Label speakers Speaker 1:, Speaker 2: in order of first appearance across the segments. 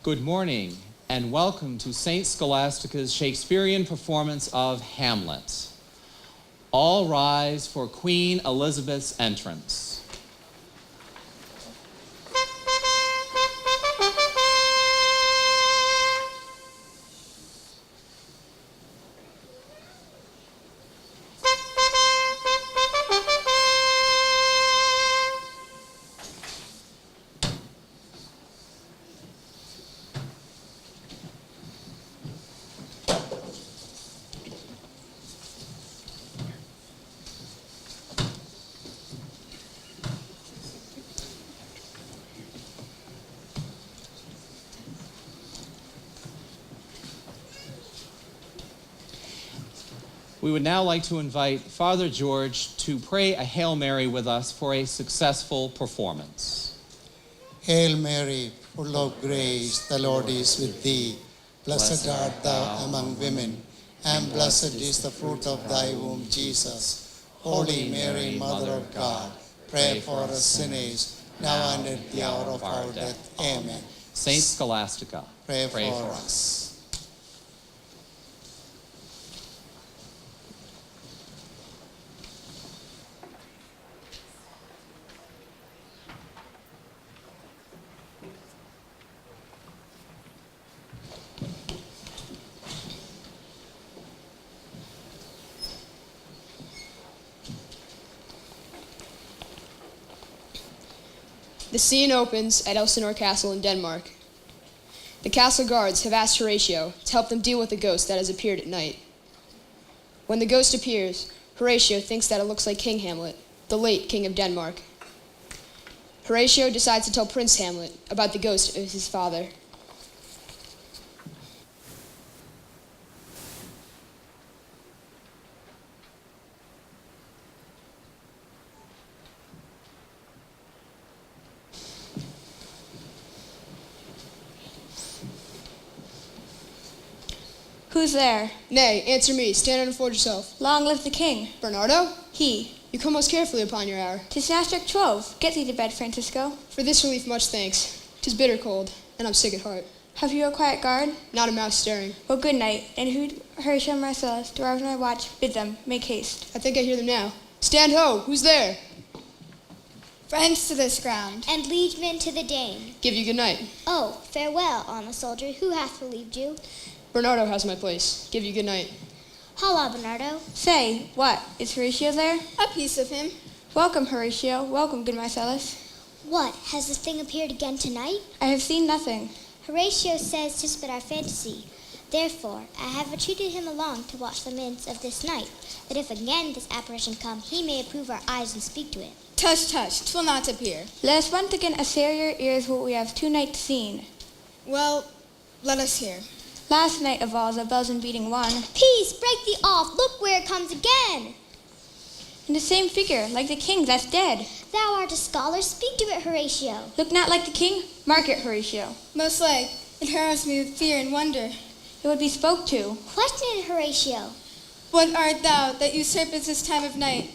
Speaker 1: Good morning, and welcome to St. Scholastica's Shakespearean performance of Hamlet. All rise for Queen Elizabeth's entrance. We would now like to invite Father George to pray a Hail Mary with us for a successful performance.
Speaker 2: Hail Mary, full of grace, the Lord is with thee. Blessed art thou among women, and blessed is the fruit of thy womb, Jesus. Holy Mary, Mother of God, pray for us sinners, now and at the hour of our death. Amen.
Speaker 1: Saint Scholastica,
Speaker 2: pray for us.
Speaker 3: The scene opens at Elsinore Castle in Denmark. The castle guards have asked Horatio to help them deal with a ghost that has appeared at night. When the ghost appears, Horatio thinks that it looks like King Hamlet, the late King of Denmark. Horatio decides to tell Prince Hamlet about the ghost of his father.
Speaker 4: Who's there?
Speaker 3: Nay, answer me. Stand and afford yourself.
Speaker 4: Long live the king.
Speaker 3: Bernardo?
Speaker 4: He.
Speaker 3: You come most carefully upon your hour.
Speaker 4: 'Tis now struck 12. Get thee to bed, Francisco.
Speaker 3: For this relief, much thanks. 'Tis bitter cold, and I'm sick at heart.
Speaker 4: Have you a quiet guard?
Speaker 3: Not a mouse stirring.
Speaker 4: Well, good night. And who Horatio and Marcellus, to rise my watch, bid them make haste.
Speaker 3: I think I hear them now. Stand ho! Who's there?
Speaker 5: Friends to this ground.
Speaker 6: And liegemen to the Dane.
Speaker 3: Give you good night.
Speaker 6: Oh, farewell, honest soldier. Who hath relieved you?
Speaker 3: Bernardo has my place. Give you good night.
Speaker 6: Holla, Bernardo.
Speaker 4: Say, what? Is Horatio there?
Speaker 5: A piece of him.
Speaker 4: Welcome, Horatio. Welcome, good Marcellus.
Speaker 6: What, has this thing appeared again tonight?
Speaker 4: I have seen nothing.
Speaker 6: Horatio says 'tis but our fantasy. Therefore, I have entreated him along to watch the minutes of this night, that if again this apparition come, he may approve our eyes and speak to it.
Speaker 5: Tush, tush, 'twill not appear.
Speaker 4: Let us once again assail your ears what we have 2 nights seen.
Speaker 5: Well, let us hear.
Speaker 4: Last night of all, the bells in beating one.
Speaker 6: Peace, break thee off, look where it comes again.
Speaker 4: And the same figure, like the king that's dead.
Speaker 6: Thou art a scholar, speak to it, Horatio.
Speaker 4: Look not like the king, mark it, Horatio.
Speaker 5: Most like, it harrows me with fear and wonder.
Speaker 4: It would be spoke to.
Speaker 6: Question it, Horatio.
Speaker 5: What art thou that usurpest this time of night,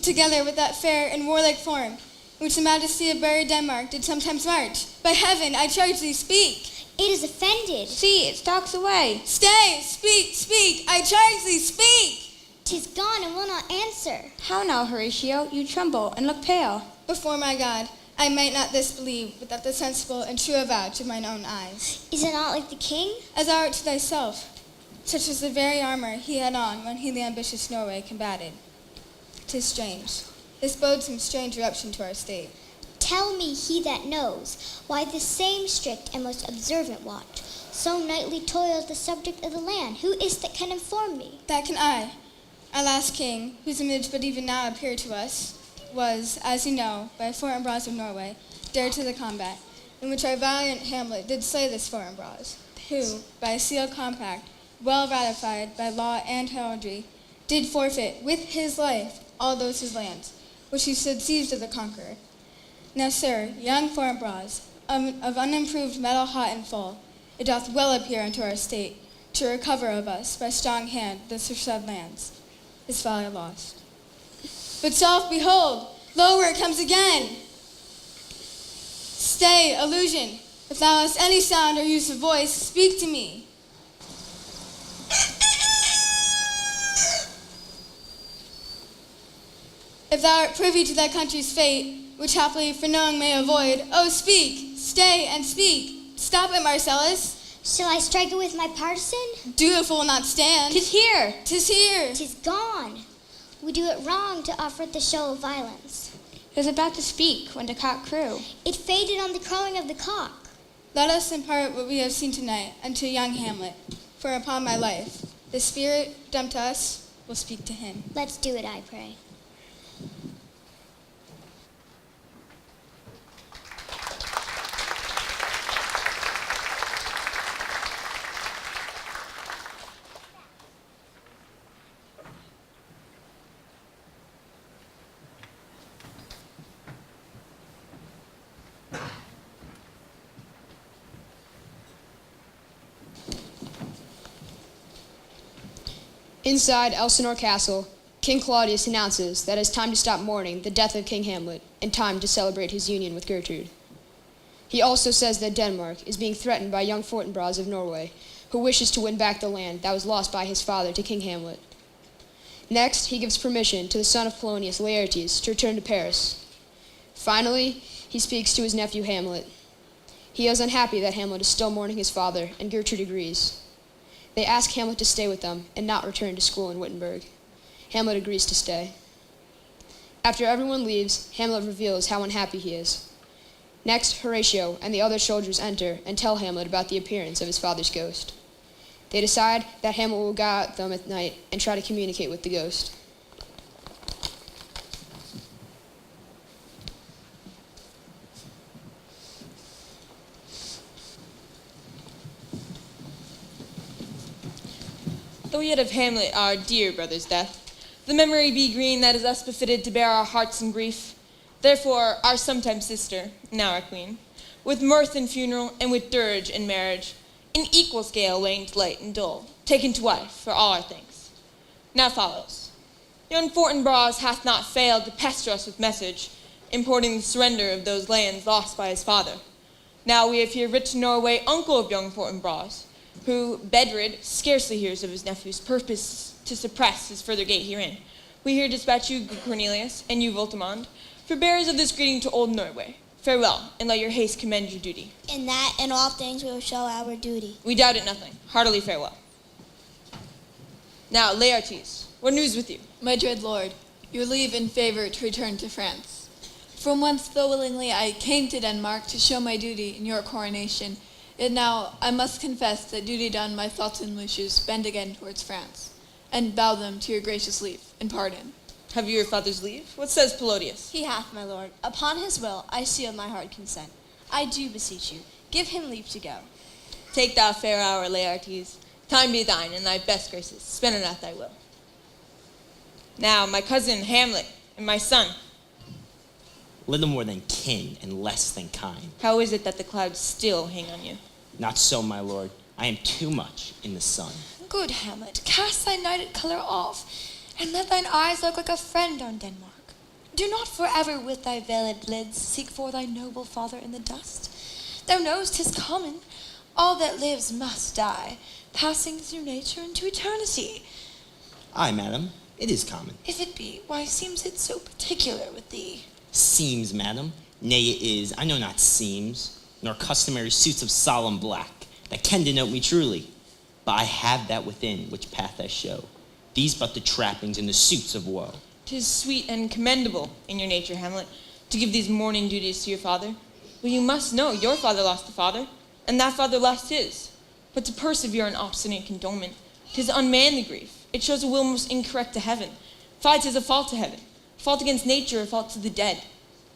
Speaker 5: together with that fair and warlike form, in which the majesty of buried Denmark did sometimes march? By heaven, I charge thee, speak.
Speaker 6: It is offended.
Speaker 4: See, it stalks away.
Speaker 5: Stay, speak, speak, I charge thee, speak.
Speaker 6: 'Tis gone and will not answer.
Speaker 4: How now, Horatio? You tremble and look pale.
Speaker 5: Before my God, I might not this believe, without the sensible and true avouch of mine own eyes.
Speaker 6: Is it not like the king?
Speaker 5: As thou art to thyself, such was the very armor he had on when he the ambitious Norway combated. 'Tis strange. This bodes some strange eruption to our state.
Speaker 6: Tell me, he that knows, why this same strict and most observant watch so nightly toils the subject of the land. Who is that can inform me?
Speaker 5: That can I. Our last king, whose image but even now appeared to us, was, as you know, by Fortinbras of Norway, dared to the combat, in which our valiant Hamlet did slay this Fortinbras, who, by a sealed compact, well ratified by law and heraldry, did forfeit with his life all those his lands, which he stood seized of the conqueror. Now, sir, young Fortinbras, of unimproved metal hot and full, it doth well appear unto our state, to recover of us by strong hand the said lands, his folly lost. But self, behold, lo, where it comes again. Stay, illusion, If thou hast any sound or use of voice, speak to me. If thou art privy to thy country's fate, which happily for knowing may avoid, oh, speak, stay, and speak. Stop it, Marcellus.
Speaker 6: Shall I strike it with my partisan?
Speaker 5: Do the fool not stand?
Speaker 3: 'Tis here.
Speaker 5: 'Tis here.
Speaker 6: 'Tis gone. We do it wrong to offer it the show of violence.
Speaker 4: It was about to speak when the cock crew.
Speaker 6: It faded on the crowing of the cock.
Speaker 5: Let us impart what we have seen tonight unto young Hamlet, for upon my life, the spirit dumb to us will speak to him.
Speaker 6: Let's do it, I pray.
Speaker 3: Inside Elsinore Castle, King Claudius announces that it's time to stop mourning the death of King Hamlet and time to celebrate his union with Gertrude. He also says that Denmark is being threatened by young Fortinbras of Norway, who wishes to win back the land that was lost by his father to King Hamlet. Next, he gives permission to the son of Polonius, Laertes, to return to Paris. Finally, he speaks to his nephew Hamlet. He is unhappy that Hamlet is still mourning his father, and Gertrude agrees. They ask Hamlet to stay with them and not return to school in Wittenberg. Hamlet agrees to stay. After everyone leaves, Hamlet reveals how unhappy he is. Next, Horatio and the other soldiers enter and tell Hamlet about the appearance of his father's ghost. They decide that Hamlet will go out with them at night and try to communicate with the ghost.
Speaker 7: Though yet of Hamlet, our dear brother's death, the memory be green that is us befitted to bear our hearts in grief. Therefore, our sometime sister, now our queen, with mirth and funeral, and with dirge and marriage, in equal scale weighing delight and dole, taken to wife for all our thanks. Now follows. Young Fortinbras hath not failed to pester us with message, importing the surrender of those lands lost by his father. Now we have here rich Norway, uncle of young Fortinbras, who, bedrid, scarcely hears of his nephew's purpose to suppress his further gait herein. We here dispatch you, good Cornelius, and you, Voltimand, for bearers of this greeting to old Norway. Farewell, and let your haste commend your duty.
Speaker 6: In that and all things we will show our duty.
Speaker 7: We doubt it nothing. Heartily farewell. Now, Laertes, what news with you?
Speaker 8: My dread lord, your leave in favor to return to France. From whence, though willingly, I came to Denmark to show my duty in your coronation, yet now I must confess that duty done, my thoughts and wishes bend again towards France, and bow them to your gracious leave and pardon.
Speaker 7: Have you your father's leave? What says Pelodius?
Speaker 9: He hath, my lord. Upon his will I seal my heart consent. I do beseech you, give him leave to go.
Speaker 7: Take thou fair hour, Laertes. Time be thine, and thy best graces. Spend it at thy will. Now, my cousin Hamlet, and my son.
Speaker 10: Little more than kin and less than kind.
Speaker 7: How is it that the clouds still hang on you?
Speaker 10: Not so, my lord. I am too much in the sun.
Speaker 11: Good Hamlet, cast thy nighted colour off, and let thine eyes look like a friend on Denmark. Do not forever with thy veiled lids seek for thy noble father in the dust. Thou know'st 'tis common, all that lives must die, passing through nature into eternity.
Speaker 10: Aye, madam, it is common.
Speaker 11: If it be, why seems it so particular with thee?
Speaker 10: Seems, madam, nay it is, I know not seems, nor customary suits of solemn black, that can denote me truly. But I have that within which path I show. These but the trappings and the suits of woe.
Speaker 7: 'Tis sweet and commendable in your nature, Hamlet, to give these mourning duties to your father. But you must know your father lost a father, and that father lost his. But to persevere in obstinate condonement, 'tis unmanly grief. It shows a will most incorrect to heaven. Fights is a fault to heaven, a fault against nature, a fault to the dead.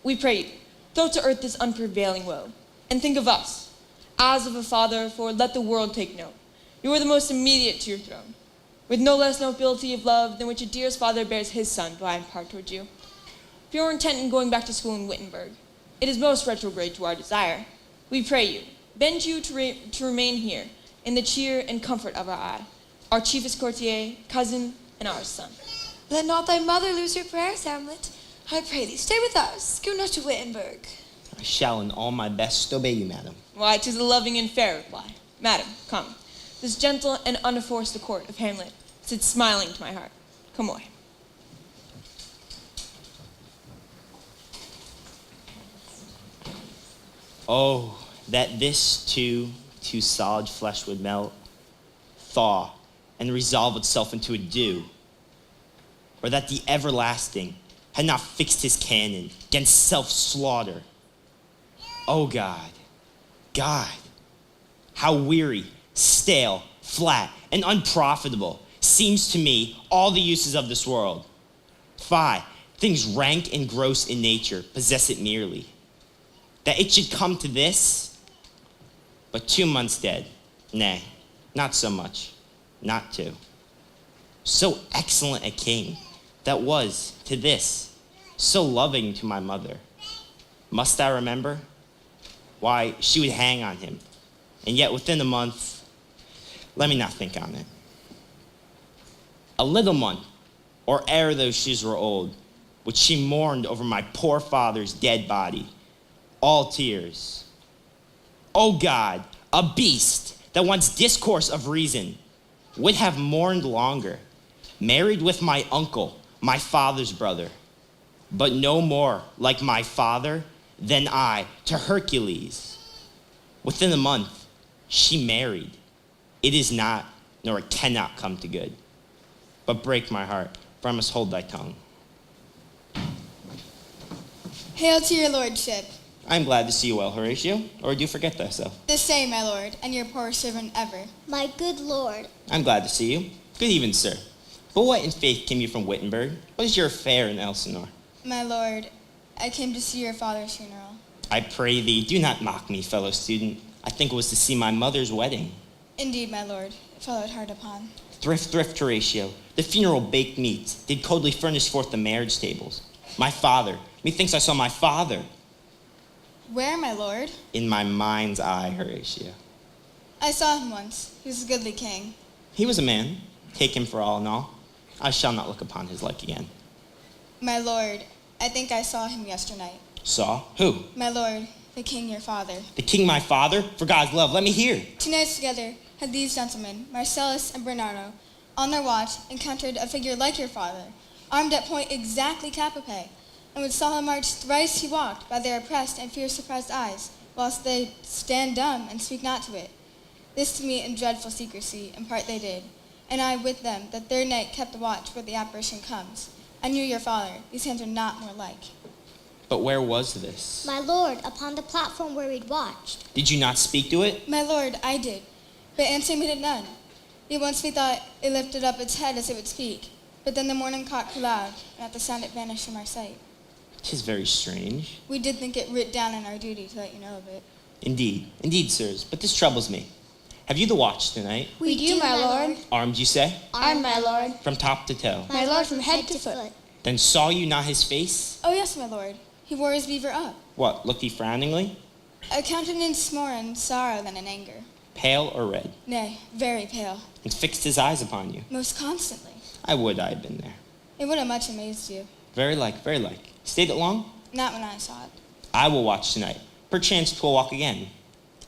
Speaker 7: We pray you, throw to earth this unprevailing woe, and think of us, as of a father, for let the world take note. You are the most immediate to your throne. With no less nobility of love than which a dearest father bears his son, do I impart towards you. If you are intent in going back to school in Wittenberg, it is most retrograde to our desire. We pray you, bend you to remain here, in the cheer and comfort of our eye, our chiefest courtier, cousin, and our son.
Speaker 11: Let not thy mother lose her prayers, Hamlet. I pray thee, stay with us. Go not to Wittenberg.
Speaker 10: I shall in all my best obey you, madam.
Speaker 7: Why, 'tis a loving and fair reply. Madam, come. This gentle and unforced accord of Hamlet sits smiling to my heart. Come away.
Speaker 10: Oh, that this too solid flesh would melt, thaw, and resolve itself into a dew. Or that the everlasting had not fixed his cannon against self-slaughter. Oh God, God, how weary, stale, flat, and unprofitable seems to me all the uses of this world. Fie, things rank and gross in nature possess it merely. That it should come to this, but 2 months dead, nay, not so much, not 2. So excellent a king, that was, to this, so loving to my mother. Must I remember? Why, she would hang on him, and yet within a month, let me not think on it. A little month, or ere those shoes were old, which she mourned over my poor father's dead body, all tears. O God, a beast that once discourse of reason would have mourned longer, married with my uncle, my father's brother, but no more like my father than I to Hercules. Within a month, she married. It is not, nor it cannot come to good. But break my heart, for I must hold thy tongue.
Speaker 5: Hail to your lordship.
Speaker 10: I am glad to see you well, Horatio, or do you forget thyself?
Speaker 5: The same, my lord, and your poor servant ever.
Speaker 6: My good lord.
Speaker 10: I'm glad to see you. Good even, sir. But what in faith came you from Wittenberg? What is your affair in Elsinore?
Speaker 5: My lord, I came to see your father's funeral.
Speaker 10: I pray thee, do not mock me, fellow student. I think it was to see my mother's wedding.
Speaker 5: Indeed, my lord, it followed hard upon.
Speaker 10: Thrift, Horatio. The funeral baked meats did coldly furnish forth the marriage tables. My father, methinks I saw my father.
Speaker 5: Where, my lord?
Speaker 10: In my mind's eye, Horatio.
Speaker 5: I saw him once. He was a goodly king.
Speaker 10: He was a man. Take him for all in all. I shall not look upon his like again.
Speaker 5: My lord, I think I saw him yesternight.
Speaker 10: Saw? Who?
Speaker 5: My lord, the king your father.
Speaker 10: The king my father? For God's love, let me hear.
Speaker 5: 2 nights together had these gentlemen, Marcellus and Bernardo, on their watch encountered a figure like your father, armed at point exactly capape, and with solemn march thrice he walked by their oppressed and fear surprised eyes, whilst they stand dumb and speak not to it. This to me in dreadful secrecy impart they did, and I with them that their night kept the watch where the apparition comes. I knew your father, these hands are not more like.
Speaker 10: But where was this?
Speaker 6: My lord, upon the platform where we'd watched.
Speaker 10: Did you not speak to it?
Speaker 5: My lord, I did, but answer made it none. Yet once we thought it lifted up its head as it would speak, but then the morning cock crew loud, and at the sound it vanished from our sight.
Speaker 10: 'Tis very strange.
Speaker 5: We did think it writ down in our duty to let you know of it.
Speaker 10: Indeed, sirs, but this troubles me. Have you the watch tonight?
Speaker 4: We do, my lord.
Speaker 10: Armed, you say?
Speaker 4: Armed, my lord.
Speaker 10: From top to toe?
Speaker 4: My lord, from head to foot.
Speaker 10: Then saw you not his face?
Speaker 5: Oh yes, my lord. He wore his beaver up.
Speaker 10: What, looked he frowningly?
Speaker 5: A countenance more in sorrow than in anger.
Speaker 10: Pale or red?
Speaker 5: Nay, very pale.
Speaker 10: And fixed his eyes upon you?
Speaker 5: Most constantly.
Speaker 10: I would I had been there.
Speaker 5: It would have much amazed you.
Speaker 10: Very like. Stayed it long?
Speaker 5: Not when I saw it.
Speaker 10: I will watch tonight. Perchance 'twill walk again.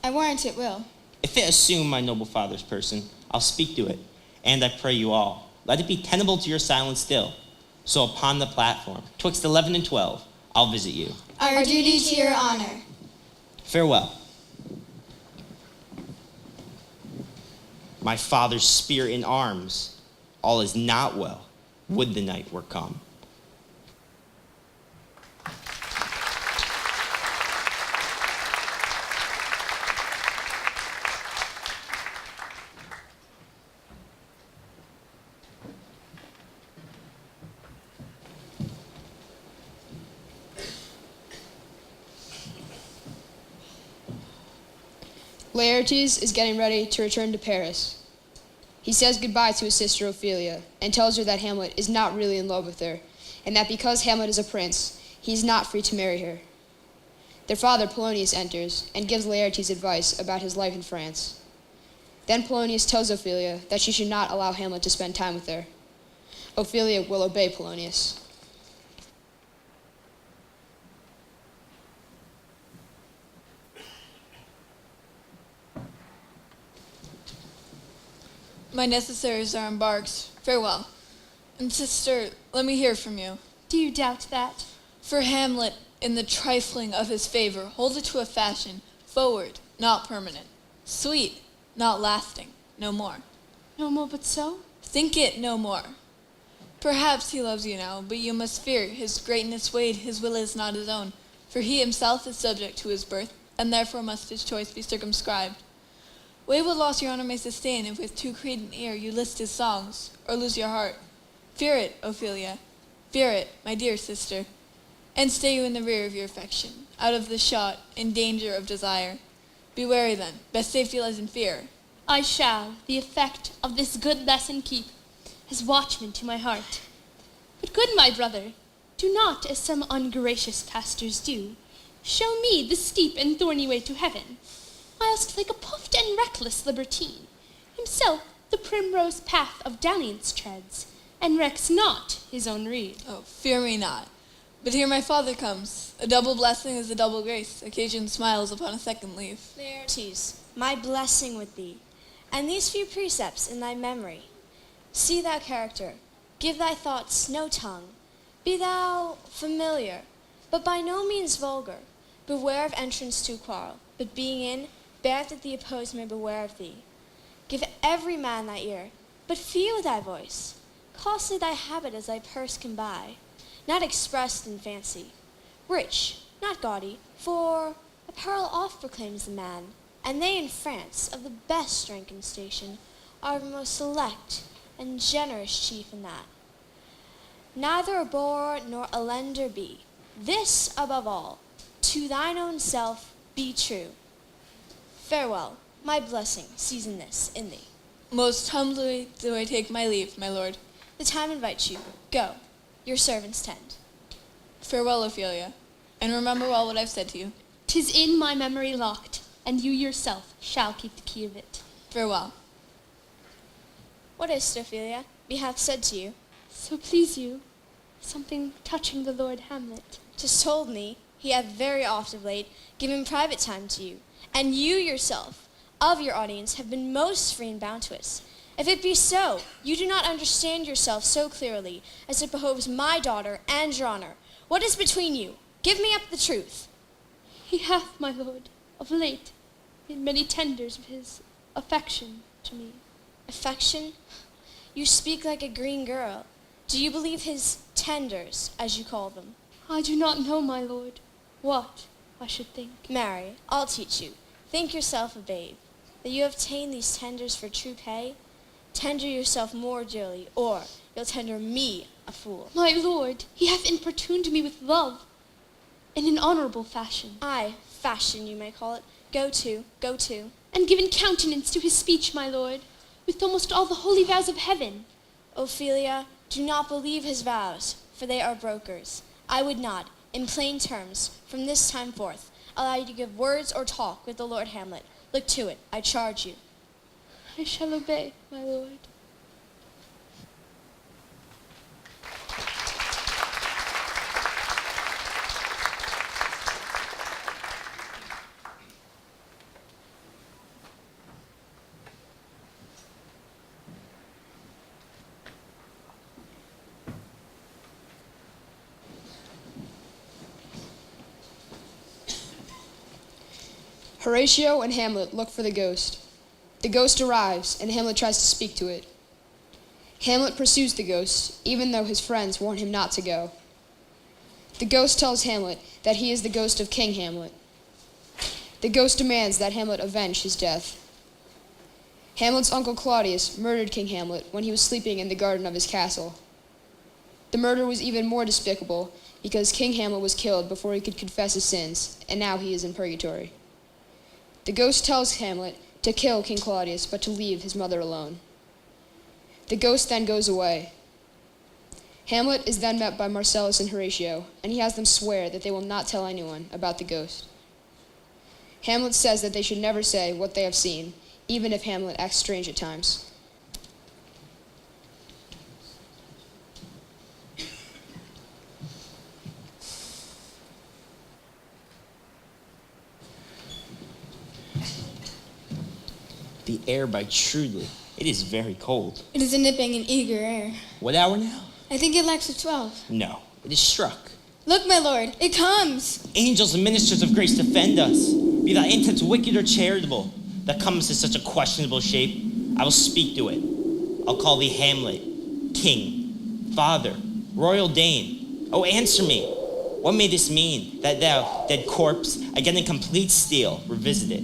Speaker 5: I warrant it will.
Speaker 10: If it assume my noble father's person, I'll speak to it. And I pray you all, let it be tenable to your silence still. So upon the platform, 'twixt 11 and 12, I'll visit you.
Speaker 5: Our duty to your honor.
Speaker 10: Farewell. My father's spear in arms, all is not well. Would the night were come.
Speaker 3: Laertes is getting ready to return to Paris. He says goodbye to his sister Ophelia and tells her that Hamlet is not really in love with her, and that because Hamlet is a prince, he is not free to marry her. Their father Polonius enters and gives Laertes advice about his life in France. Then Polonius tells Ophelia that she should not allow Hamlet to spend time with her. Ophelia will obey Polonius.
Speaker 8: My necessaries are embarked. Farewell. And sister, let me hear from you.
Speaker 9: Do you doubt that?
Speaker 8: For Hamlet, in the trifling of his favor, hold it to a fashion, forward, not permanent, sweet, not lasting, no more.
Speaker 9: No more but so?
Speaker 8: Think it no more. Perhaps he loves you now, but you must fear his greatness weighed, his will is not his own, for he himself is subject to his birth, and therefore must his choice be circumscribed. Weigh what loss your honor may sustain if with too credent ear you list his songs, or lose your heart. Fear it, Ophelia, fear it, my dear sister, and stay you in the rear of your affection, out of the shot, in danger of desire. Be wary then, best safety lies in fear.
Speaker 9: I shall the effect of this good lesson keep, as watchman to my heart. But good my brother, do not as some ungracious pastors do, show me the steep and thorny way to heaven, whilst like a puffed and reckless libertine, himself the primrose path of dalliance treads, and recks not his own reed.
Speaker 8: Oh, fear me not. But here my father comes. A double blessing is a double grace. Occasion smiles upon a second leave.
Speaker 9: Laertes, my blessing with thee, and these few precepts in thy memory. See thou character, give thy thoughts no tongue. Be thou familiar, but by no means vulgar. Beware of entrance to quarrel, but being in, bear that the opposed may beware of thee. Give every man thy ear, but few thy voice. Costly thy habit as thy purse can buy, not expressed in fancy. Rich, not gaudy, for apparel oft proclaims the man, and they in France, of the best rank and station, are the most select and generous chief in that. Neither a boor nor a lender be. This above all, to thine own self be true. Farewell, my blessing season this in thee.
Speaker 8: Most humbly do I take my leave, my lord.
Speaker 9: The time invites you. Go, your servants tend.
Speaker 8: Farewell, Ophelia, and remember well what I've said to you.
Speaker 9: 'Tis in my memory locked, and you yourself shall keep the key of it.
Speaker 8: Farewell.
Speaker 9: What is it, Ophelia? He hath said to you.
Speaker 11: So please you, something touching the Lord Hamlet.
Speaker 9: 'Tis told me he hath very oft of late given private time to you, and you yourself, of your audience, have been most free and bounteous. If it be so, you do not understand yourself so clearly as it behoves my daughter and your honor. What is between you? Give me up the truth.
Speaker 11: He hath, my lord, of late, in many tenders of his affection to me.
Speaker 9: Affection? You speak like a green girl. Do you believe his tenders, as you call them?
Speaker 11: I do not know, my lord, what I should think.
Speaker 9: Marry, I'll teach you. Think yourself a babe, that you obtain these tenders for true pay. Tender yourself more dearly, or you'll tender me a fool.
Speaker 11: My lord, he hath importuned me with love, in an honorable fashion.
Speaker 9: Aye, fashion you may call it. Go to, go to.
Speaker 11: And given countenance to his speech, my lord, with almost all the holy vows of heaven.
Speaker 9: Ophelia, do not believe his vows, for they are brokers. I would not, in plain terms, from this time forth, allow you to give words or talk with the Lord Hamlet. Look to it, I charge you.
Speaker 11: I shall obey, my lord.
Speaker 3: Horatio and Hamlet look for the ghost. The ghost arrives, and Hamlet tries to speak to it. Hamlet pursues the ghost, even though his friends warn him not to go. The ghost tells Hamlet that he is the ghost of King Hamlet. The ghost demands that Hamlet avenge his death. Hamlet's uncle Claudius murdered King Hamlet when he was sleeping in the garden of his castle. The murder was even more despicable because King Hamlet was killed before he could confess his sins, and now he is in purgatory. The ghost tells Hamlet to kill King Claudius, but to leave his mother alone. The ghost then goes away. Hamlet is then met by Marcellus and Horatio, and he has them swear that they will not tell anyone about the ghost. Hamlet says that they should never say what they have seen, even if Hamlet acts strange at times.
Speaker 10: The air bites shrewdly, It is very cold.
Speaker 5: It is a nipping and eager air.
Speaker 10: What hour now?
Speaker 5: I think it lacks a 12.
Speaker 10: No, it is struck.
Speaker 5: Look, my lord, it comes.
Speaker 10: Angels and ministers of grace defend us. Be thy intents wicked or charitable, that comes in such a questionable shape, I will speak to it. I'll call thee Hamlet, king, father, royal dame. Oh, answer me. What may this mean, that thou, dead corpse, again in complete steel, revisit it?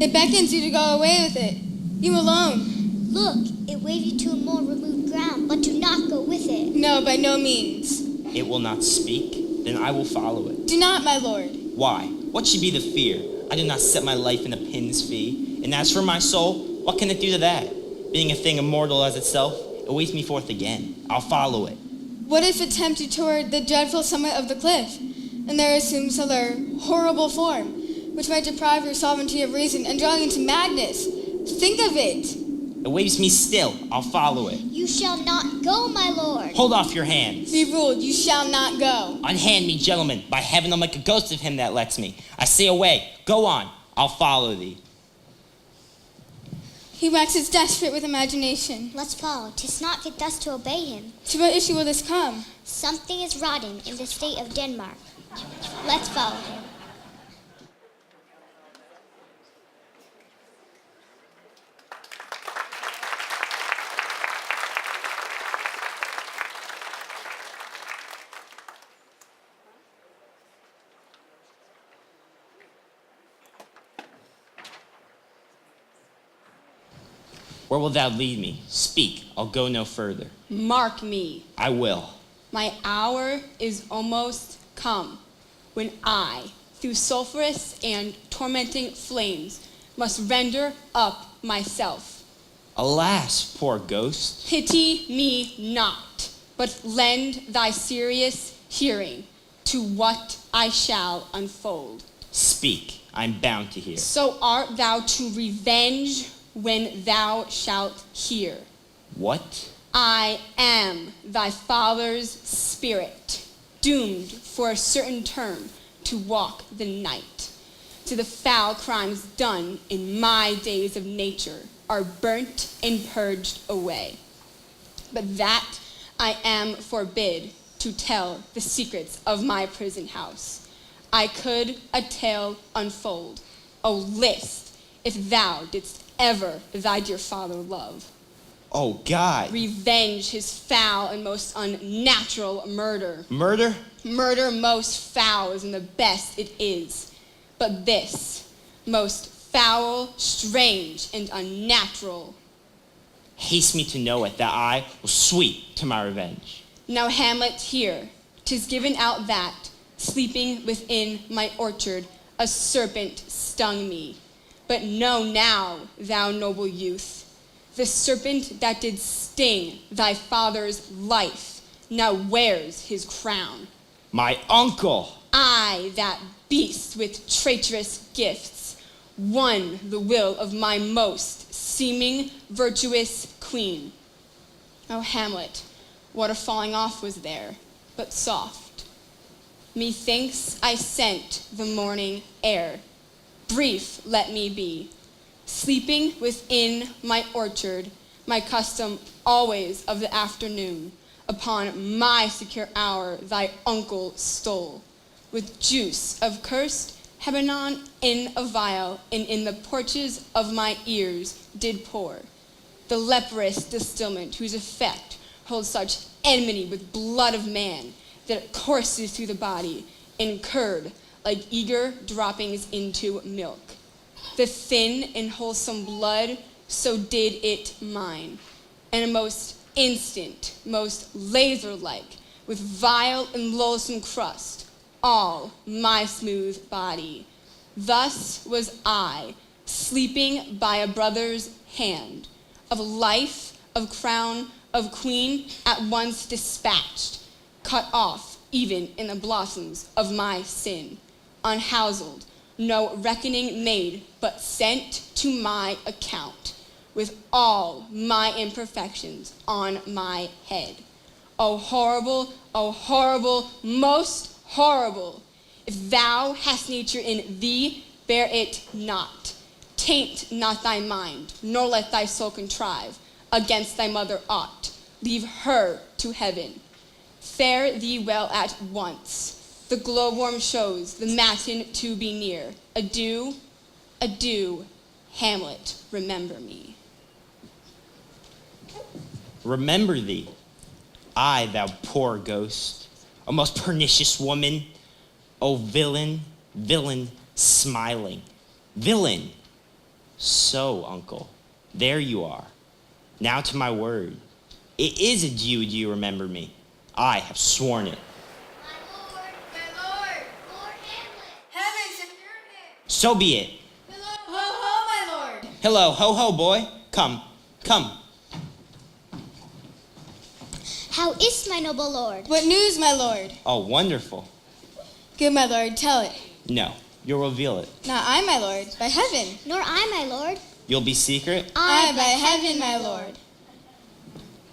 Speaker 5: It beckons you to go away with it. You alone.
Speaker 6: Look, it waves you to a more removed ground, but do not go with it.
Speaker 5: No, by no means.
Speaker 10: It will not speak, then I will follow it.
Speaker 5: Do not, my lord.
Speaker 10: Why? What should be the fear? I do not set my life in a pin's fee. And as for my soul, what can it do to that? Being a thing immortal as itself, it waits me forth again. I'll follow it.
Speaker 5: What if it tempt you toward the dreadful summit of the cliff, and there assumes other horrible form, which might deprive your sovereignty of reason and draw you into madness? Think of it.
Speaker 10: It waves me still. I'll follow it.
Speaker 6: You shall not go, my lord.
Speaker 10: Hold off your hands.
Speaker 5: Be ruled, you shall not go.
Speaker 10: Unhand me, gentlemen. By heaven, I'll make a ghost of him that lets me. I say away. Go on. I'll follow thee.
Speaker 5: He waxes desperate with imagination.
Speaker 6: Let's follow. 'Tis not fit thus to obey him.
Speaker 5: To what issue will this come?
Speaker 6: Something is rotten in the state of Denmark. Let's follow him.
Speaker 10: Where wilt thou lead me? Speak. I'll go no further.
Speaker 12: Mark me.
Speaker 10: I will.
Speaker 12: My hour is almost come, when I, through sulphurous and tormenting flames, must render up myself.
Speaker 10: Alas, poor ghost.
Speaker 12: Pity me not, but lend thy serious hearing to what I shall unfold.
Speaker 10: Speak. I'm bound to hear.
Speaker 12: So art thou to revenge when thou shalt hear.
Speaker 10: What?
Speaker 12: I am thy father's spirit, doomed for a certain term to walk the night. To the foul crimes done in my days of nature are burnt and purged away. But that I am forbid to tell the secrets of my prison house. I could a tale unfold, O list, if thou didst ever thy dear father love.
Speaker 10: Oh, God.
Speaker 12: Revenge his foul and most unnatural murder.
Speaker 10: Murder?
Speaker 12: Murder most foul is and the best it is. But this, most foul, strange, and unnatural.
Speaker 10: Haste me to know it, that I will sweep to my revenge.
Speaker 12: Now Hamlet here, 'tis given out that, sleeping within my orchard, a serpent stung me. But know now, thou noble youth, the serpent that did sting thy father's life now wears his crown.
Speaker 10: My uncle!
Speaker 12: I, that beast with traitorous gifts, won the will of my most seeming virtuous queen. O Hamlet, what a falling off was there, but soft. Methinks I scent the morning air. Brief let me be, sleeping within my orchard, my custom always of the afternoon, upon my secure hour thy uncle stole, with juice of cursed Hebanon in a vial, and in the porches of my ears did pour, the leprous distilment whose effect holds such enmity with blood of man, that it courses through the body, and curd like eager droppings into milk. The thin and wholesome blood, so did it mine, and a most instant, most laser-like, with vile and loathsome crust, all my smooth body. Thus was I, sleeping by a brother's hand, of life, of crown, of queen, at once dispatched, cut off even in the blossoms of my sin, unhouselled, no reckoning made, but sent to my account, with all my imperfections on my head. O horrible, most horrible! If thou hast nature in thee, bear it not. Taint not thy mind, nor let thy soul contrive against thy mother aught. Leave her to heaven. Fare thee well at once. The glowworm shows the matin to be near. Adieu, adieu, Hamlet, remember me.
Speaker 10: Remember thee, I, thou poor ghost, O most pernicious woman, O villain, villain, smiling, villain. So, uncle, there you are. Now to my word. It is adieu, do you remember me? I have sworn it.
Speaker 9: My lord, Lord Hamlet. Heaven secure him.
Speaker 10: So be it.
Speaker 9: Hello, ho, ho, my lord.
Speaker 10: Hello, ho, ho, boy. Come, come.
Speaker 6: How is my noble lord?
Speaker 5: What news, my lord?
Speaker 10: Oh, wonderful.
Speaker 5: Good, my lord, tell it.
Speaker 10: No, you'll reveal it.
Speaker 5: Not I, my lord, by heaven.
Speaker 6: Nor I, my lord.
Speaker 10: You'll be secret?
Speaker 5: I, by heaven, my lord.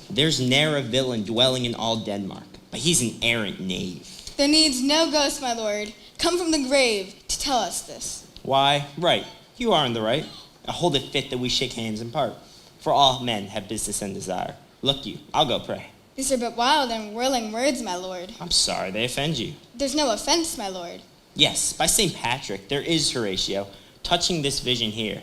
Speaker 10: There's ne'er a villain dwelling in all Denmark, but he's an errant knave.
Speaker 5: There needs no ghost, my lord, come from the grave to tell us this.
Speaker 10: Why, right, you are in the right. I hold it fit that we shake hands and part, for all men have business and desire. Look you, I'll go pray.
Speaker 5: These are but wild and whirling words, my lord.
Speaker 10: I'm sorry they offend you.
Speaker 5: There's no offense, my lord.
Speaker 10: Yes, by St. Patrick, there is Horatio, touching this vision here.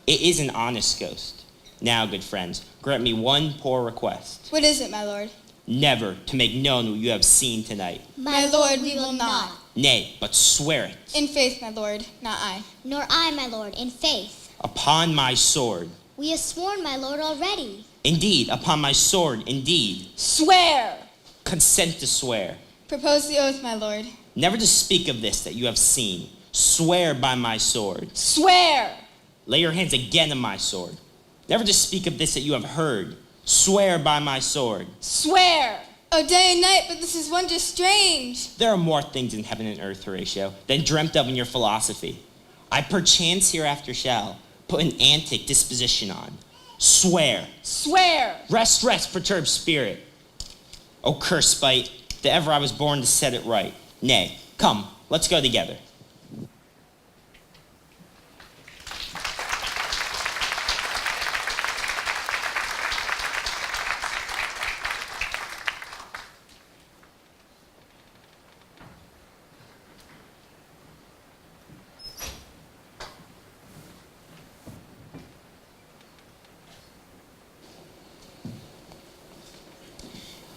Speaker 10: It is an honest ghost. Now, good friends, grant me one poor request.
Speaker 5: What is it, my lord?
Speaker 10: Never to make known what you have seen tonight.
Speaker 5: My lord, we will not.
Speaker 10: Nay, but swear it.
Speaker 5: In faith, my lord, not I.
Speaker 6: Nor I, my lord, in faith.
Speaker 10: Upon my sword.
Speaker 6: We have sworn, my lord, already.
Speaker 10: Indeed, upon my sword, indeed.
Speaker 12: Swear!
Speaker 10: Consent to swear.
Speaker 5: Propose the oath, my lord.
Speaker 10: Never to speak of this that you have seen. Swear by my sword.
Speaker 12: Swear!
Speaker 10: Lay your hands again on my sword. Never to speak of this that you have heard. Swear by my sword.
Speaker 12: Swear!
Speaker 5: Oh, day and night, but this is wonder strange.
Speaker 10: There are more things in heaven and earth, Horatio, than dreamt of in your philosophy. I perchance hereafter shall put an antic disposition on. Swear.
Speaker 12: Swear!
Speaker 10: Rest, rest, perturbed spirit. O cursed spite, that ever I was born to set it right. Nay, come, let's go together.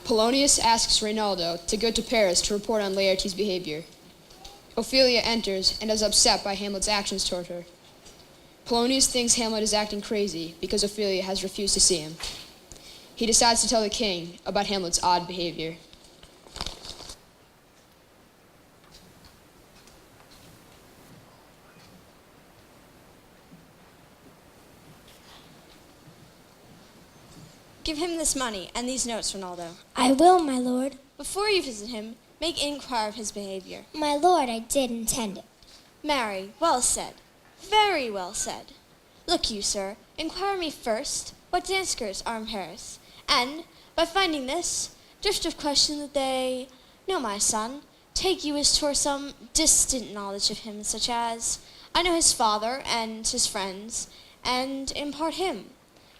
Speaker 3: Polonius asks Reynaldo to go to Paris to report on Laertes' behavior. Ophelia enters and is upset by Hamlet's actions toward her. Polonius thinks Hamlet is acting crazy because Ophelia has refused to see him. He decides to tell the king about Hamlet's odd behavior.
Speaker 9: Give him this money and these notes, Ronaldo.
Speaker 6: I will, my lord.
Speaker 9: Before you visit him, make inquiry of his behavior.
Speaker 6: My lord, I did intend it.
Speaker 9: Marry, well said. Very well said. Look you, sir, inquire me first what dancers are in Paris, and, by finding this, drift of question that they, no, my son, take you as toward some distant knowledge of him, such as, I know his father and his friends, and impart him.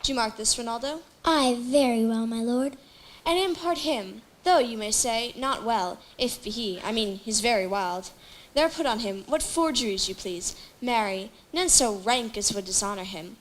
Speaker 9: Do you mark this, Ronaldo?
Speaker 6: Aye, very well, my lord.
Speaker 9: And impart him, though you may say, not well, if be he, I mean, he's very wild. There put on him what forgeries you please, marry, none so rank as would dishonor him.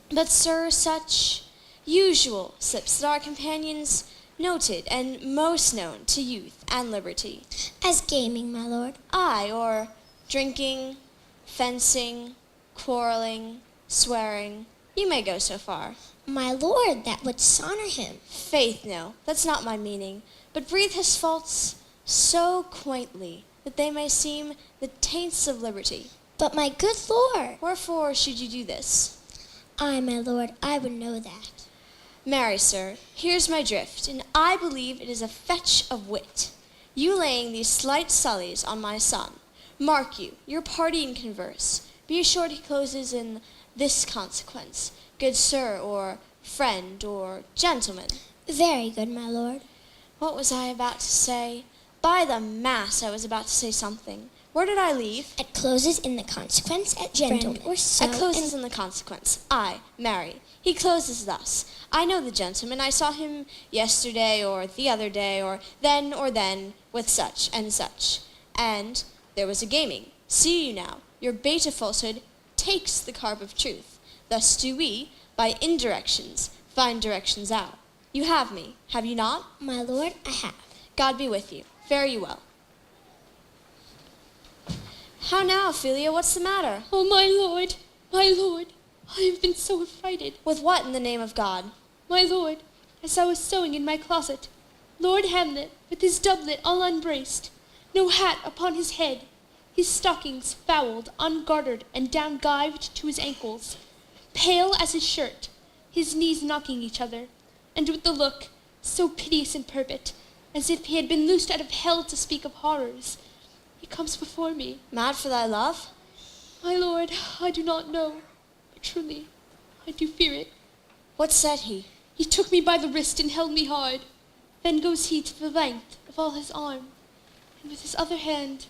Speaker 9: But, sir, such usual slips that our companions noted and most known to youth and liberty.
Speaker 6: As gaming, my lord.
Speaker 9: Aye, or drinking, fencing, quarreling, swearing. You may go so far.
Speaker 6: My lord, that would dishonor him.
Speaker 9: Faith, no, that's not my meaning, but breathe his faults so quaintly that they may seem the taints of liberty.
Speaker 6: But my good lord.
Speaker 9: Wherefore should you do this?
Speaker 6: Aye, my lord, I would know that.
Speaker 9: Marry, sir, here's my drift, and I believe it is a fetch of wit. You laying these slight sullies on my son. Mark you, your party and converse. Be assured he closes in this consequence, good sir, or friend, or gentleman.
Speaker 6: Very good, my lord.
Speaker 9: What was I about to say? By the mass, I was about to say something. Where did I leave?
Speaker 6: At closes in the consequence, at gentlemen, or so.
Speaker 9: At closes in the consequence. I, Mary. He closes thus. I know the gentleman. I saw him yesterday or the other day or then with such and such. And there was a gaming. See you now. Your bait of falsehood takes the carp of truth. Thus do we, by indirections, find directions out. You have me, have you not?
Speaker 6: My lord, I have.
Speaker 9: God be with you. Fare you well. How now, Ophelia? What's the matter?
Speaker 3: Oh, my lord, I have been so affrighted.
Speaker 9: With what in the name of God?
Speaker 3: My lord, as I was sewing in my closet, Lord Hamlet, with his doublet all unbraced, no hat upon his head, his stockings fouled, ungartered, and down-gyved to his ankles, pale as his shirt, his knees knocking each other, and with the look, so piteous and purport, as if he had been loosed out of hell to speak of horrors. He comes before me.
Speaker 9: Mad for thy love?
Speaker 3: My lord, I do not know, but truly, I do fear it.
Speaker 9: What said he?
Speaker 3: He took me by the wrist and held me hard. Then goes he to the length of all his arm, and with his other hand,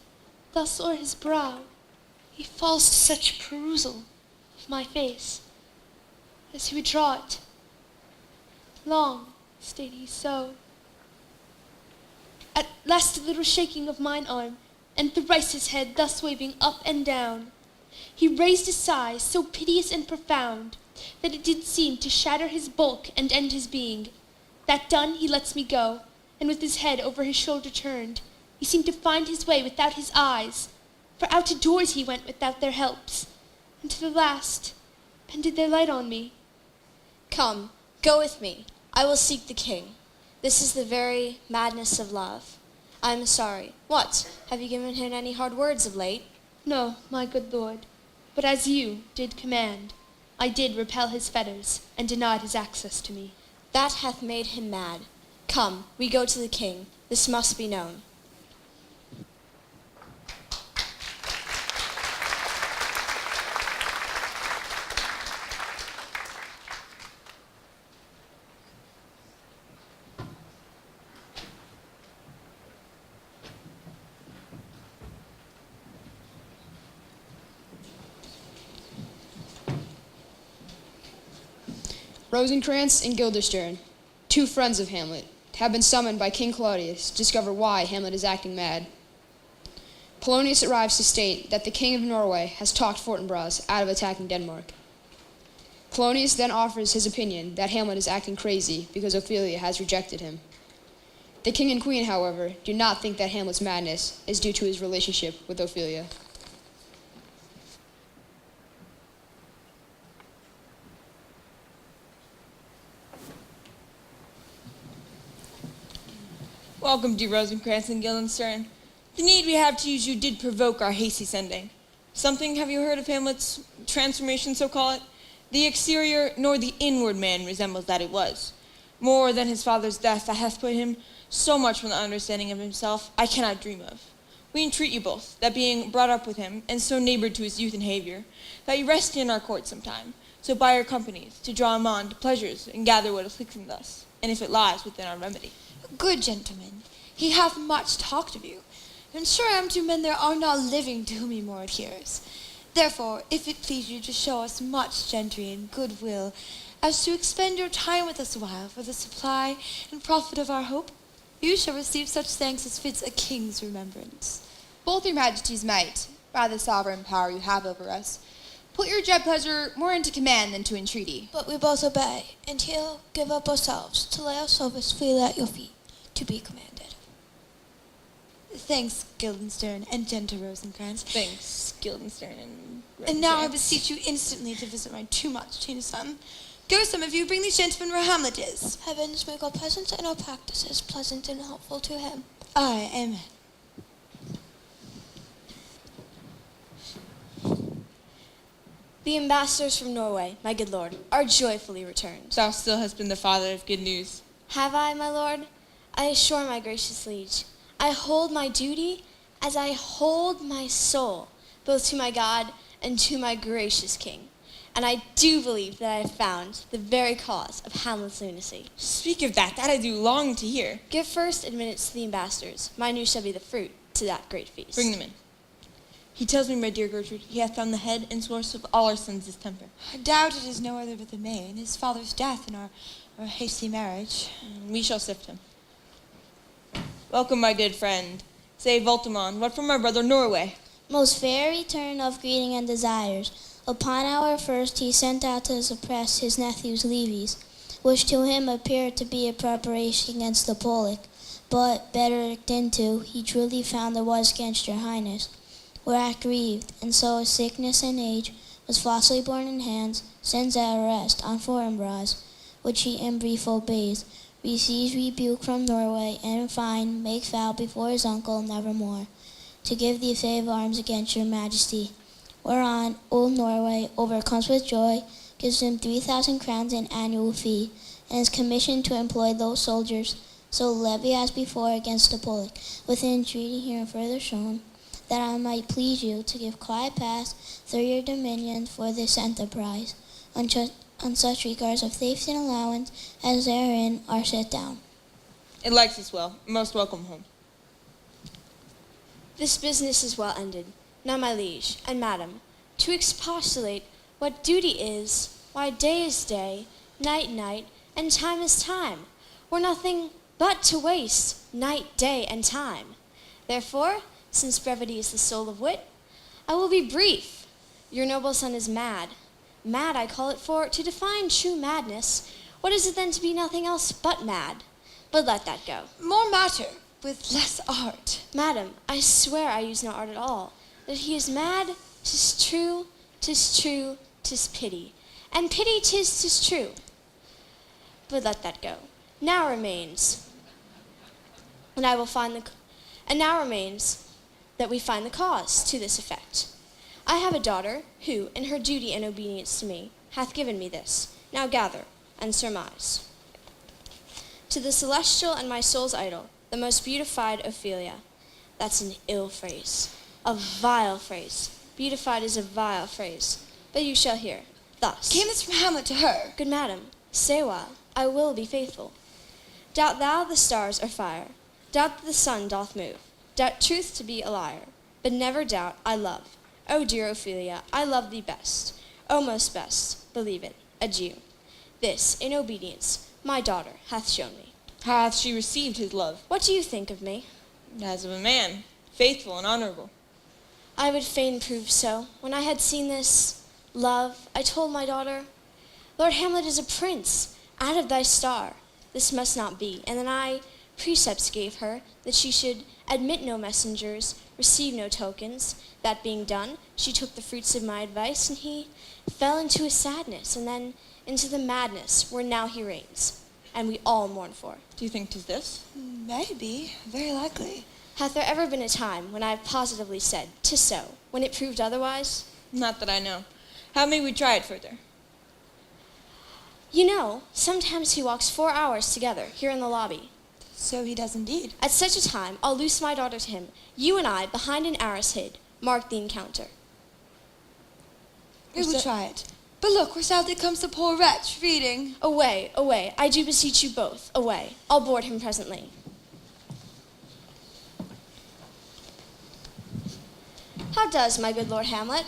Speaker 3: thus o'er his brow, he falls to such perusal of my face, as he would draw it. Long stayed he so. At last a little shaking of mine arm, and thrice his head thus waving up and down, he raised a sigh so piteous and profound, that it did seem to shatter his bulk and end his being. That done, he lets me go, and with his head over his shoulder turned, he seemed to find his way without his eyes, for out of doors he went without their helps, and to the last bended their light on me.
Speaker 9: Come, go with me. I will seek the king. This is the very madness of love. I am sorry. What? Have you given him any hard words of late?
Speaker 3: No, my good lord, but as you did command, I did repel his fetters, and denied his access to me.
Speaker 9: That hath made him mad. Come, we go to the king. This must be known.
Speaker 3: Rosencrantz and Guildenstern, two friends of Hamlet, have been summoned by King Claudius to discover why Hamlet is acting mad. Polonius arrives to state that the King of Norway has talked Fortinbras out of attacking Denmark. Polonius then offers his opinion that Hamlet is acting crazy because Ophelia has rejected him. The King and Queen, however, do not think that Hamlet's madness is due to his relationship with Ophelia.
Speaker 7: Welcome, dear Rosencrantz and Guildenstern. The need we have to use you did provoke our hasty sending. Something have you heard of Hamlet's transformation, so call it? The exterior nor the inward man resembles that it was. More than his father's death that hath put him so much from the understanding of himself I cannot dream of. We entreat you both, that being brought up with him, and so neighbored to his youth and behavior, that you rest in our court sometime, so by our companies, to draw him on to pleasures, and gather what afflicts him thus, and if it lies within our remedy.
Speaker 11: Good gentlemen, he hath much talked of you, and sure I am to men there are not living to whom he more adheres. Therefore, if it please you to show us much gentry and goodwill, as to expend your time with us awhile for the supply and profit of our hope, you shall receive such thanks as fits a king's remembrance.
Speaker 13: Both your majesties might, by the sovereign power you have over us, put your dread pleasure more into command than to entreaty.
Speaker 4: But we both obey, and he'll give up ourselves to lay our service freely at your feet, to be commanded.
Speaker 11: Thanks, Guildenstern and gentle Rosencrantz.
Speaker 7: Thanks, Guildenstern and Rosencrantz.
Speaker 11: And now I beseech you instantly to visit my too much chained son. Go, some of you, bring these gentlemen where Hamlet is.
Speaker 4: Heavens make our presence and our practices pleasant and helpful to him.
Speaker 11: Aye, amen.
Speaker 9: The ambassadors from Norway, my good lord, are joyfully returned.
Speaker 7: Thou still hast been the father of good news.
Speaker 9: Have I, my lord? I assure my gracious liege, I hold my duty as I hold my soul, both to my God and to my gracious king. And I do believe that I have found the very cause of Hamlet's lunacy.
Speaker 7: Speak of that I do long to hear.
Speaker 9: Give first admittance to the ambassadors. My news shall be the fruit to that great feast.
Speaker 7: Bring them in. He tells me, my dear Gertrude, he hath found the head and source of all our sins' distemper.
Speaker 11: I doubt it is no other but the main, his father's death and our hasty marriage.
Speaker 7: We shall sift him. Welcome, my good friend. Say, Voltimand, what from our brother Norway?
Speaker 6: Most fair return of greeting and desires. Upon our first he sent out to suppress his nephew's levies, which to him appeared to be a preparation against the Polic. But, better looked into, he truly found there was against your highness. Whereat grieved, and so his sickness and age was falsely borne in hands, sends at arrest on foreign brows, which he in brief obeys, receives rebuke from Norway, and in fine makes vow before his uncle nevermore to give the effect of arms against your majesty. Whereon old Norway overcomes with joy, gives him 3,000 crowns in annual fee, and is commissioned to employ those soldiers so levy as before against the Polic, with an entreaty herein further shown, that I might please you to give quiet pass through your dominion for this enterprise, on such regards of theft and allowance as therein are set down.
Speaker 7: It likes us well. Most welcome home.
Speaker 9: This business is well ended. Now, my liege and madam, to expostulate what duty is, why day is day, night night, and time is time, were nothing but to waste night, day, and time. Therefore, since brevity is the soul of wit, I will be brief. Your noble son is mad. Mad, I call it, for to define true madness, what is it then to be nothing else but mad? But let that go.
Speaker 11: More matter, with less art.
Speaker 9: Madam, I swear I use no art at all. That he is mad, 'tis true, 'tis true, 'tis pity. And pity 'tis true. But let that go. Now remains, that we find the cause to this effect. I have a daughter who, in her duty and obedience to me, hath given me this. Now gather and surmise. To the celestial and my soul's idol, the most beautified Ophelia. That's an ill phrase, a vile phrase. Beautified is a vile phrase, but you shall hear. Thus.
Speaker 11: Came this from Hamlet to her?
Speaker 9: Good madam, say while, I will be faithful. Doubt thou the stars are fire, doubt that the sun doth move, doubt truth to be a liar, but never doubt I love. O dear Ophelia, I love thee best. O most best, believe it, adieu. This, in obedience, my daughter hath shown me.
Speaker 7: How hath she received his love?
Speaker 9: What do you think of me?
Speaker 7: As of a man, faithful and honorable.
Speaker 9: I would fain prove so. When I had seen this love, I told my daughter, Lord Hamlet is a prince, out of thy star. This must not be. And then I precepts gave her, that she should admit no messengers, receive no tokens. That being done, she took the fruits of my advice, and he fell into a sadness, and then into the madness where now he reigns, and we all mourn for.
Speaker 7: Do you think 'tis this?
Speaker 11: Maybe, very likely.
Speaker 9: Hath there ever been a time when I have positively said, 'tis so, when it proved otherwise?
Speaker 7: Not that I know. How may we try it further?
Speaker 9: You know, sometimes he walks 4 hours together here in the lobby.
Speaker 11: So he does indeed.
Speaker 9: At such a time, I'll loose my daughter to him. You and I, behind an arras hid, mark the encounter.
Speaker 11: We will try it. But look, where sadly comes the poor wretch, reading.
Speaker 9: Away, away, I do beseech you both, away. I'll board him presently. How does my good Lord Hamlet?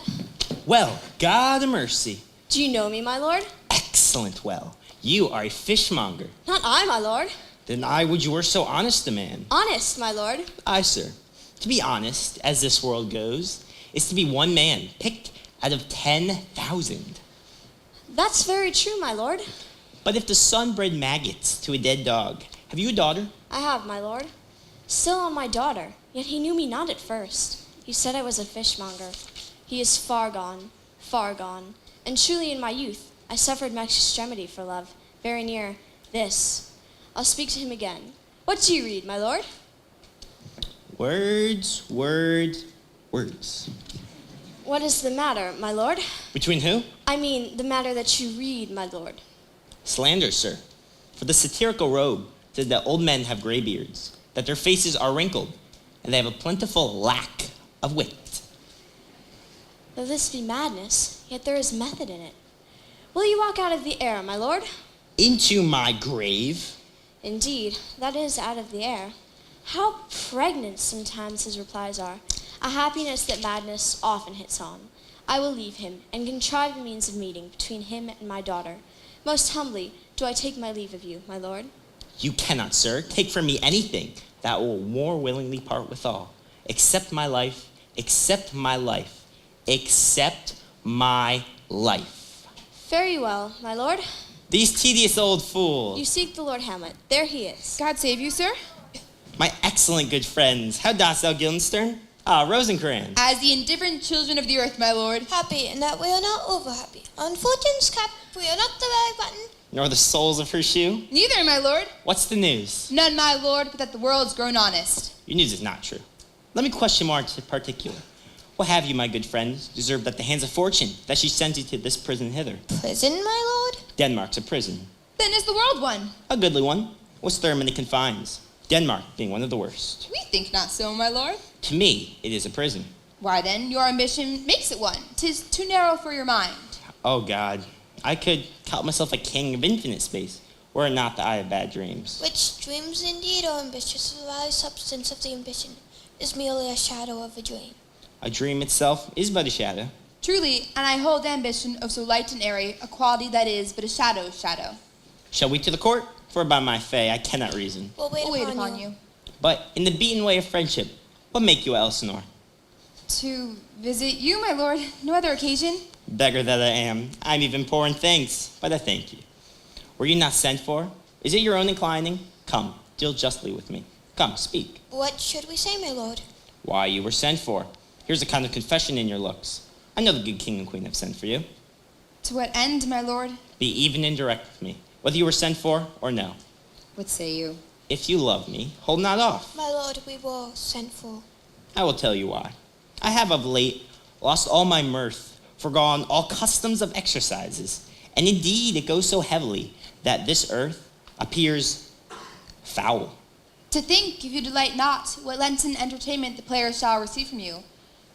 Speaker 10: Well, God a mercy.
Speaker 9: Do you know me, my lord?
Speaker 10: Excellent well. You are a fishmonger.
Speaker 9: Not I, my lord.
Speaker 10: Then I would you were so honest a man.
Speaker 9: Honest, my lord.
Speaker 10: Aye, sir. To be honest, as this world goes, is to be one man, picked out of 10,000.
Speaker 9: That's very true, my lord.
Speaker 10: But if the sun bred maggots to a dead dog, have you a daughter?
Speaker 9: I have, my lord. Still on my daughter, yet he knew me not at first. He said I was a fishmonger. He is far gone, and truly in my youth I suffered much extremity for love, very near this. I'll speak to him again. What do you read, my lord?
Speaker 10: Words, words, words.
Speaker 9: What is the matter, my lord?
Speaker 10: Between who?
Speaker 9: I mean, the matter that you read, my lord.
Speaker 10: Slander, sir. For the satirical rogue says that old men have gray beards, that their faces are wrinkled, and they have a plentiful lack of wit.
Speaker 9: Though this be madness, yet there is method in it. Will you walk out of the air, my lord?
Speaker 10: Into my grave?
Speaker 9: Indeed, that is out of the air. How pregnant sometimes his replies are. a happiness that madness often hits on. I will leave him and contrive the means of meeting between him and my daughter. Most humbly do I take my leave of you, my lord.
Speaker 10: You cannot, sir, take from me anything that will more willingly part withal, except my life, except my life, except my life.
Speaker 9: Fare you well, my lord.
Speaker 10: These tedious old fools.
Speaker 9: You seek the Lord Hamlet. There he is.
Speaker 13: God save you, sir.
Speaker 10: My excellent good friends, how dost thou, Guildenstern? Ah, Rosencrantz.
Speaker 13: As the indifferent children of the earth, my lord.
Speaker 4: Happy in that we are not over happy. On fortune's cap, we are not the very button.
Speaker 10: Nor the soles of her shoe?
Speaker 13: Neither, my lord.
Speaker 10: What's the news?
Speaker 13: None, my lord, but that the world's grown honest.
Speaker 10: Your news is not true. Let me question more in particular. What have you, my good friends, deserved at the hands of fortune, that she sends you to this prison hither?
Speaker 4: Prison, my lord?
Speaker 10: Denmark's a prison.
Speaker 13: Then is the world one.
Speaker 10: A goodly one, with there many confines. Denmark being one of the worst.
Speaker 13: We think not so, my lord.
Speaker 10: To me, it is a prison.
Speaker 13: Why then, your ambition makes it one. 'Tis too narrow for your mind.
Speaker 10: Oh God, I could count myself a king of infinite space, were it not that I have bad dreams.
Speaker 4: Which dreams indeed are ambitious, the very substance of the ambition is merely a shadow of a dream.
Speaker 10: A dream itself is but a shadow.
Speaker 13: Truly, and I hold ambition of so light and airy, a quality that is but a shadow's shadow.
Speaker 10: Shall we to the court? For by my fay I cannot reason.
Speaker 4: We'll wait,
Speaker 13: upon you.
Speaker 10: But in the beaten way of friendship, what make you, Elsinore?
Speaker 13: To visit you, my lord. No other occasion.
Speaker 10: Beggar that I am, I'm even poor in thanks, but I thank you. Were you not sent for? Is it your own inclining? Come, deal justly with me. Come, speak.
Speaker 4: What should we say, my lord?
Speaker 10: Why you were sent for. Here's a kind of confession in your looks. I know the good king and queen have sent for you.
Speaker 13: To what end, my lord?
Speaker 10: Be even and direct with me, whether you were sent for or no.
Speaker 13: What say you?
Speaker 10: If you love me, hold not off.
Speaker 4: My lord, we were sent for.
Speaker 10: I will tell you why. I have of late lost all my mirth, forgone all customs of exercises, and indeed it goes so heavily that this earth appears foul.
Speaker 13: To think, if you delight not, what Lenten entertainment the players shall receive from you.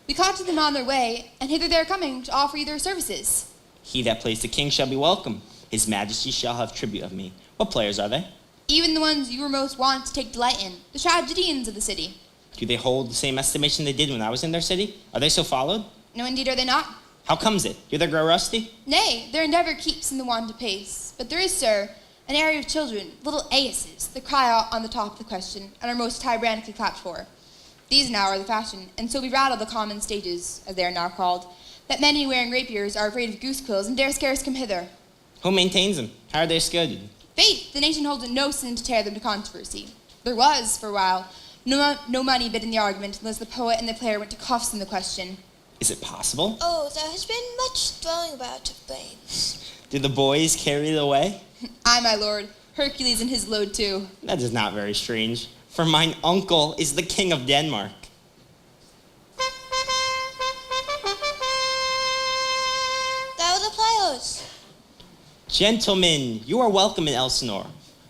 Speaker 13: We caught them on their way, and hither they are coming to offer you their services.
Speaker 10: He that plays the king shall be welcome. His majesty shall have tribute of me. What players are they?
Speaker 13: Even the ones you were most wont to take delight in, the tragedians of the city.
Speaker 10: Do they hold the same estimation they did when I was in their city? Are they so followed?
Speaker 13: No, indeed are they not.
Speaker 10: How comes it? Do they grow rusty?
Speaker 13: Nay, their endeavor keeps in the wonted pace. But there is, sir, an area of children, little Aises, that cry out on the top of the question, and are most tyrannically clapped for. These now are the fashion, and so we rattle the common stages, as they are now called, that many wearing rapiers are afraid of goose quills and dare scarce come hither.
Speaker 10: Who maintains them? How are they escorted?
Speaker 13: Faith, the nation holds it no sin to tear them to controversy. There was, for a while, no money bid in the argument unless the poet and the player went to cuffs in the question.
Speaker 10: Is it possible?
Speaker 4: Oh, there has been much throwing about of brains.
Speaker 10: Do the boys carry it away?
Speaker 13: Aye, my lord. Hercules and his load too.
Speaker 10: That is not very strange, for mine uncle is the king of Denmark.
Speaker 4: There are the players.
Speaker 10: Gentlemen, you are welcome in Elsinore,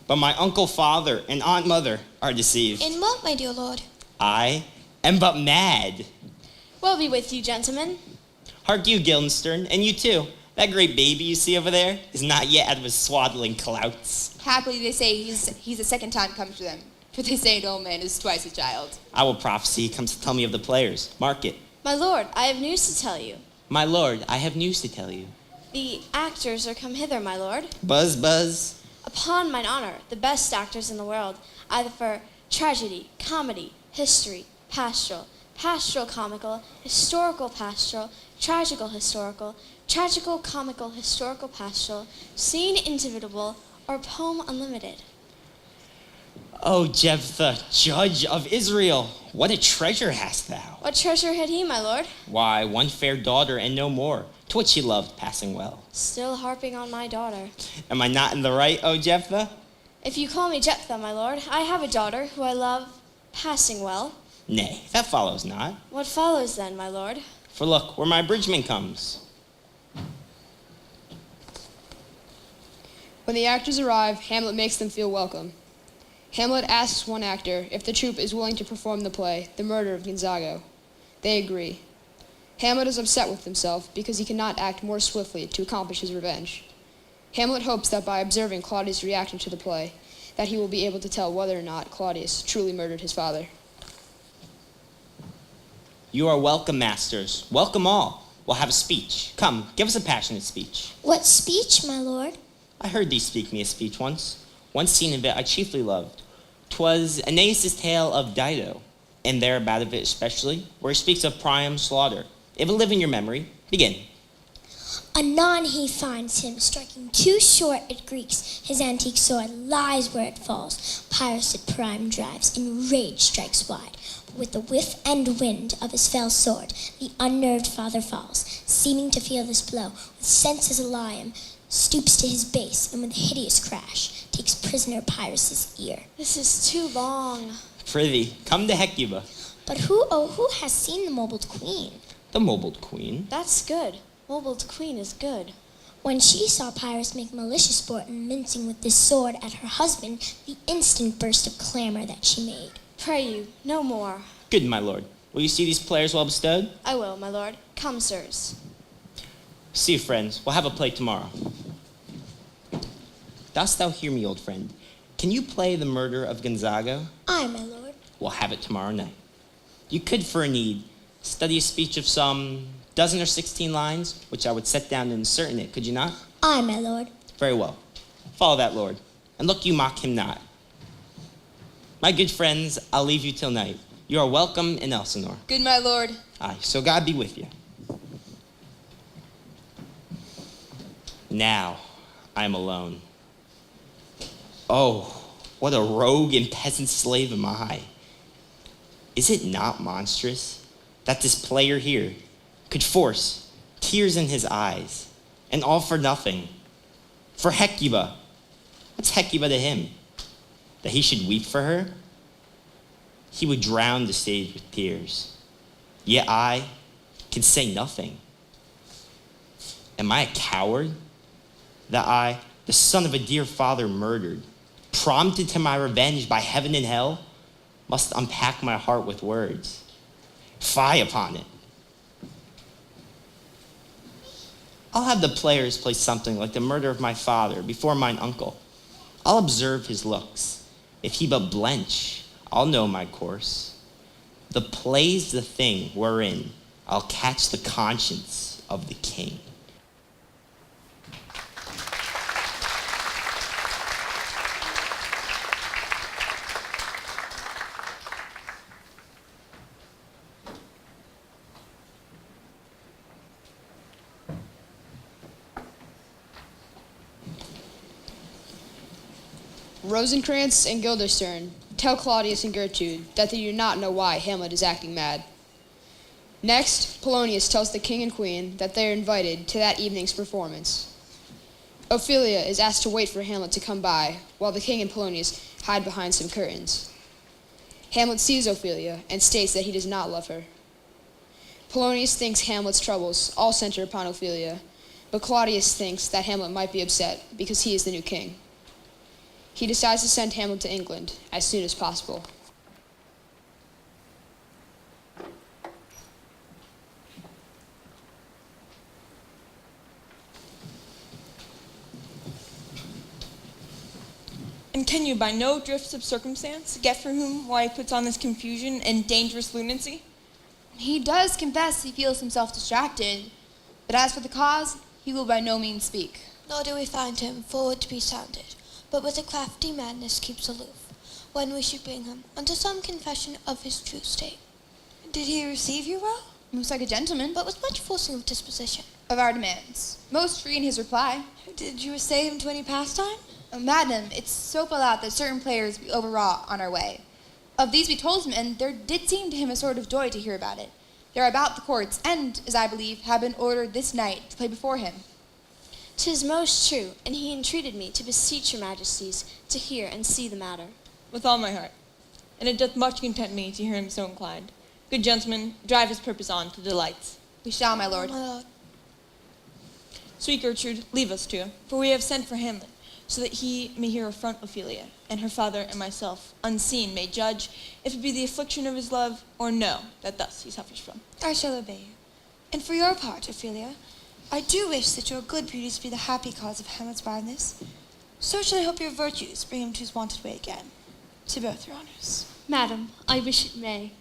Speaker 10: but my uncle father and aunt mother are deceived.
Speaker 4: In what, my dear lord?
Speaker 10: I am but mad.
Speaker 9: Well be with you, gentlemen.
Speaker 10: Hark you, Guildenstern, and you too. That great baby you see over there is not yet out of his swaddling clouts.
Speaker 13: Happily they say he's a second time come to them, for they say an old man is twice a child.
Speaker 10: I will prophesy he comes to tell me of the players. Mark it.
Speaker 9: My lord, I have news to tell you.
Speaker 10: My lord, I have news to tell you.
Speaker 9: The actors are come hither, my lord.
Speaker 10: Buzz, buzz.
Speaker 9: Upon mine honor, the best actors in the world, either for tragedy, comedy, history, pastoral, pastoral comical, historical pastoral, tragical historical, tragical comical, historical pastoral, scene indivisible, or poem unlimited.
Speaker 10: O Jephthah, judge of Israel, what a treasure hast thou.
Speaker 9: What treasure had he, my lord?
Speaker 10: Why, one fair daughter and no more, to which he loved passing well.
Speaker 9: Still harping on my daughter.
Speaker 10: Am I not in the right, O Jephthah?
Speaker 9: If you call me Jephthah, my lord, I have a daughter who I love passing well.
Speaker 10: Nay, that follows not.
Speaker 9: What follows then, my lord?
Speaker 10: For look, where my bridgeman comes.
Speaker 3: When the actors arrive, Hamlet makes them feel welcome. Hamlet asks one actor if the troupe is willing to perform the play, The Murder of Gonzago. They agree. Hamlet is upset with himself because he cannot act more swiftly to accomplish his revenge. Hamlet hopes that by observing Claudius' reaction to the play, that he will be able to tell whether or not Claudius truly murdered his father.
Speaker 10: You are welcome, masters. Welcome all. We'll have a speech. Come, give us a passionate speech.
Speaker 6: What speech, my lord?
Speaker 10: I heard thee speak me a speech once. One scene of it I chiefly loved. 'Twas Aeneas' tale of Dido, and thereabout of it especially, where he speaks of Priam's slaughter. If it live in your memory, begin.
Speaker 6: Anon he finds him striking too short at Greeks. His antique sword lies where it falls. Pyrrhus at Priam drives, in rage strikes wide. But with the whiff and wind of his fell sword, the unnerved father falls, seeming to feel this blow. With senses a lion, stoops to his base, and with a hideous crash, takes prisoner Pyrrhus' ear.
Speaker 9: This is too long.
Speaker 10: Prithee, come to Hecuba.
Speaker 6: But who has seen the mobled queen?
Speaker 10: The mobled queen.
Speaker 9: That's good. Mobled queen is good.
Speaker 6: When she saw Pyrrhus make malicious sport in mincing with this sword at her husband, the instant burst of clamor that she made.
Speaker 9: Pray you, no more.
Speaker 10: Good, my lord. Will you see these players well bestowed?
Speaker 9: I will, my lord. Come, sirs.
Speaker 10: See you, friends. We'll have a play tomorrow. Dost thou hear me, old friend? Can you play the murder of Gonzago?
Speaker 6: Aye, my lord.
Speaker 10: We'll have it tomorrow night. You could, for a need, study a speech of some dozen or 16 lines, which I would set down and insert in it, could you not?
Speaker 6: Aye, my lord.
Speaker 10: Very well. Follow that, lord. And look you mock him not. My good friends, I'll leave you till night. You are welcome in Elsinore.
Speaker 13: Good, my lord.
Speaker 10: Aye, so God be with you. Now, I am alone. Oh, what a rogue and peasant slave am I. Is it not monstrous that this player here could force tears in his eyes, and all for nothing? For Hecuba. What's Hecuba to him? That he should weep for her? He would drown the stage with tears. Yet I can say nothing. Am I a coward? That I, the son of a dear father murdered, prompted to my revenge by heaven and hell, must unpack my heart with words. Fie upon it. I'll have the players play something like the murder of my father before mine uncle. I'll observe his looks. If he but blench, I'll know my course. The play's the thing wherein I'll catch the conscience of the king.
Speaker 3: Rosencrantz and Guildenstern tell Claudius and Gertrude that they do not know why Hamlet is acting mad. Next, Polonius tells the king and queen that they are invited to that evening's performance. Ophelia is asked to wait for Hamlet to come by, while the king and Polonius hide behind some curtains. Hamlet sees Ophelia and states that he does not love her. Polonius thinks Hamlet's troubles all center upon Ophelia, but Claudius thinks that Hamlet might be upset because he is the new king. He decides to send Hamlet to England as soon as possible.
Speaker 7: And can you by no drifts of circumstance get from him why he puts on this confusion and dangerous lunacy?
Speaker 13: He does confess he feels himself distracted, but as for the cause, he will by no means speak.
Speaker 4: Nor do we find him forward to be sounded, but with a crafty madness keeps aloof, when we should bring him unto some confession of his true state.
Speaker 11: Did he receive you well?
Speaker 13: Most like a gentleman,
Speaker 4: But with much forcing of disposition.
Speaker 13: of our demands. Most free in his reply.
Speaker 11: Did you essay him to any pastime?
Speaker 13: Oh, madam, it's so fell out that certain players be overwrought on our way. Of these we told him, and there did seem to him a sort of joy to hear about it. They are about the courts, and, as I believe, have been ordered this night to play before him.
Speaker 9: 'Tis most true, and he entreated me to beseech your majesties to hear and see the matter.
Speaker 7: With all my heart. And it doth much content me to hear him so inclined. Good gentlemen, drive his purpose on to delights.
Speaker 13: We shall, my lord.
Speaker 7: Sweet Gertrude, leave us to him, for we have sent for Hamlet, so that he may hear affront Ophelia, and her father and myself, unseen, may judge if it be the affliction of his love, or no, that thus he suffers from.
Speaker 11: I shall obey you. And for your part, Ophelia, I do wish that your good beauties be the happy cause of Hamlet's badness. So shall I hope your virtues bring him to his wonted way again. To both your honors.
Speaker 9: Madam, I wish it may.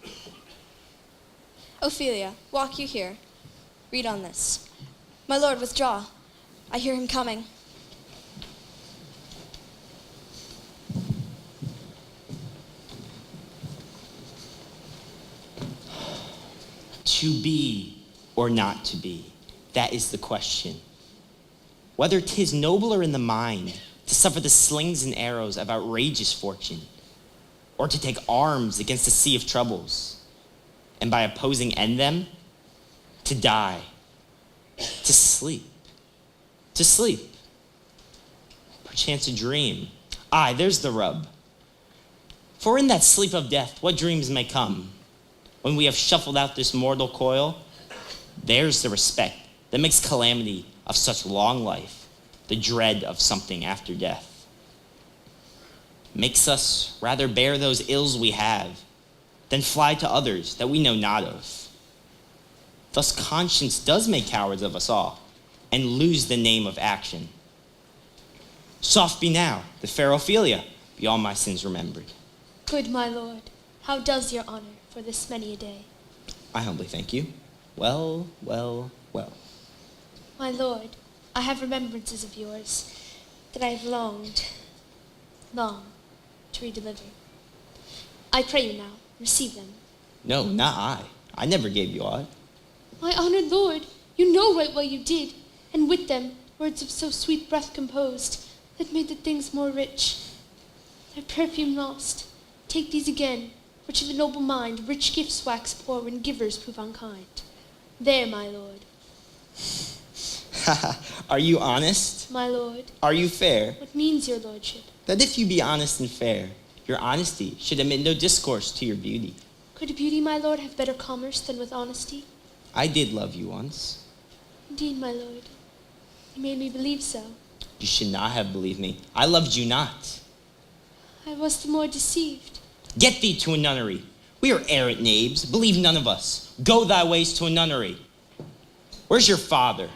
Speaker 9: Ophelia, walk you here. Read on this. My lord, withdraw. I hear him coming.
Speaker 10: To be or not to be, that is the question. Whether 'tis nobler in the mind to suffer the slings and arrows of outrageous fortune, or to take arms against a sea of troubles, and by opposing end them, to die, to sleep, perchance a dream. Aye, there's the rub. For in that sleep of death, what dreams may come? When we have shuffled out this mortal coil, there's the respect that makes calamity of such long life, the dread of something after death. Makes us rather bear those ills we have than fly to others that we know not of. Thus conscience does make cowards of us all and lose the name of action. Soft be now, the fair Ophelia, be all my sins remembered.
Speaker 14: Good my lord, how does your honor for this many a day?
Speaker 10: I humbly thank you. Well.
Speaker 14: My lord, I have remembrances of yours that I have longed to redeliver. I pray you now, receive them.
Speaker 10: No, not I. I never gave you aught.
Speaker 14: My honored lord, you know right well you did, and with them words of so sweet breath composed, that made the things more rich. Their perfume lost, take these again, which of a noble mind rich gifts wax poor when givers prove unkind. There, my lord.
Speaker 10: Are you honest?
Speaker 14: My lord.
Speaker 10: Are you fair?
Speaker 14: What means your lordship?
Speaker 10: That if you be honest and fair, your honesty should admit no discourse to your beauty.
Speaker 14: Could beauty, my lord, have better commerce than with honesty?
Speaker 10: I did love you once.
Speaker 14: Indeed, my lord. You made me believe so.
Speaker 10: You should not have believed me. I loved you not.
Speaker 14: I was the more deceived.
Speaker 10: Get thee to a nunnery. We are errant knaves. Believe none of us. Go thy ways to a nunnery. Where's your father?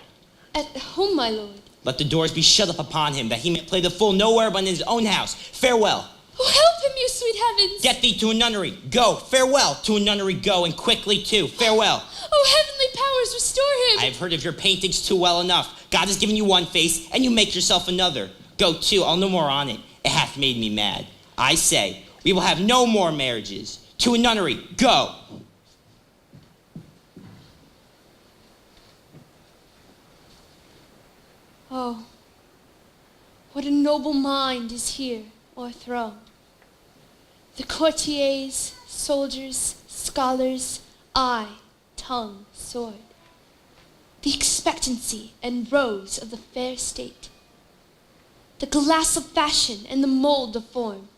Speaker 14: At home, my lord.
Speaker 10: Let the doors be shut up upon him, that he may play the fool nowhere but in his own house. Farewell.
Speaker 14: Oh, help him, you sweet heavens.
Speaker 10: Get thee to a nunnery. Go. Farewell. To a nunnery go, and quickly too. Farewell.
Speaker 14: Oh, heavenly powers, restore him.
Speaker 10: I have heard of your paintings too well enough. God has given you one face, and you make yourself another. Go to, I'll no more on it. It hath made me mad. I say, we will have no more marriages. To a nunnery. Go.
Speaker 14: Oh, what a noble mind is here o'erthrown. The courtiers, soldiers, scholars, eye, tongue, sword. The expectancy and rose of the fair state. The glass of fashion and the mold of form.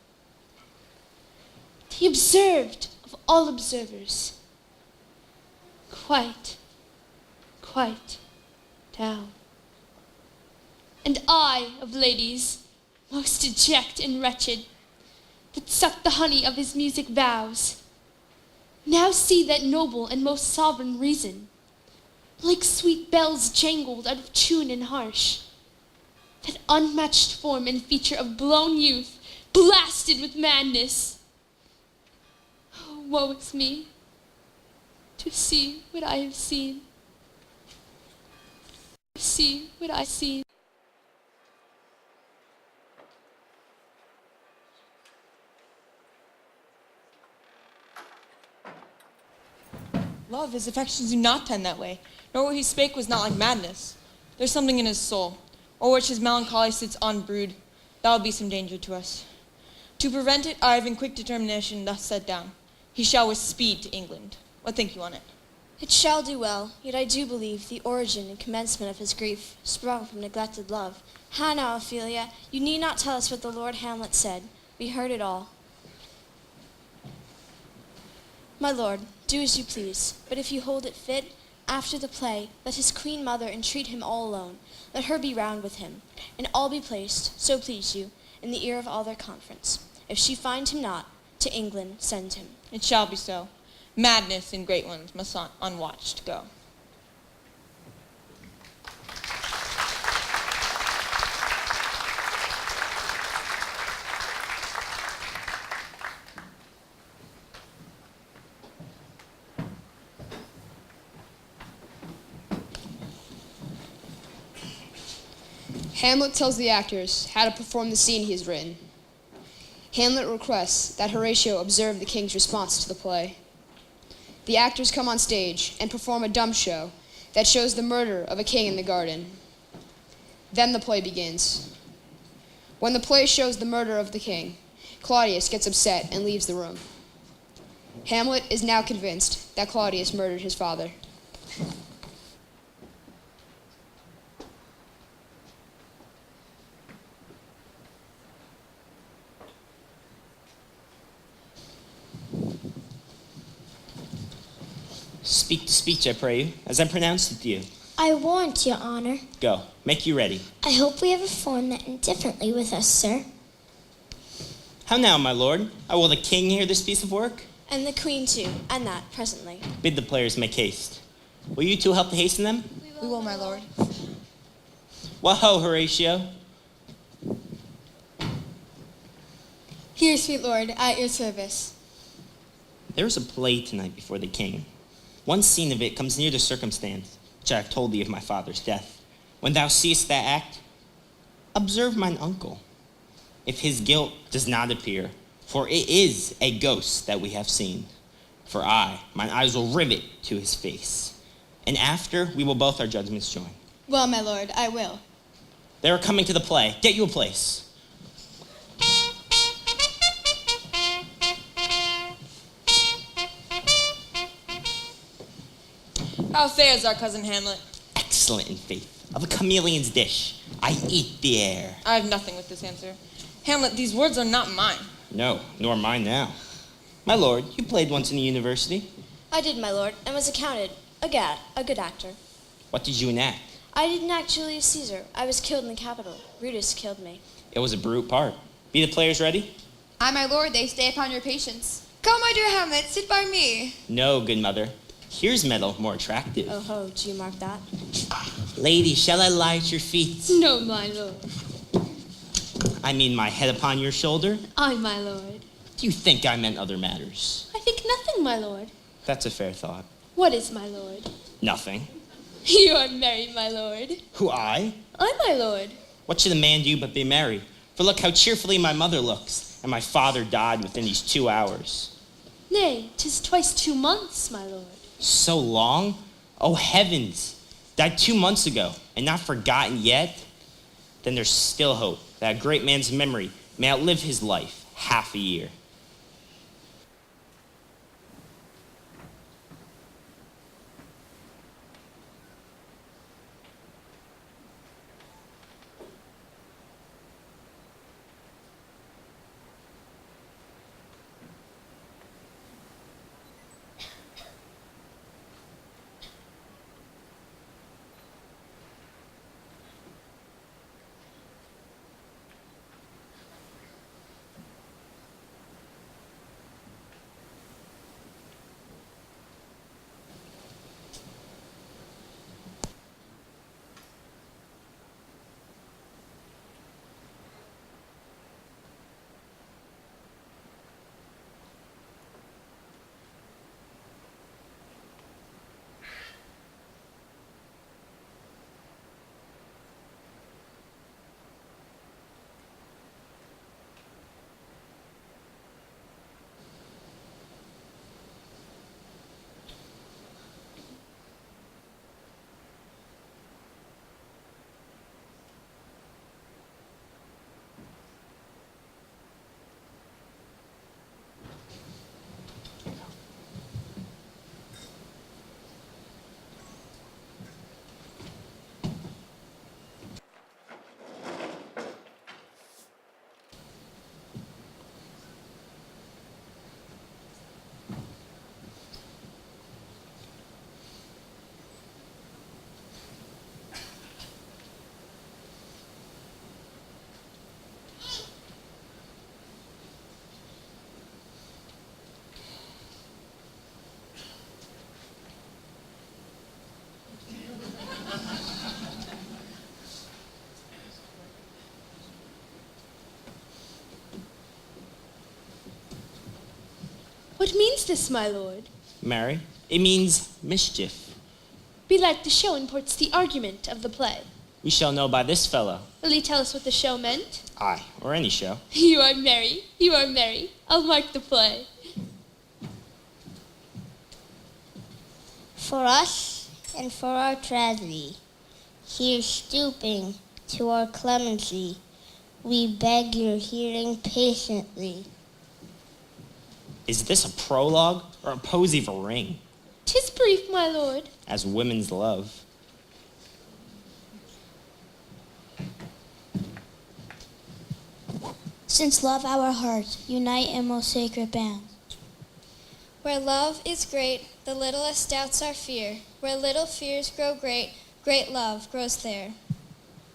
Speaker 14: The observed of all observers. Quite down. And I, of ladies, most deject and wretched, that sucked the honey of his music vows, now see that noble and most sovereign reason, like sweet bells jangled out of tune and harsh, that unmatched form and feature of blown youth, blasted with madness. Oh, woe is me, to see what I have seen, to see what I see.
Speaker 7: Love, his affections do not tend that way, nor what he spake was not like madness. There's something in his soul, o'er which his melancholy sits unbrewed. That will be some danger to us. To prevent it, I have in quick determination thus set down. He shall with speed to England. What think you on it?
Speaker 9: It shall do well, yet I do believe the origin and commencement of his grief sprung from neglected love. How now, Ophelia, you need not tell us what the Lord Hamlet said. We heard it all. My lord, do as you please, but if you hold it fit, after the play, let his queen mother entreat him all alone. Let her be round with him, and all be placed, so please you, in the ear of all their conference. If she find him not, to England send him.
Speaker 7: It shall be so. Madness in great ones must not unwatched go.
Speaker 3: Hamlet tells the actors how to perform the scene he has written. Hamlet requests that Horatio observe the king's response to the play. The actors come on stage and perform a dumb show that shows the murder of a king in the garden. Then the play begins. When the play shows the murder of the king, Claudius gets upset and leaves the room. Hamlet is now convinced that Claudius murdered his father.
Speaker 10: Speak the speech, I pray you, as I pronounced it to you.
Speaker 6: I won't, your honor.
Speaker 10: Go, make you ready.
Speaker 6: I hope we ever form that indifferently with us, sir.
Speaker 10: How now, my lord? Will the king hear this piece of work?
Speaker 9: And the queen too, and that presently.
Speaker 10: Bid the players make haste. Will you two help to hasten them?
Speaker 13: We will, my lord.
Speaker 10: Well, ho, Horatio.
Speaker 5: Here, sweet lord, at your service.
Speaker 10: There is a play tonight before the king. One scene of it comes near the circumstance which I have told thee of my father's death. When thou seest that act, observe mine uncle. If his guilt does not appear, for it is a ghost that we have seen. For mine eyes will rivet to his face. And after, we will both our judgments join.
Speaker 5: Well, my lord, I will.
Speaker 10: They are coming to the play. Get you a place.
Speaker 7: How fares our cousin Hamlet?
Speaker 10: Excellent in faith. Of a chameleon's dish, I eat the air.
Speaker 7: I have nothing with this answer. Hamlet, these words are not mine.
Speaker 10: No, nor mine now. My lord, you played once in the university.
Speaker 9: I did, my lord, and was accounted a good actor.
Speaker 10: What did you enact?
Speaker 9: I didn't actually use Caesar. I was killed in the Capitol. Brutus killed me.
Speaker 10: It was a brute part. Be the players ready?
Speaker 13: Aye, my lord, they stay upon your patience. Come, my dear Hamlet, sit by me.
Speaker 10: No, good mother. Here's metal more attractive.
Speaker 9: Oh ho, do you mark that?
Speaker 10: Lady, shall I lie at your feet?
Speaker 14: No, my lord.
Speaker 10: I mean my head upon your shoulder?
Speaker 14: Aye, my lord.
Speaker 10: Do you think I meant other matters?
Speaker 14: I think nothing, my lord.
Speaker 10: That's a fair thought.
Speaker 14: What is my lord?
Speaker 10: Nothing.
Speaker 14: You are merry, my lord.
Speaker 10: Who, I?
Speaker 14: I, my lord.
Speaker 10: What should a man do but be merry? For look how cheerfully my mother looks, and my father died within these 2 hours.
Speaker 14: Nay, 'tis twice 2 months, my lord.
Speaker 10: So long? Oh, heavens! Died 2 months ago, and not forgotten yet? Then there's still hope that a great man's memory may outlive his life half a year.
Speaker 14: What means this, my lord?
Speaker 10: Mary, it means mischief.
Speaker 14: Belike the show imports the argument of the play.
Speaker 10: We shall know by this fellow.
Speaker 14: Will he tell us what the show meant?
Speaker 10: Aye, or any show.
Speaker 14: You are merry. You are merry. I'll mark the play.
Speaker 6: For us and for our tragedy, here stooping to our clemency, we beg your hearing patiently.
Speaker 10: Is this a prologue or a posy of a ring?
Speaker 14: 'Tis brief, my lord.
Speaker 10: As women's love.
Speaker 6: Since love our hearts unite in most sacred band.
Speaker 15: Where love is great, the littlest doubts are fear. Where little fears grow great, great love grows there.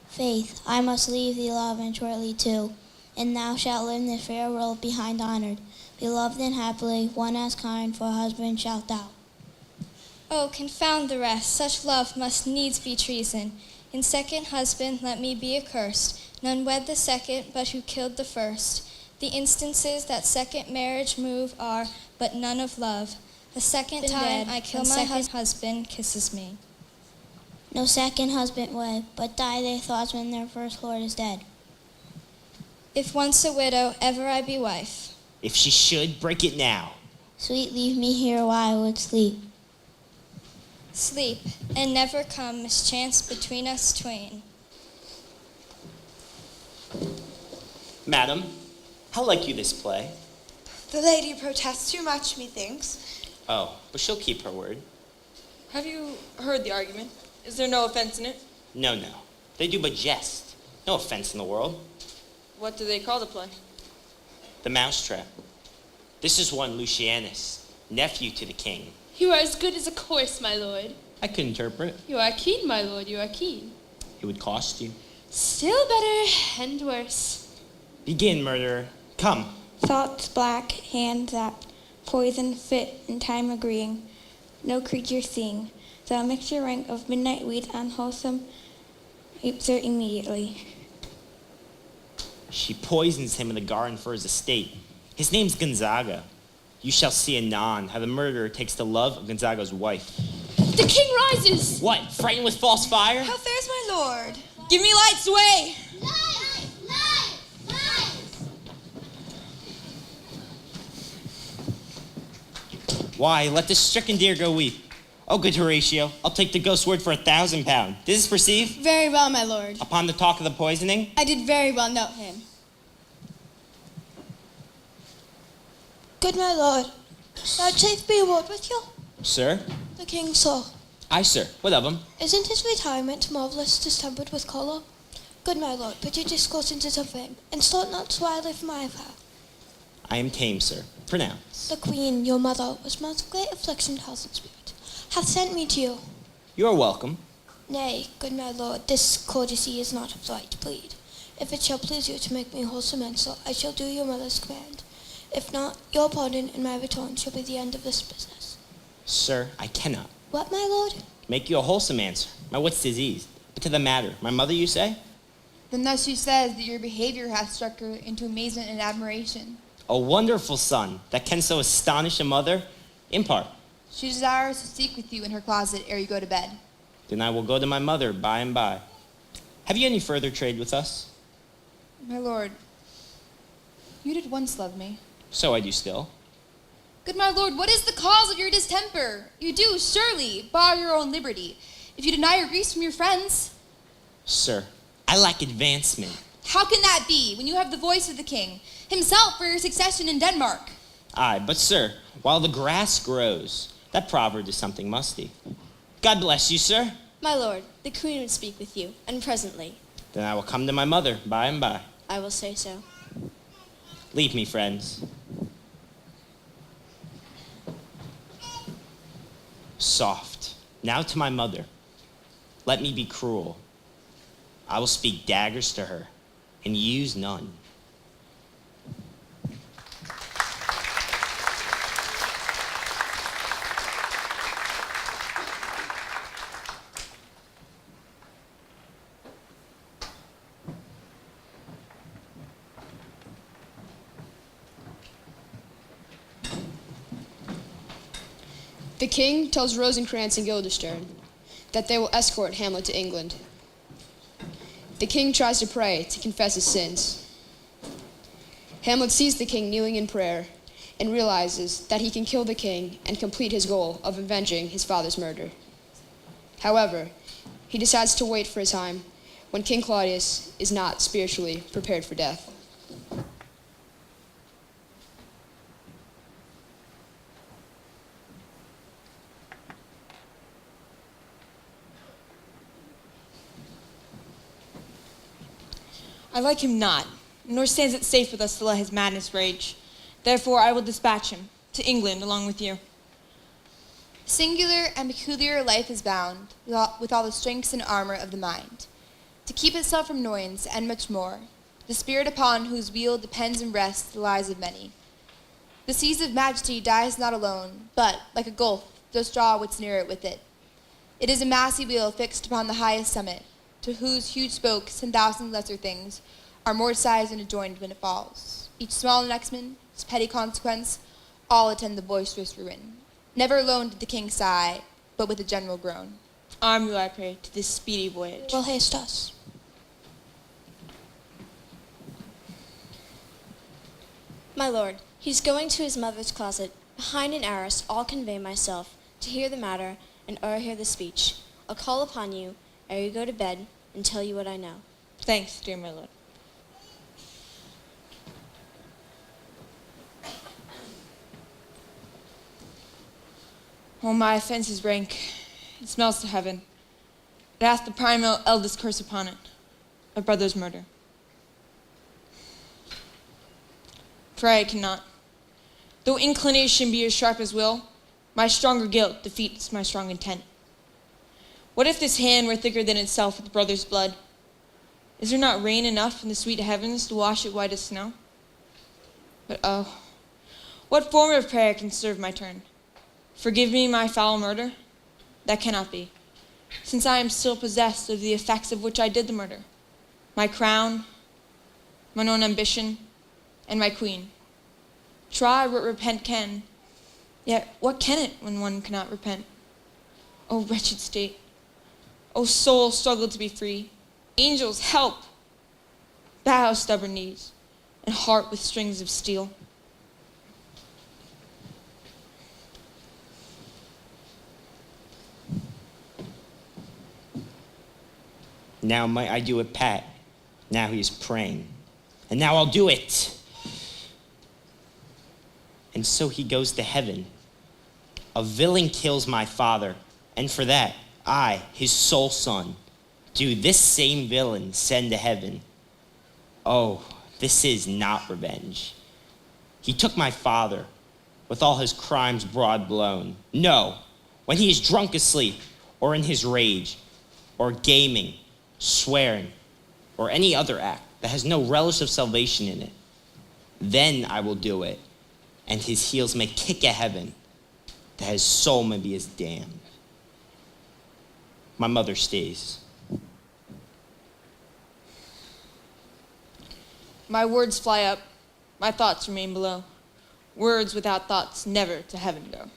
Speaker 6: Faith, I must leave thee, love, and shortly too, and thou shalt live in this fair world behind honored. Beloved and happily, one as kind for husband shalt thou.
Speaker 15: Oh, confound the rest, such love must needs be treason. In second husband let me be accursed. None wed the second, but who killed the first. The instances that second marriage move are, but none of love. The second time I kill my husband kisses me.
Speaker 6: No second husband wed, but die their thoughts when their first lord is dead.
Speaker 15: If once a widow, ever I be wife.
Speaker 10: If she should, break it now.
Speaker 6: Sweet, leave me here while I would sleep.
Speaker 15: Sleep, and never come mischance between us twain.
Speaker 10: Madam, how like you this play?
Speaker 11: The lady protests too much, methinks.
Speaker 10: Oh, but she'll keep her word.
Speaker 7: Have you heard the argument? Is there no offense in it?
Speaker 10: No. They do but jest. No offense in the world.
Speaker 7: What do they call the play?
Speaker 10: The Mousetrap. This is one Lucianus, nephew to the king.
Speaker 14: You are as good as a course, my lord.
Speaker 10: I could interpret.
Speaker 14: You are keen, my lord, you are keen.
Speaker 10: It would cost you.
Speaker 14: Still better and worse.
Speaker 10: Begin, murderer. Come.
Speaker 16: Thoughts black, hands zapped, poison fit and time agreeing, no creature seeing, the mixture rank of midnight weeds unwholesome, apes her immediately.
Speaker 10: She poisons him in the garden for his estate. His name's Gonzaga. You shall see anon how the murderer takes the love of Gonzaga's wife.
Speaker 14: The king rises!
Speaker 10: What, frightened with false fire?
Speaker 11: How fares my lord?
Speaker 7: Give me light, sway!
Speaker 10: Why, let the stricken deer go weep. Oh, good Horatio, I'll take the ghost's word for 1,000 pounds. Did this perceive?
Speaker 5: Very well, my lord.
Speaker 10: Upon the talk of the poisoning?
Speaker 5: I did very well note him.
Speaker 4: Good my lord, vouchsafe be a word with you.
Speaker 10: Sir?
Speaker 4: The king saw.
Speaker 10: Aye, sir. What of him?
Speaker 4: Isn't his retirement marvellous, distempered with colour? Good my lord, put your discourse into some frame, and start not slyly from my vow.
Speaker 10: I am tame, sir. Pronounce.
Speaker 4: The queen, your mother, was most of great affliction, health, and spirit, hath sent me to you.
Speaker 10: You are welcome.
Speaker 4: Nay, good my lord, this courtesy is not of right breed. If it shall please you to make me wholesome answer, I shall do your mother's command. If not, your pardon and my return shall be the end of this business.
Speaker 10: Sir, I cannot.
Speaker 4: What, my lord?
Speaker 10: Make you a wholesome answer. My what's diseased. But to the matter, my mother, you say?
Speaker 13: Then thus she says that your behavior hath struck her into amazement and admiration.
Speaker 10: A wonderful son that can so astonish a mother. Impart.
Speaker 13: She desires to speak with you in her closet ere you go to bed.
Speaker 10: Then I will go to my mother by and by. Have you any further trade with us?
Speaker 13: My lord, you did once love me.
Speaker 10: So I do still.
Speaker 13: Good my lord, what is the cause of your distemper? You do, surely, bar your own liberty, if you deny your griefs from your friends.
Speaker 10: Sir, I lack advancement.
Speaker 13: How can that be, when you have the voice of the king, himself for your succession in Denmark?
Speaker 10: Aye, but sir, while the grass grows, that proverb is something musty. God bless you, sir.
Speaker 9: My lord, the queen would speak with you, and presently.
Speaker 10: Then I will come to my mother by and by.
Speaker 9: I will say so.
Speaker 10: Leave me, friends. Soft. Now to my mother. Let me be cruel. I will speak daggers to her, and use none.
Speaker 3: The king tells Rosencrantz and Guildenstern that they will escort Hamlet to England. The king tries to pray to confess his sins. Hamlet sees the king kneeling in prayer and realizes that he can kill the king and complete his goal of avenging his father's murder. However, he decides to wait for his time when King Claudius is not spiritually prepared for death.
Speaker 7: I like him not, nor stands it safe with us to let his madness rage. Therefore I will dispatch him to England along with you.
Speaker 13: Singular and peculiar life is bound with all the strengths and armor of the mind, to keep itself from annoyance and much more, the spirit upon whose wheel depends and rests the lives of many. The seas of majesty dies not alone, but, like a gulf, does draw what's near it with it. It is a massy wheel fixed upon the highest summit, to whose huge spokes 10,000 lesser things are mortised and adjoined when it falls. Each small annexment, its petty consequence, all attend the boisterous ruin. Never alone did the king sigh, but with a general groan.
Speaker 7: Arm you, I pray, to this speedy voyage.
Speaker 4: Will haste us.
Speaker 9: My lord, he's going to his mother's closet. Behind an arras, I'll convey myself, to hear the matter, and o'erhear the speech. I'll call upon you, ere you go to bed, and tell you what I know.
Speaker 7: Thanks, dear my lord. Oh, my offense is rank. It smells to heaven. It hath the primal eldest curse upon it, a brother's murder. Pray I cannot. Though inclination be as sharp as will, my stronger guilt defeats my strong intent. What if this hand were thicker than itself with brother's blood? Is there not rain enough in the sweet heavens to wash it white as snow? But oh, what form of prayer can serve my turn? Forgive me my foul murder? That cannot be, since I am still possessed of the effects of which I did the murder. My crown, mine own ambition, and my queen. Try what repent can, yet what can it when one cannot repent? O wretched state! O soul struggled to be free! Angels, help! Bow stubborn knees, and heart with strings of steel.
Speaker 10: Now might I do it, Pat. Now he is praying. And now I'll do it. And so he goes to heaven. A villain kills my father, and for that, I, his sole son, do this same villain send to heaven. Oh, this is not revenge. He took my father, with all his crimes broad blown. No, when he is drunk asleep, or in his rage, or gaming, swearing, or any other act that has no relish of salvation in it, then I will do it, and his heels may kick at heaven, that his soul may be as damned. My mother stays.
Speaker 7: My words fly up, my thoughts remain below. Words without thoughts never to heaven go.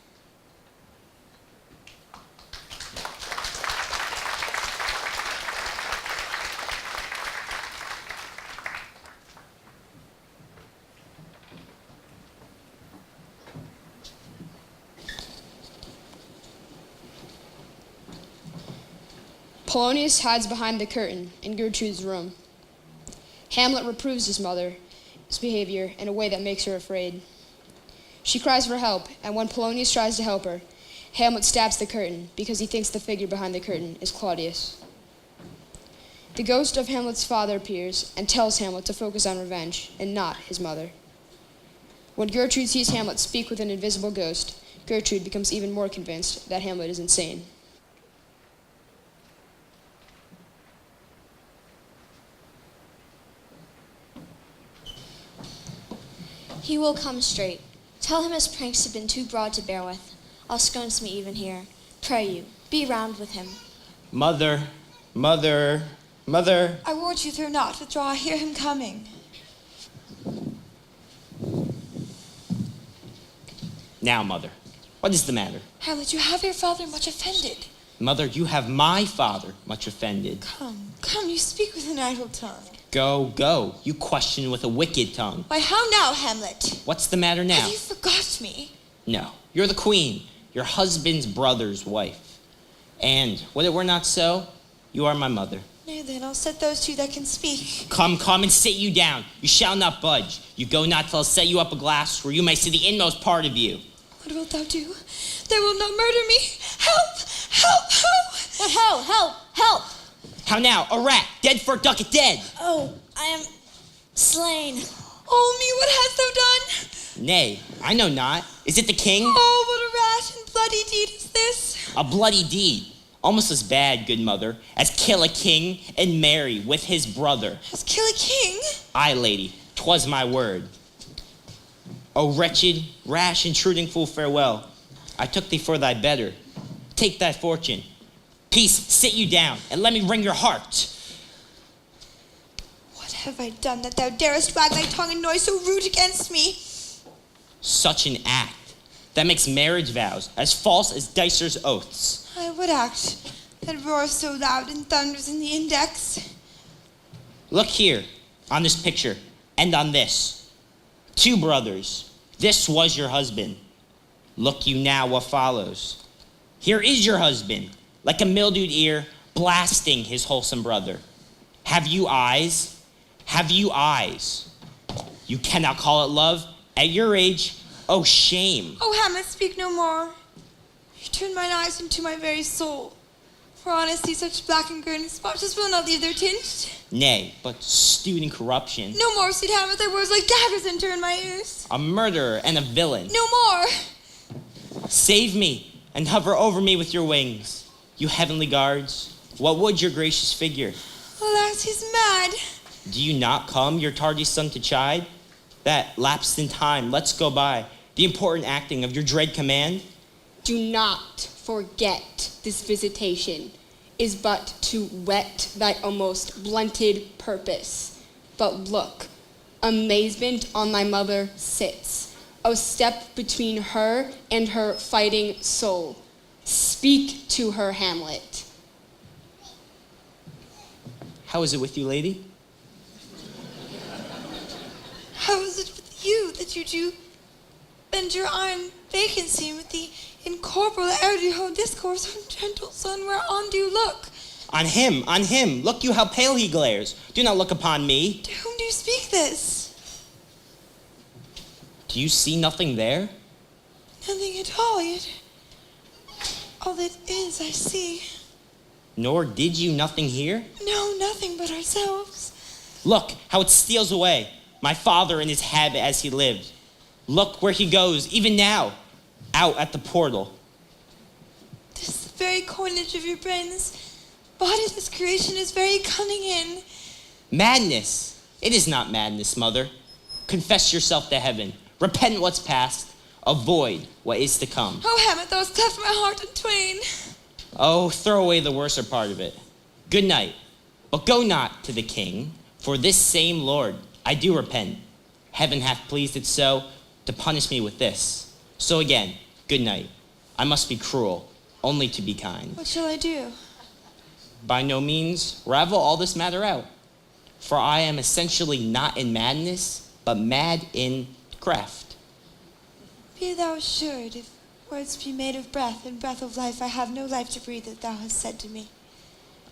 Speaker 3: Polonius hides behind the curtain in Gertrude's room. Hamlet reproves his mother's behavior in a way that makes her afraid. She cries for help, and when Polonius tries to help her, Hamlet stabs the curtain because he thinks the figure behind the curtain is Claudius. The ghost of Hamlet's father appears and tells Hamlet to focus on revenge and not his mother. When Gertrude sees Hamlet speak with an invisible ghost, Gertrude becomes even more convinced that Hamlet is insane.
Speaker 9: He will come straight. Tell him his pranks have been too broad to bear with. All scones me even here. Pray you, be round with him.
Speaker 10: Mother, mother, mother.
Speaker 11: I warned you through not withdraw. I hear him coming.
Speaker 10: Now, mother, what is the matter?
Speaker 11: Hamlet, you have your father much offended.
Speaker 10: Mother, you have my father much offended.
Speaker 11: Come, Come, you speak with an idle tongue.
Speaker 10: Go, go. You question with a wicked tongue.
Speaker 11: Why, how now, Hamlet?
Speaker 10: What's the matter now?
Speaker 11: Have you forgot me?
Speaker 10: No, you're the queen, your husband's brother's wife. And, whether it were not so, you are my mother.
Speaker 11: Nay, then, I'll set those two that can speak.
Speaker 10: Come, come, and sit you down. You shall not budge. You go not till I set you up a glass where you may see the inmost part of you.
Speaker 11: What wilt thou do? Thou wilt not murder me? Help! Help! Help!
Speaker 9: What ho? Help! Help!
Speaker 10: How now? A rat, dead for a ducat dead.
Speaker 9: Oh, I am slain.
Speaker 11: Oh me, what hast thou done?
Speaker 10: Nay, I know not. Is it the king?
Speaker 11: Oh, what a rash and bloody deed is this?
Speaker 10: A bloody deed. Almost as bad, good mother, as kill a king and marry with his brother.
Speaker 11: As kill a king?
Speaker 10: Aye, lady, 'twas my word. O wretched, rash, intruding fool, farewell. I took thee for thy better. Take thy fortune. Peace, sit you down, and let me wring your heart.
Speaker 11: What have I done that thou darest wag thy tongue and noise so rude against me?
Speaker 10: Such an act that makes marriage vows as false as dicer's oaths.
Speaker 11: I would act that roars so loud and thunders in the index.
Speaker 10: Look here, on this picture, and on this. 2 brothers. This was your husband. Look you now what follows. Here is your husband, like a mildewed ear, blasting his wholesome brother. Have you eyes? Have you eyes? You cannot call it love? At your age, oh shame.
Speaker 11: Oh, Hamlet, speak no more. You turn mine eyes into my very soul. For honesty, such black and grinning spots will not leave their tinge.
Speaker 10: Nay, but stewed in corruption.
Speaker 11: No more, sweet Hamlet, thy words like daggers enter in my ears.
Speaker 10: A murderer and a villain.
Speaker 11: No more.
Speaker 10: Save me and hover over me with your wings. You heavenly guards, what would your gracious figure?
Speaker 11: Alas, he's mad.
Speaker 10: Do you not come your tardy son to chide? That, lapsed in time, let's go by the important acting of your dread command?
Speaker 12: Do not forget this visitation is but to whet thy almost blunted purpose. But look, amazement on thy mother sits, a step between her and her fighting soul. Speak to her, Hamlet.
Speaker 10: How is it with you, lady?
Speaker 11: How is it with you that you do bend your iron vacancy with the incorporeal air do hold discourse on gentle son whereon do you look?
Speaker 10: On him, on him. Look you how pale he glares. Do not look upon me.
Speaker 11: To whom do you speak this?
Speaker 10: Do you see nothing there?
Speaker 11: Nothing at all, yet all that is I see.
Speaker 10: Nor did you nothing hear?
Speaker 11: No, nothing but ourselves.
Speaker 10: Look how it steals away, my father in his habit as he lived. Look where he goes, even now, out at the portal.
Speaker 11: This is the very coinage of your brain. This body, this creation is very cunning in.
Speaker 10: Madness. It is not madness, mother. Confess yourself to heaven. Repent what's past. Avoid what is to come.
Speaker 11: Oh, Hamlet, thou hast cleft my heart in twain.
Speaker 10: Oh, throw away the worser part of it. Good night. But go not to the king, for this same Lord, I do repent. Heaven hath pleased it so to punish me with this. So again, good night. I must be cruel, only to be kind.
Speaker 11: What shall I do?
Speaker 10: By no means ravel all this matter out. For I am essentially not in madness, but mad in craft.
Speaker 11: Be thou assured, if words be made of breath, and breath of life, I have no life to breathe that thou hast said to me.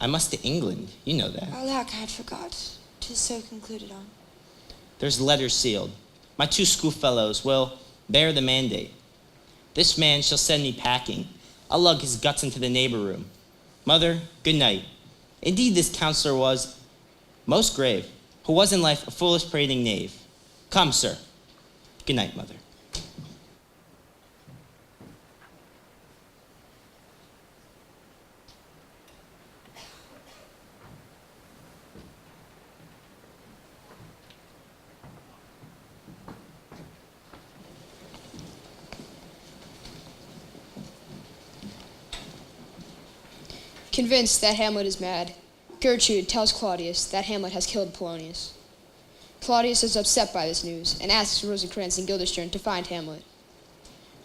Speaker 10: I must to England, you know that.
Speaker 11: Alack, I had forgot. 'Tis so concluded on.
Speaker 10: There's letters sealed. My 2 schoolfellows will bear the mandate. This man shall send me packing. I'll lug his guts into the neighbor room. Mother, good night. Indeed, this counselor was most grave, who was in life a foolish prating knave. Come, sir. Good night, mother.
Speaker 3: Convinced that Hamlet is mad, Gertrude tells Claudius that Hamlet has killed Polonius. Claudius is upset by this news and asks Rosencrantz and Guildenstern to find Hamlet.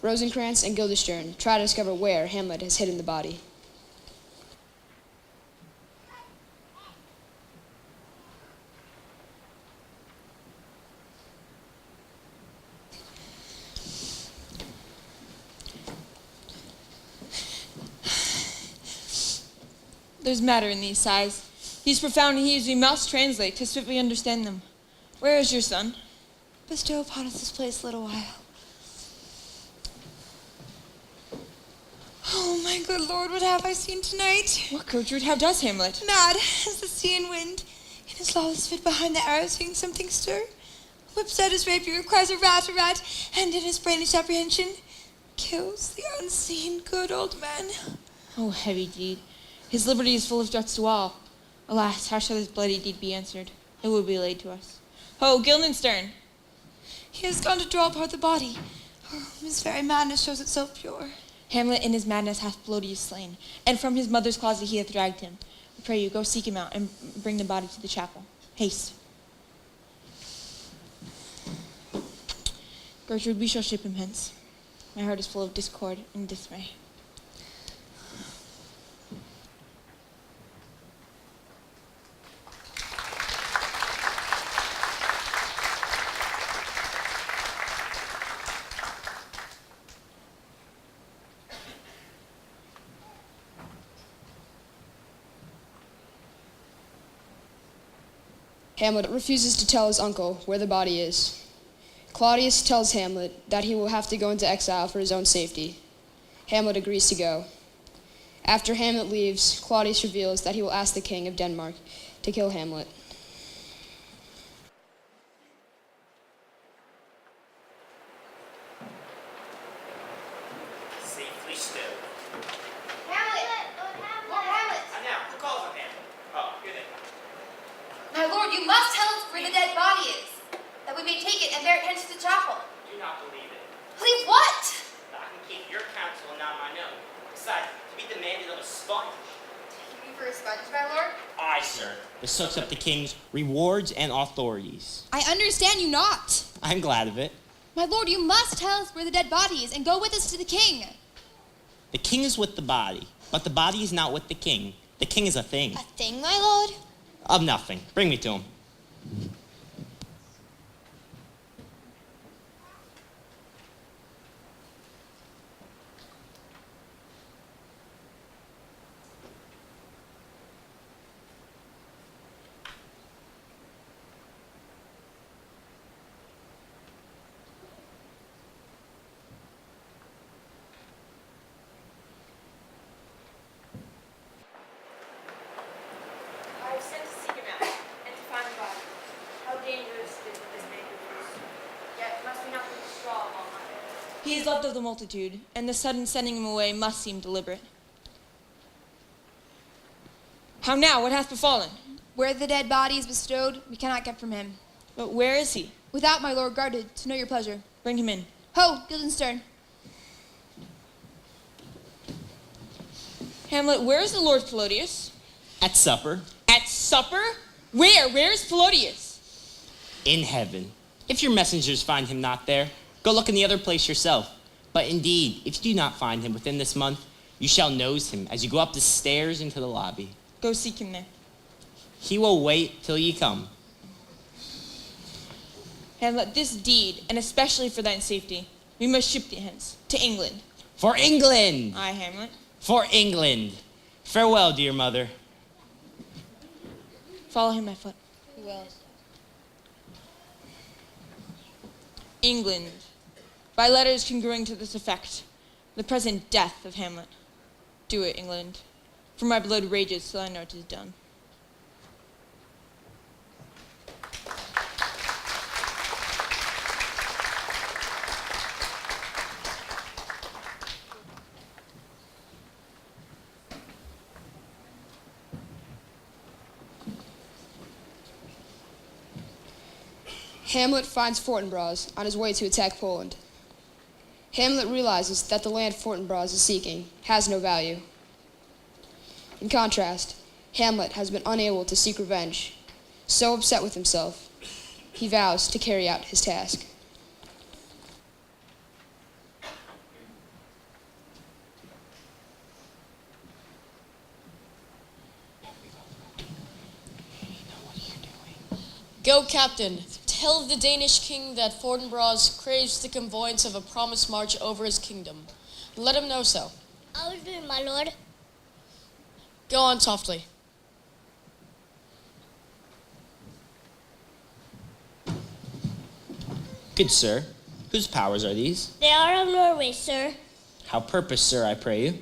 Speaker 3: Rosencrantz and Guildenstern try to discover where Hamlet has hidden the body.
Speaker 7: There's matter in these sighs. These profound heaves we must translate, 'tis fit we understand them. Where is your son?
Speaker 11: Bestow upon us this place a little while. Oh, my good Lord, what have I seen tonight?
Speaker 7: What, Gertrude? How does Hamlet?
Speaker 11: Mad as the sea and wind, in his lawless fit behind the arrow, seeing something stir. Whips out his rapier, cries a rat, and in his brainish apprehension, kills the unseen good old man.
Speaker 7: Oh, heavy deed. His liberty is full of threats to all. Alas, how shall this bloody deed be answered? It will be laid to us. Ho, Guildenstern!
Speaker 11: He has gone to draw apart the body. Oh, his very madness shows itself pure.
Speaker 7: Hamlet in his madness hath Pelodius slain, and from his mother's closet he hath dragged him. I pray you, go seek him out, and bring the body to the chapel. Haste. Gertrude, we shall ship him hence. My heart is full of discord and dismay.
Speaker 3: Hamlet refuses to tell his uncle where the body is. Claudius tells Hamlet that he will have to go into exile for his own safety. Hamlet agrees to go. After Hamlet leaves, Claudius reveals that he will ask the king of Denmark to kill Hamlet.
Speaker 10: Safely stowed.
Speaker 13: Hamlet! Lord Hamlet!
Speaker 10: Now, who calls on Hamlet? Oh, here they come.
Speaker 13: My lord, you must tell us where the dead body is, that we may take it and bear it hence to the chapel.
Speaker 10: Do not believe it.
Speaker 13: Believe what?
Speaker 10: I can keep your counsel and not my own. Besides, to be demanded of a sponge.
Speaker 13: Take me for a sponge, my lord?
Speaker 10: Aye, sir. This soaks up the king's rewards and authorities.
Speaker 17: I understand you not.
Speaker 10: I'm glad of it.
Speaker 17: My lord, you must tell us where the dead body is and go with us to the king.
Speaker 10: The king is with the body, but the body is not with the king. The king is a thing.
Speaker 15: A thing, my lord?
Speaker 10: Of nothing. Bring me to him.
Speaker 13: I have sent to seek him out, and to find the body. How dangerous it is that this man confused. Yet must we not be straw among others.
Speaker 7: He is loved of the multitude, and the sudden sending him away must seem deliberate. How now? What hath befallen?
Speaker 17: Where the dead body is bestowed, we cannot get from him.
Speaker 7: But where is he?
Speaker 17: Without, my lord, guarded, to know your pleasure.
Speaker 7: Bring him in.
Speaker 17: Ho, Guildenstern.
Speaker 7: Hamlet, where is the Lord Pelodius?
Speaker 10: At supper.
Speaker 7: At supper? Where? Where is Pelodius?
Speaker 10: In heaven. If your messengers find him not there, go look in the other place yourself. But indeed, if you do not find him within this month, you shall nose him as you go up the stairs into the lobby.
Speaker 7: Go seek him there.
Speaker 10: He will wait till ye come.
Speaker 7: Hamlet, this deed, and especially for thine safety, we must ship thee hence, to England.
Speaker 10: For England!
Speaker 7: Aye, Hamlet.
Speaker 10: For England! Farewell, dear mother.
Speaker 7: Follow him by foot.
Speaker 17: We will.
Speaker 7: England. By letters congruing to this effect, the present death of Hamlet. Do it, England. For my blood rages till I know 'tis done.
Speaker 3: Hamlet finds Fortinbras on his way to attack Poland. Hamlet realizes that the land Fortinbras is seeking has no value. In contrast, Hamlet has been unable to seek revenge. So upset with himself, he vows to carry out his task.
Speaker 18: Go, Captain. Tell the Danish king that Fortinbras craves the convoyance of a promised march over his kingdom. Let him know so.
Speaker 6: I will do it, my lord.
Speaker 18: Go on softly.
Speaker 10: Good sir, whose powers are these?
Speaker 6: They are of Norway, sir,
Speaker 10: How purpose, sir, I pray you?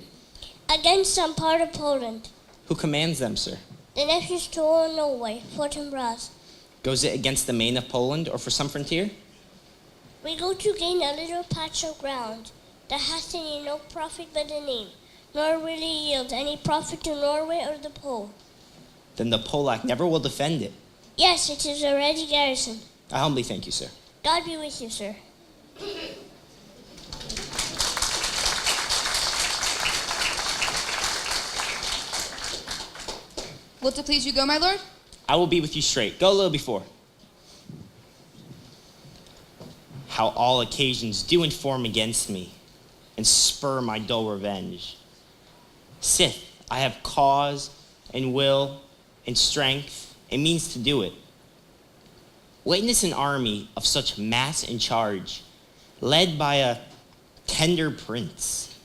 Speaker 6: against some part of Poland.
Speaker 10: Who commands them, sir?
Speaker 6: The nephews to all Norway, Fortinbras.
Speaker 10: Goes it against the main of Poland or for some frontier?
Speaker 6: We go to gain a little patch of ground that hath in it no profit but the name, nor really yield any profit to Norway or the Pole.
Speaker 10: Then the Polak never will defend it.
Speaker 6: Yes, it is already garrisoned.
Speaker 10: I humbly thank you, sir.
Speaker 6: God be with you, sir.
Speaker 13: Will it please you go, my lord?
Speaker 10: I will be with you straight. Go a little before. How all occasions do inform against me, and spur my dull revenge. Sith, I have cause, and will, and strength, and means to do it. Witness an army of such mass and charge, led by a tender prince,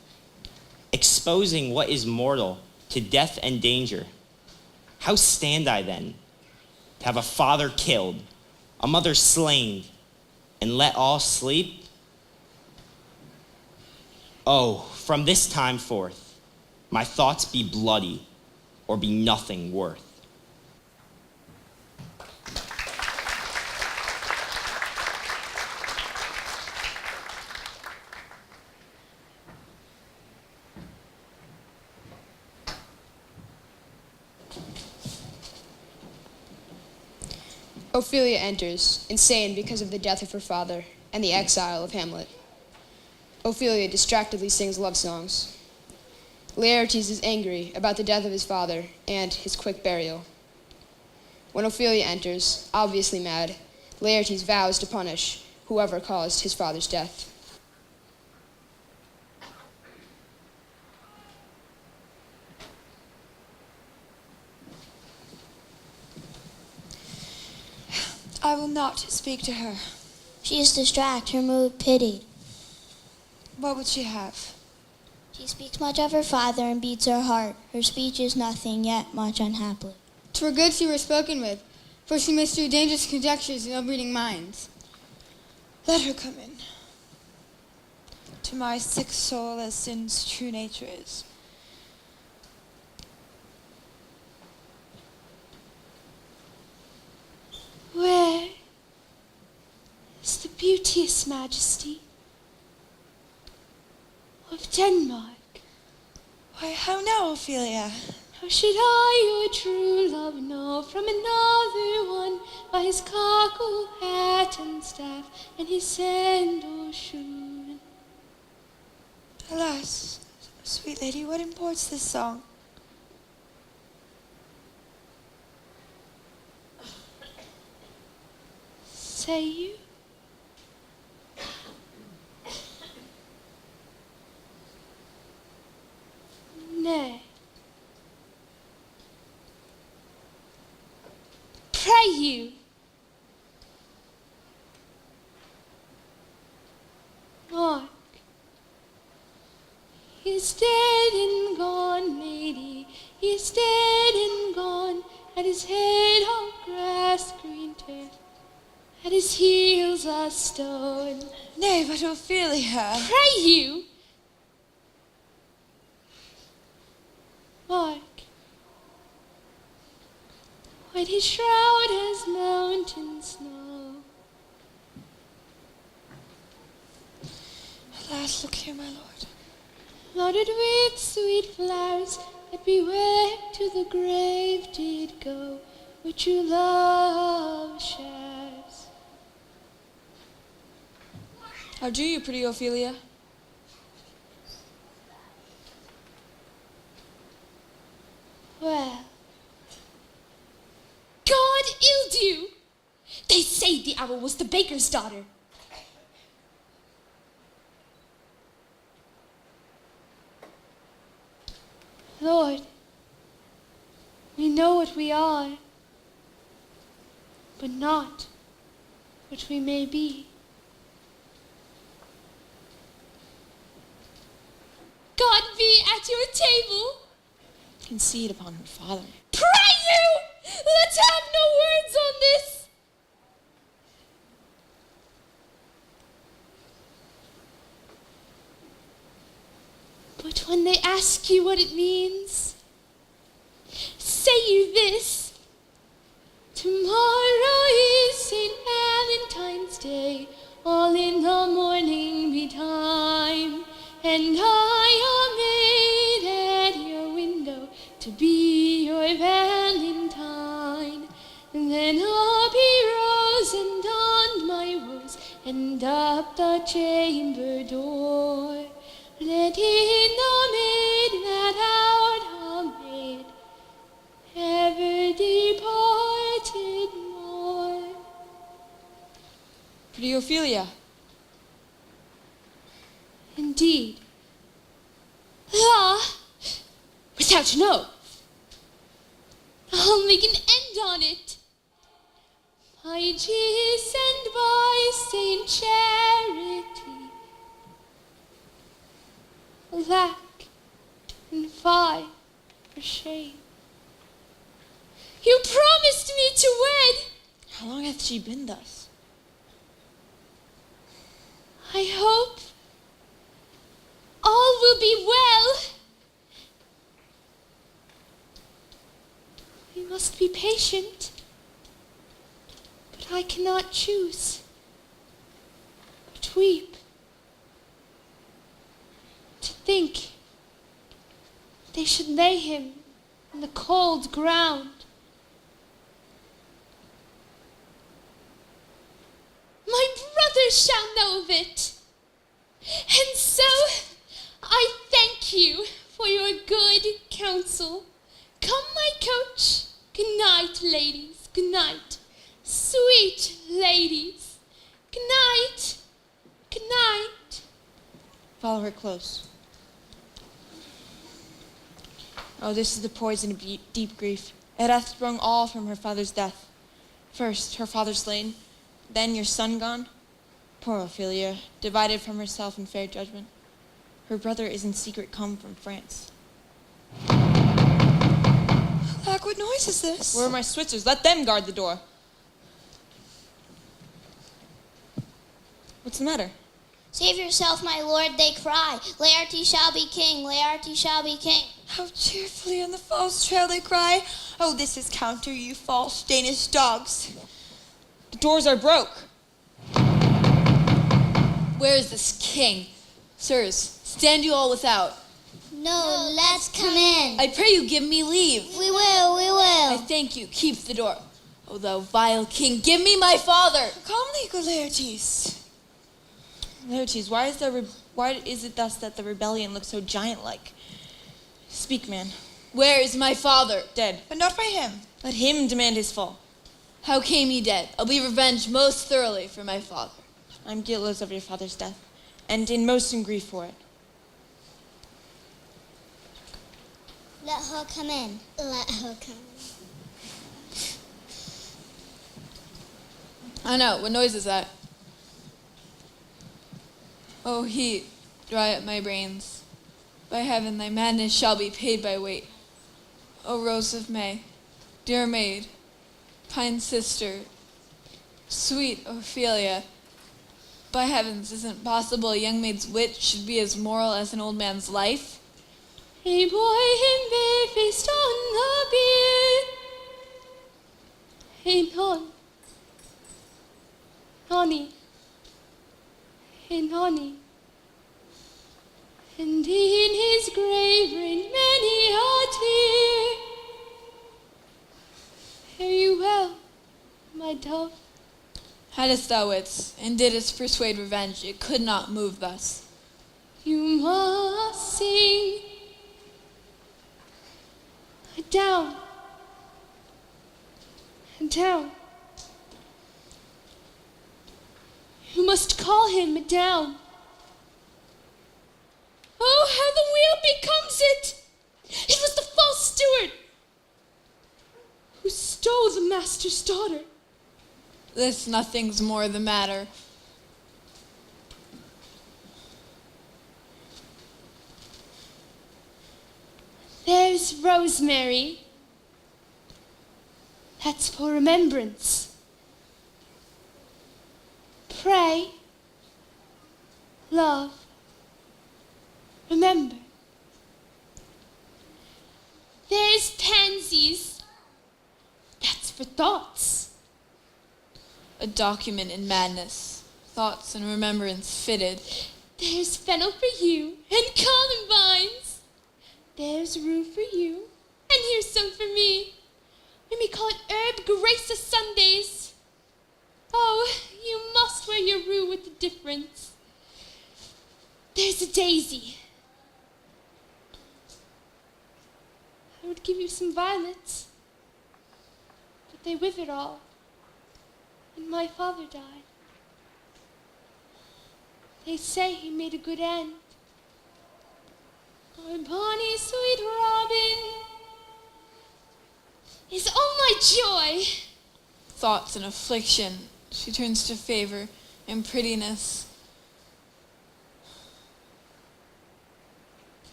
Speaker 10: exposing what is mortal to death and danger. How stand I then, to have a father killed, a mother slain, and let all sleep? Oh, from this time forth, my thoughts be bloody, or be nothing worth.
Speaker 3: Ophelia enters, insane because of the death of her father and the exile of Hamlet. Ophelia distractedly sings love songs. Laertes is angry about the death of his father and his quick burial. When Ophelia enters, obviously mad, Laertes vows to punish whoever caused his father's death.
Speaker 11: I will not speak to her.
Speaker 6: She is distracted, her mood pitied.
Speaker 11: What would she have?
Speaker 6: She speaks much of her father and beats her heart. Her speech is nothing, yet much unhappily.
Speaker 5: 'Twere good she were spoken with, for she may strew dangerous conjectures in ill-breeding minds.
Speaker 11: Let her come in. To my sick soul as sin's true nature is.
Speaker 14: Where is the beauteous majesty of Denmark?
Speaker 11: Why, how now, Ophelia?
Speaker 14: How should I your true love know from another one by his cockle hat and staff and his sandal shoon?
Speaker 11: Alas, sweet lady, what imports this song?
Speaker 14: Say you? Nay. Pray you. Mark. He is dead and gone, lady. He is dead and gone. At his head all grass green turf. At his heels a stone.
Speaker 11: Nay, but Ophelia.
Speaker 14: Pray you. Mark. White his shroud as mountain snow.
Speaker 11: Alas, look here, my lord.
Speaker 14: Loaded with sweet flowers that beware to the grave did go, which you love shares.
Speaker 7: How do you, pretty Ophelia?
Speaker 14: Well, God ill do! They say the owl was the baker's daughter. Lord, we know what we are, but not what we may be. God be at your table.
Speaker 7: concede upon her father.
Speaker 14: Pray you! Let's have no words on this! But when they ask you what it means, say you this: tomorrow is St. Valentine's Day, all in the morning betime, and I am made at your window to be your Valentine. And then up he rose and donned my woes, and up the chamber door let in the maid that out a maid ever departed more.
Speaker 7: Pretty Ophelia.
Speaker 14: Indeed. Ah, without an oath, I'll make an end on it. By Jesus and by Saint Charity, alack and fie for shame. You promised me to wed.
Speaker 7: How long hath she been thus?
Speaker 14: I hope all will be well. We must be patient, but I cannot choose but weep. To think they should lay him in the cold ground. My brother shall know of it. And so I thank you for your good counsel. Come, my coach. Good night, ladies. Good night. Sweet ladies. Good night. Good night.
Speaker 7: Follow her close. Oh, this is the poison of deep grief. It hath sprung all from her father's death. First, her father slain, then your son gone. Poor Ophelia, divided from herself in fair judgment. Her brother is in secret come from France.
Speaker 11: Alack, what noise is this?
Speaker 7: Where are my Switzers? Let them guard the door. What's the matter?
Speaker 6: Save yourself, my lord, they cry. Laertes shall be king, Laertes shall be king.
Speaker 11: How cheerfully on the false trail they cry. Oh, this is counter, you false Danish dogs.
Speaker 7: The doors are broke.
Speaker 8: Where is this king? Sirs, stand you all without.
Speaker 6: No, let's come in.
Speaker 8: I pray you give me leave.
Speaker 6: We will, we will.
Speaker 8: I thank you, keep the door. O thou vile king, give me my father.
Speaker 11: Calmly, good Laertes.
Speaker 7: Laertes, why is it thus that the rebellion looks so giant-like? Speak, man.
Speaker 8: Where is my father?
Speaker 7: Dead.
Speaker 11: But not by him.
Speaker 7: Let him demand his fall.
Speaker 8: How came he dead? I'll be revenged most thoroughly for my father.
Speaker 7: I'm guiltless of your father's death, and most in grief for it.
Speaker 6: Let her come in. Let her come in.
Speaker 8: I know, what noise is that? Oh, heat, dry up my brains. By heaven, thy madness shall be paid by weight. O Rose of May, dear maid, kind sister, sweet Ophelia, by heavens, isn't possible a young maid's wit should be as moral as an old man's life?
Speaker 14: A boy him barefaced on the bier. Hey, Nonny, hey, Nonny. And in his grave reigned many a tear. Fare you well, my dove.
Speaker 8: Hadst thou wits, and didst persuade revenge, it could not move thus.
Speaker 14: You must sing. Down. Down. You must call him down. Oh, how the wheel becomes it! It was the false steward who stole the master's daughter.
Speaker 8: This nothing's more the matter.
Speaker 14: There's rosemary. That's for remembrance. Pray, love, remember. There's pansies. That's for thoughts.
Speaker 8: A document in madness, thoughts and remembrance fitted.
Speaker 14: There's fennel for you and columbines. There's rue for you, and here's some for me. We may call it herb grace of Sundays. Oh, you must wear your rue with the difference. There's a daisy. I would give you some violets, but they withered all, and my father died. They say he made a good end. Our bonny sweet robin is all my joy.
Speaker 8: Thoughts and affliction, she turns to favor and prettiness.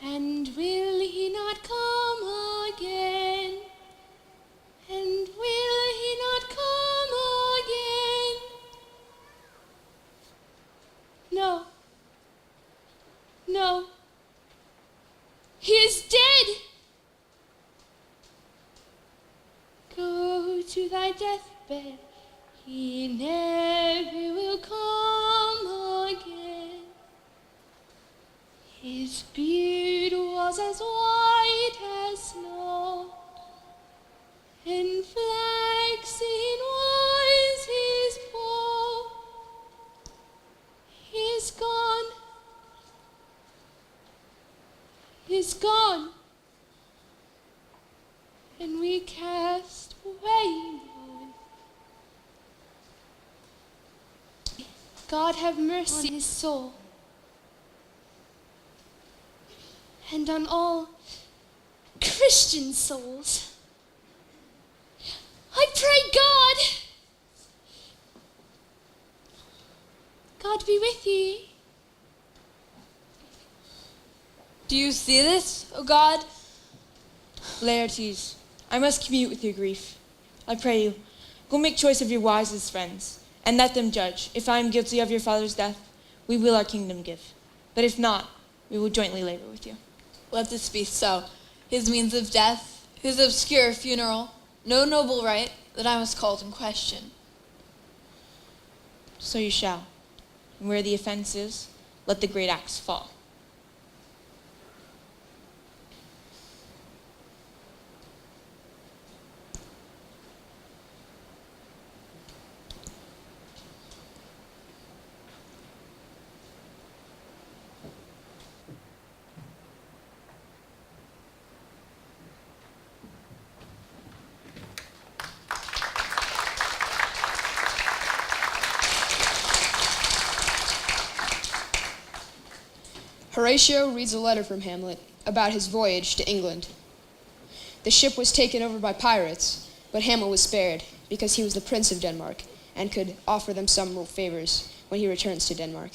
Speaker 14: And will he not come again? And will he not come again? No. No. He is dead. Go to thy deathbed. He never will come again. His beard was as white as snow, and flaxen was his poll. He's gone. He's gone. And we cast away mourn. God have mercy on his soul, and on all Christian souls. I pray God be with ye.
Speaker 8: Do you see this, O God?
Speaker 7: Laertes, I must commute with your grief. I pray you, go make choice of your wisest friends, and let them judge. If I am guilty of your father's death, we will our kingdom give. But if not, we will jointly labor with you.
Speaker 8: Let this be so. His means of death, his obscure funeral, no noble right that I must call in question.
Speaker 7: So you shall. And where the offense is, let the great axe fall.
Speaker 3: Horatio reads a letter from Hamlet about his voyage to England. The ship was taken over by pirates, but Hamlet was spared because he was the Prince of Denmark and could offer them some favors when he returns to Denmark.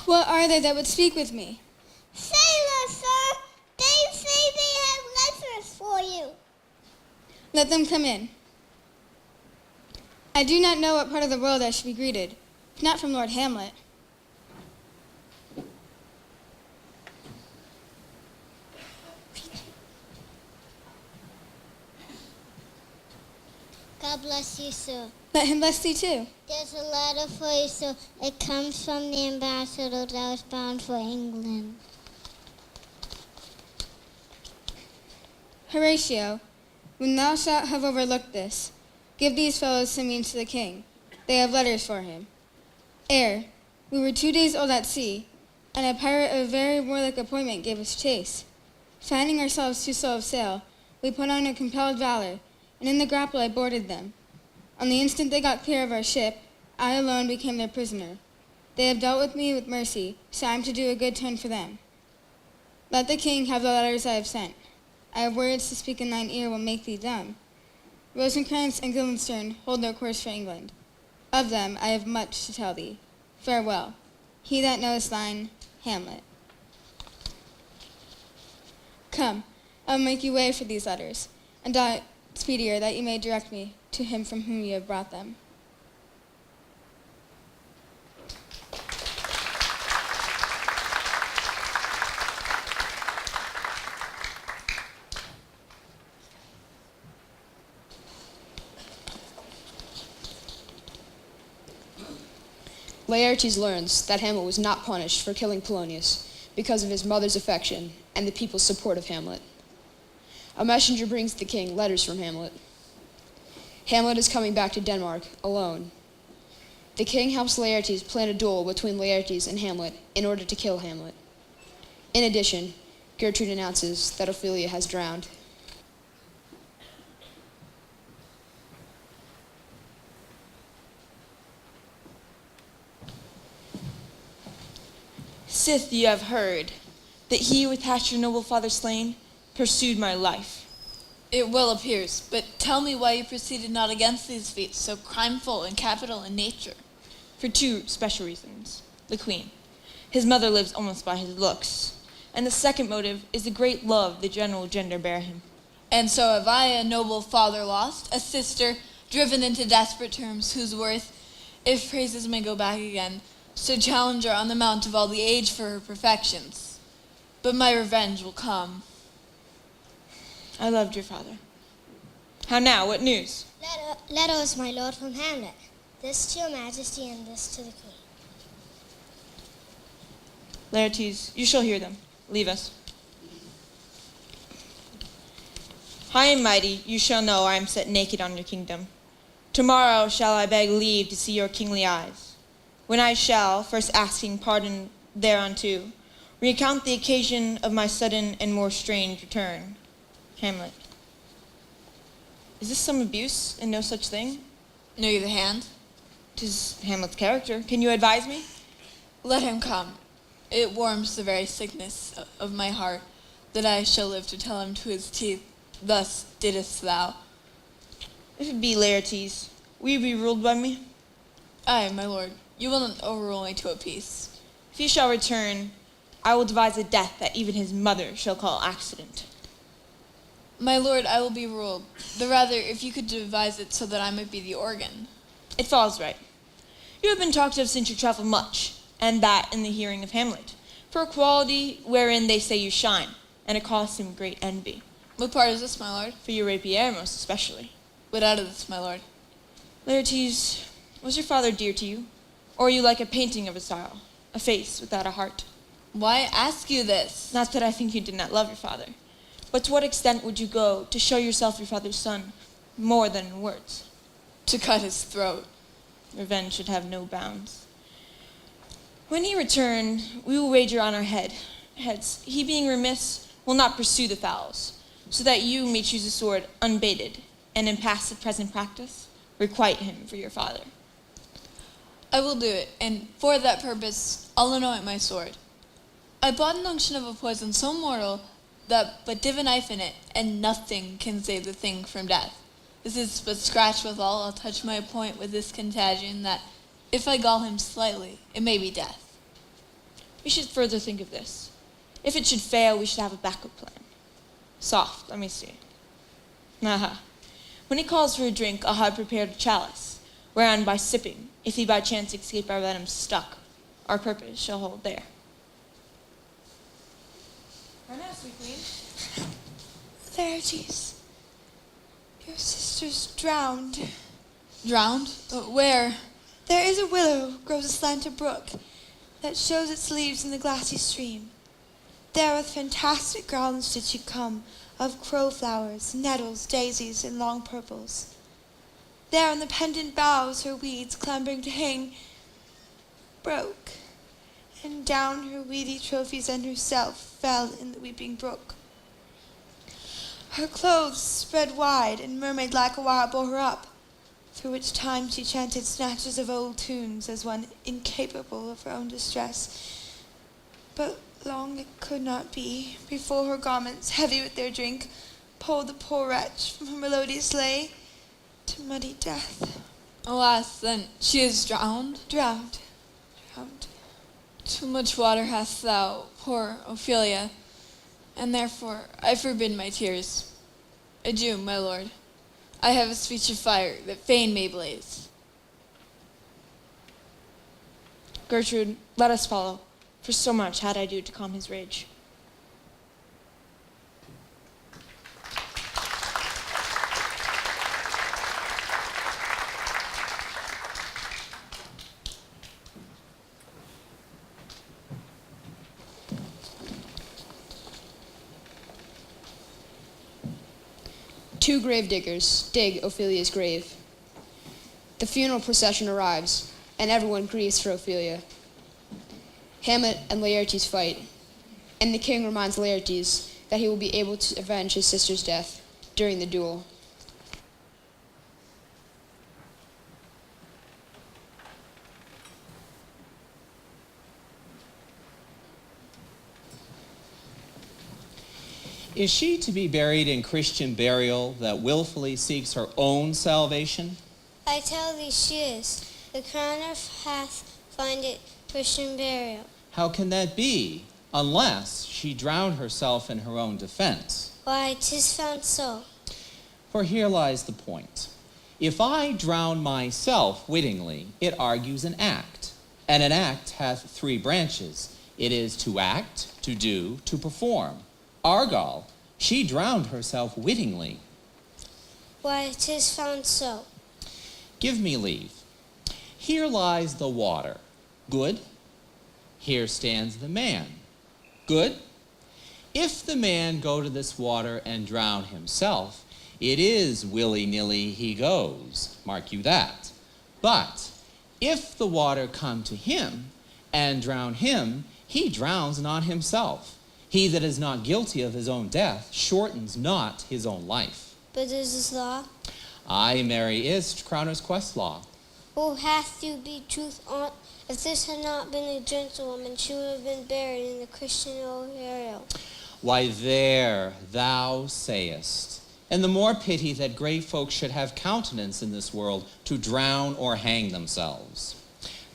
Speaker 5: What are they that would speak with me?
Speaker 19: Sailor, sir, they say they have letters for you.
Speaker 5: Let them come in. I do not know what part of the world I should be greeted. Not from Lord Hamlet.
Speaker 19: God bless you, sir.
Speaker 5: Let him bless thee too.
Speaker 19: There's a letter for you, sir. It comes from the ambassador that was bound for England.
Speaker 5: Horatio, when thou shalt have overlooked this, give these fellows some means to the king. They have letters for him. Ere we were 2 days old at sea, and a pirate of very warlike appointment gave us chase. Finding ourselves too slow of sail, we put on a compelled valor, and in the grapple I boarded them. On the instant they got clear of our ship, I alone became their prisoner. They have dealt with me with mercy, so I am to do a good turn for them. Let the king have the letters I have sent. I have words to speak in thine ear will make thee dumb. Rosencrantz and Guildenstern hold their course for England. Of them I have much to tell thee. Farewell. He that knoweth thine, Hamlet. Come, I will make you way for these letters, and die speedier that you may direct me to him from whom you have brought them.
Speaker 3: Laertes learns that Hamlet was not punished for killing Polonius because of his mother's affection and the people's support of Hamlet. A messenger brings the king letters from Hamlet. Hamlet is coming back to Denmark alone. The king helps Laertes plan a duel between Laertes and Hamlet in order to kill Hamlet. In addition, Gertrude announces that Ophelia has drowned.
Speaker 7: Sith you have heard that he who hath your noble father slain pursued my life.
Speaker 8: It well appears, but tell me why you proceeded not against these feats, so crimeful and capital in nature.
Speaker 7: For two special reasons. The queen. His mother lives almost by his looks. And the second motive is the great love the general gender bear him.
Speaker 8: And so have I a noble father lost, a sister driven into desperate terms, whose worth, if praises may go back again, stood challenger on the mount of all the age for her perfections. But my revenge will come.
Speaker 7: I loved your father. How now? What news?
Speaker 19: Letters, my lord, from Hamlet. This to your majesty and this to the queen.
Speaker 7: Laertes, you shall hear them. Leave us. High and mighty, you shall know I am set naked on your kingdom. Tomorrow shall I beg leave to see your kingly eyes, when I shall, first asking pardon thereunto, recount the occasion of my sudden and more strange return. Hamlet. Is this some abuse and no such thing?
Speaker 8: Know you the hand?
Speaker 7: 'Tis Hamlet's character. Can you advise me?
Speaker 8: Let him come. It warms the very sickness of my heart that I shall live to tell him to his teeth, thus didst thou.
Speaker 7: If it be Laertes, will you be ruled by me?
Speaker 8: Aye, my lord. You will not overrule me to a peace.
Speaker 7: If he shall return, I will devise a death that even his mother shall call accident.
Speaker 8: My lord, I will be ruled. The rather, if you could devise it so that I might be the organ.
Speaker 7: It falls right. You have been talked of since you travel much, and that in the hearing of Hamlet, for a quality wherein they say you shine, and it costs him great envy.
Speaker 8: What part is this, my lord?
Speaker 7: For your rapier, most especially.
Speaker 8: What out of this, my lord?
Speaker 7: Laertes, was your father dear to you? Or are you like a painting of a style, a face without a heart?
Speaker 8: Why ask you this?
Speaker 7: Not that I think you did not love your father, but to what extent would you go to show yourself your father's son, more than in words?
Speaker 8: To cut his throat.
Speaker 7: Revenge should have no bounds. When he return, we will wager on our heads. He being remiss will not pursue the fowls, so that you may choose a sword unbaited, and in past present practice, requite him for your father.
Speaker 8: I will do it, and for that purpose, I'll anoint my sword. I bought an unction of a poison so mortal that but div a knife in it, and nothing can save the thing from death. This is but scratch withal. I'll touch my point with this contagion, that if I gall him slightly, it may be death.
Speaker 7: We should further think of this. If it should fail, we should have a backup plan. Soft, let me see. Aha. When he calls for a drink, I'll have prepared a chalice, whereon by sipping, if he by chance escape our venom stuck, our purpose shall hold there. How now, sweet queen?
Speaker 11: Laertes, your sister's drowned.
Speaker 8: Drowned? Where?
Speaker 11: There is a willow grows aslant a brook that shows its leaves in the glassy stream. There with fantastic garlands did she come, of crowflowers, nettles, daisies, and long purples. There on the pendant boughs her weeds, clambering to hang, broke,
Speaker 16: and down her weedy trophies and herself fell in the weeping brook. Her clothes spread wide, and mermaid like a wire bore her up, through which time she chanted snatches of old tunes as one incapable of her own distress. But long it could not be, before her garments, heavy with their drink, pulled the poor wretch from her melodious lay to muddy death.
Speaker 8: Alas, then, she is drowned?
Speaker 16: Drowned.
Speaker 8: Too much water hast thou, poor Ophelia, and therefore I forbid my tears. Adieu, my lord. I have a speech of fire that fain may blaze.
Speaker 7: Gertrude, let us follow, for so much had I do to calm his rage.
Speaker 3: Two gravediggers dig Ophelia's grave. The funeral procession arrives, and everyone grieves for Ophelia. Hamlet and Laertes fight, and the king reminds Laertes that he will be able to avenge his sister's death during the duel.
Speaker 1: Is she to be buried in Christian burial that willfully seeks her own salvation?
Speaker 19: I tell thee she is. The crown of hath find it Christian burial.
Speaker 1: How can that be, unless she drowned herself in her own defense?
Speaker 19: Why, 'tis found so.
Speaker 1: For here lies the point. If I drown myself wittingly, it argues an act, and an act hath three branches. It is to act, to do, to perform. Argal, she drowned herself wittingly.
Speaker 19: Why, 'tis found so.
Speaker 1: Give me leave. Here lies the water. Good. Here stands the man. Good. If the man go to this water and drown himself, it is willy-nilly he goes. Mark you that. But if the water come to him and drown him, he drowns not himself. He that is not guilty of his own death shortens not his own life.
Speaker 19: But is this law?
Speaker 1: Aye, Mary, is Crowner's quest law.
Speaker 19: Oh, hath you be truth on? If this had not been a gentlewoman, she would have been buried in the Christian burial.
Speaker 1: Why, there thou sayest. And the more pity that great folks should have countenance in this world to drown or hang themselves.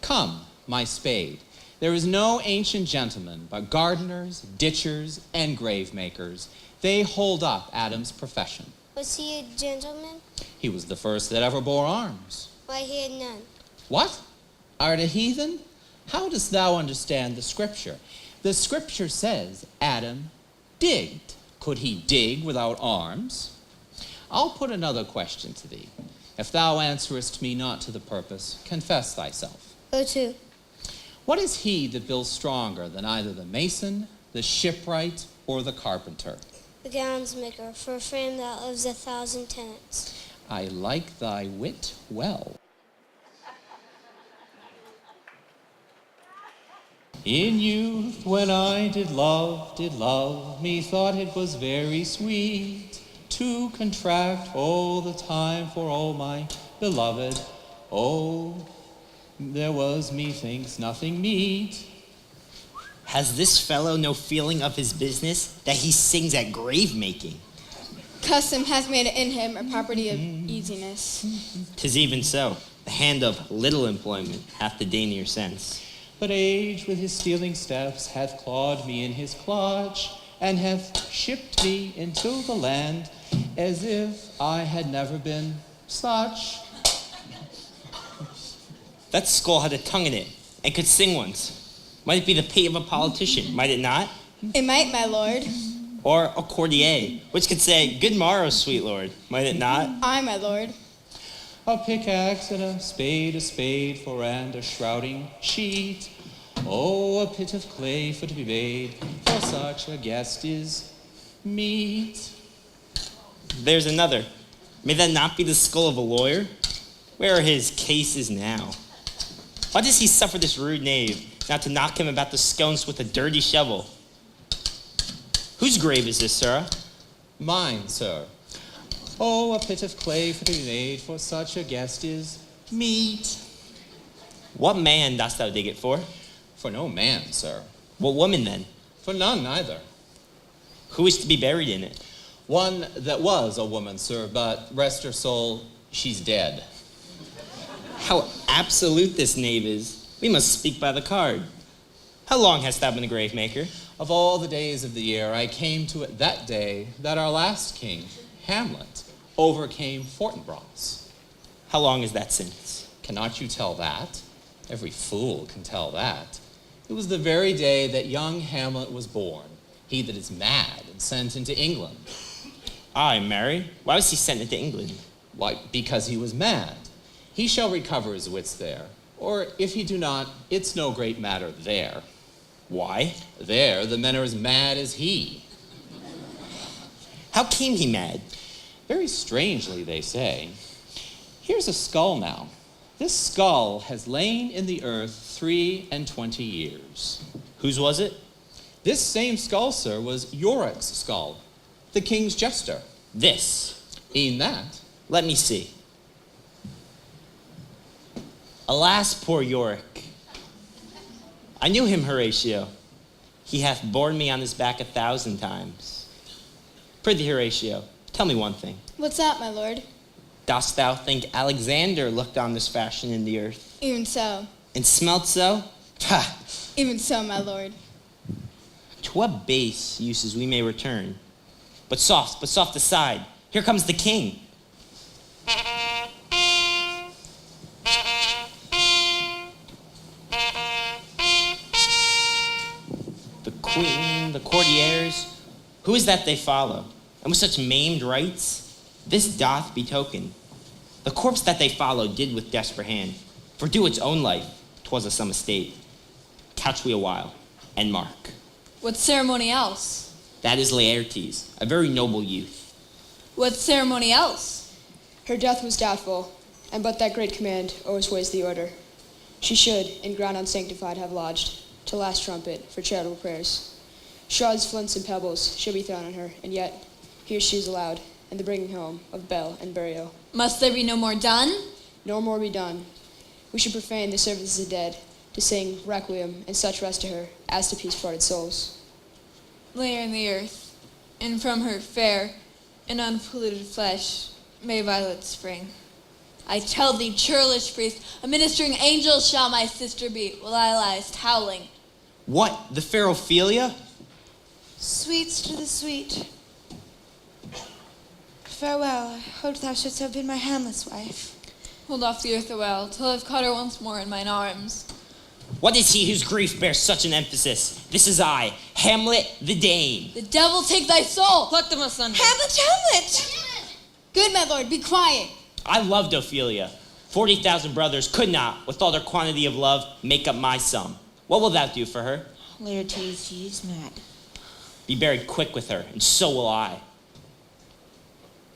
Speaker 1: Come, my spade. There is no ancient gentleman, but gardeners, ditchers, and grave makers. They hold up Adam's profession.
Speaker 19: Was he a gentleman?
Speaker 1: He was the first that ever bore arms.
Speaker 19: Why, he had none.
Speaker 1: What? Art a heathen? How dost thou understand the scripture? The scripture says Adam digged. Could he dig without arms? I'll put another question to thee. If thou answerest me not to the purpose, confess thyself.
Speaker 19: Go to.
Speaker 1: What is he that builds stronger than either the mason, the shipwright, or the carpenter?
Speaker 19: The gowns maker, for a frame that lives 1,000 tenants.
Speaker 1: I like thy wit well. In youth, when I did love, methought it was very sweet to contract all the time for all my beloved. Oh, there was, methinks, nothing meet.
Speaker 10: Has this fellow no feeling of his business that he sings at grave making?
Speaker 12: Custom has made it in him a property of easiness.
Speaker 10: 'Tis even so. The hand of little employment hath the daintier sense.
Speaker 1: But age with his stealing steps hath clawed me in his clutch, and hath shipped me into the land as if I had never been such.
Speaker 10: That skull had a tongue in it, and could sing once. Might it be the pate of a politician, might it not?
Speaker 12: It might, my lord.
Speaker 10: Or a courtier, which could say, "Good morrow, sweet lord," might it not?
Speaker 12: Aye, my lord.
Speaker 1: A pickaxe and a spade for and a shrouding sheet. Oh, a pit of clay for to be made, for such a guest is meet.
Speaker 10: There's another. May that not be the skull of a lawyer? Where are his cases now? Why does he suffer this rude knave not to knock him about the scones with a dirty shovel. Whose grave is this, sirrah?
Speaker 1: Mine, sir. Oh, a pit of clay to be made for such a guest is meet.
Speaker 10: What man dost thou dig it for?
Speaker 1: For no man, sir.
Speaker 10: What woman, then?
Speaker 1: For none either.
Speaker 10: Who is to be buried in it?
Speaker 1: One that was a woman, sir, but rest her soul, she's dead.
Speaker 10: How absolute this knave is. We must speak by the card. How long hast thou been a grave maker?
Speaker 1: Of all the days of the year, I came to it that day that our last king, Hamlet, overcame Fortinbras.
Speaker 10: How long is that since?
Speaker 1: Cannot you tell that? Every fool can tell that. It was the very day that young Hamlet was born, he that is mad and sent into England.
Speaker 10: Aye, marry. Why was he sent into England?
Speaker 1: Why, because he was mad. He shall recover his wits there. Or if he do not, it's no great matter there.
Speaker 10: Why?
Speaker 1: There, the men are as mad as he.
Speaker 10: How came he mad?
Speaker 1: Very strangely, they say. Here's a skull now. This skull has lain in the earth 23 years.
Speaker 10: Whose was it?
Speaker 1: This same skull, sir, was Yorick's skull, the king's jester.
Speaker 10: This?
Speaker 1: E'en that.
Speaker 10: Let me see. Alas, poor Yorick. I knew him, Horatio. He hath borne me on his back 1,000 times. Prithee, Horatio, tell me one thing.
Speaker 5: What's that, my lord?
Speaker 10: Dost thou think Alexander looked on this fashion in the earth?
Speaker 5: Even so.
Speaker 10: And smelt so? Ha!
Speaker 5: Even so, my lord.
Speaker 10: To what base uses we may return. But soft aside. Here comes the king. The queen, the courtiers, who is that they follow? And with such maimed rites, this doth betoken. The corpse that they follow did with desperate hand, for due its own life, 'twas of some estate. Couch we a while, and mark.
Speaker 8: What ceremony else?
Speaker 10: That is Laertes, a very noble youth.
Speaker 8: What ceremony else?
Speaker 3: Her death was doubtful, and but that great command always weighs the order. She should, in ground unsanctified, have lodged, to last trumpet, for charitable prayers. Shards, flints, and pebbles should be thrown on her, and yet here she is allowed, and the bringing home of bell and burial.
Speaker 8: Must there be no more done?
Speaker 3: No more be done. We should profane the services of the dead, to sing requiem and such rest to her as to peace-parted souls.
Speaker 8: Lay her in the earth, and from her fair and unpolluted flesh may violets spring. I tell thee, churlish priest, a ministering angel shall my sister be, while I lies howling.
Speaker 10: What, the fair Ophelia?
Speaker 11: Sweets to the sweet. Farewell, I hope thou shouldst have been my Hamlet's wife.
Speaker 8: Hold off the earth awhile, till I've caught her once more in mine arms.
Speaker 10: What is he whose grief bears such an emphasis? This is I, Hamlet the Dane.
Speaker 8: The devil take thy soul!
Speaker 7: Pluck them asunder.
Speaker 11: Hamlet!
Speaker 5: Good, my lord, be quiet.
Speaker 10: I loved Ophelia. 40,000 brothers could not, with all their quantity of love, make up my sum. What will thou do for her?
Speaker 7: Laertes, he is mad.
Speaker 10: Be buried quick with her, and so will I.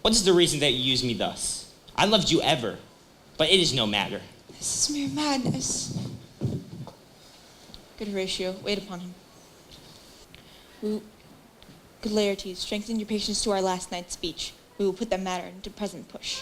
Speaker 10: What is the reason that you use me thus? I loved you ever, but it is no matter.
Speaker 11: This is mere madness.
Speaker 7: Good Horatio, wait upon him. Good Laertes, strengthen your patience to our last night's speech. We will put that matter into present push.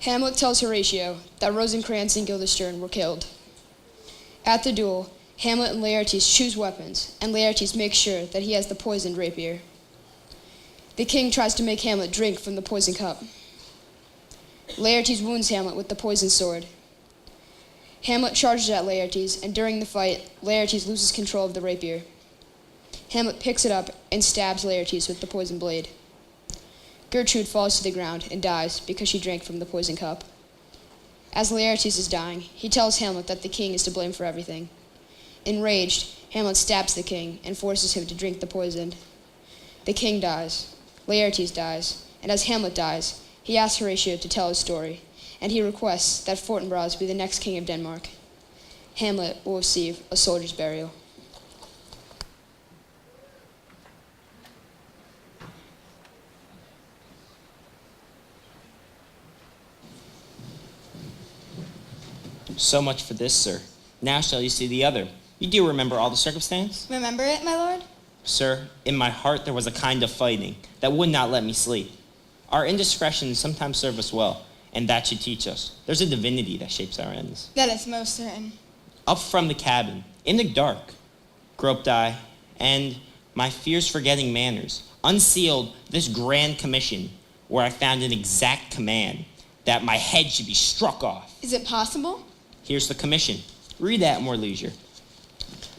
Speaker 3: Hamlet tells Horatio that Rosencrantz and Guildenstern were killed. At the duel, Hamlet and Laertes choose weapons, and Laertes makes sure that he has the poisoned rapier. The king tries to make Hamlet drink from the poisoned cup. Laertes wounds Hamlet with the poisoned sword. Hamlet charges at Laertes, and during the fight, Laertes loses control of the rapier. Hamlet picks it up and stabs Laertes with the poison blade. Gertrude falls to the ground and dies because she drank from the poison cup. As Laertes is dying, he tells Hamlet that the king is to blame for everything. Enraged, Hamlet stabs the king and forces him to drink the poison. The king dies, Laertes dies, and as Hamlet dies, he asks Horatio to tell his story, and he requests that Fortinbras be the next king of Denmark. Hamlet will receive a soldier's burial.
Speaker 10: So much for this, sir. Now shall you see the other. You do remember all the circumstance?
Speaker 5: Remember it, my lord?
Speaker 10: Sir, in my heart there was a kind of fighting that would not let me sleep. Our indiscretions sometimes serve us well, and that should teach us. There's a divinity that shapes our ends.
Speaker 5: That is most certain.
Speaker 10: Up from the cabin, in the dark, groped I, and my fears forgetting manners, unsealed this grand commission, where I found an exact command that my head should be struck off.
Speaker 5: Is it possible?
Speaker 10: Here's the commission. Read at more leisure.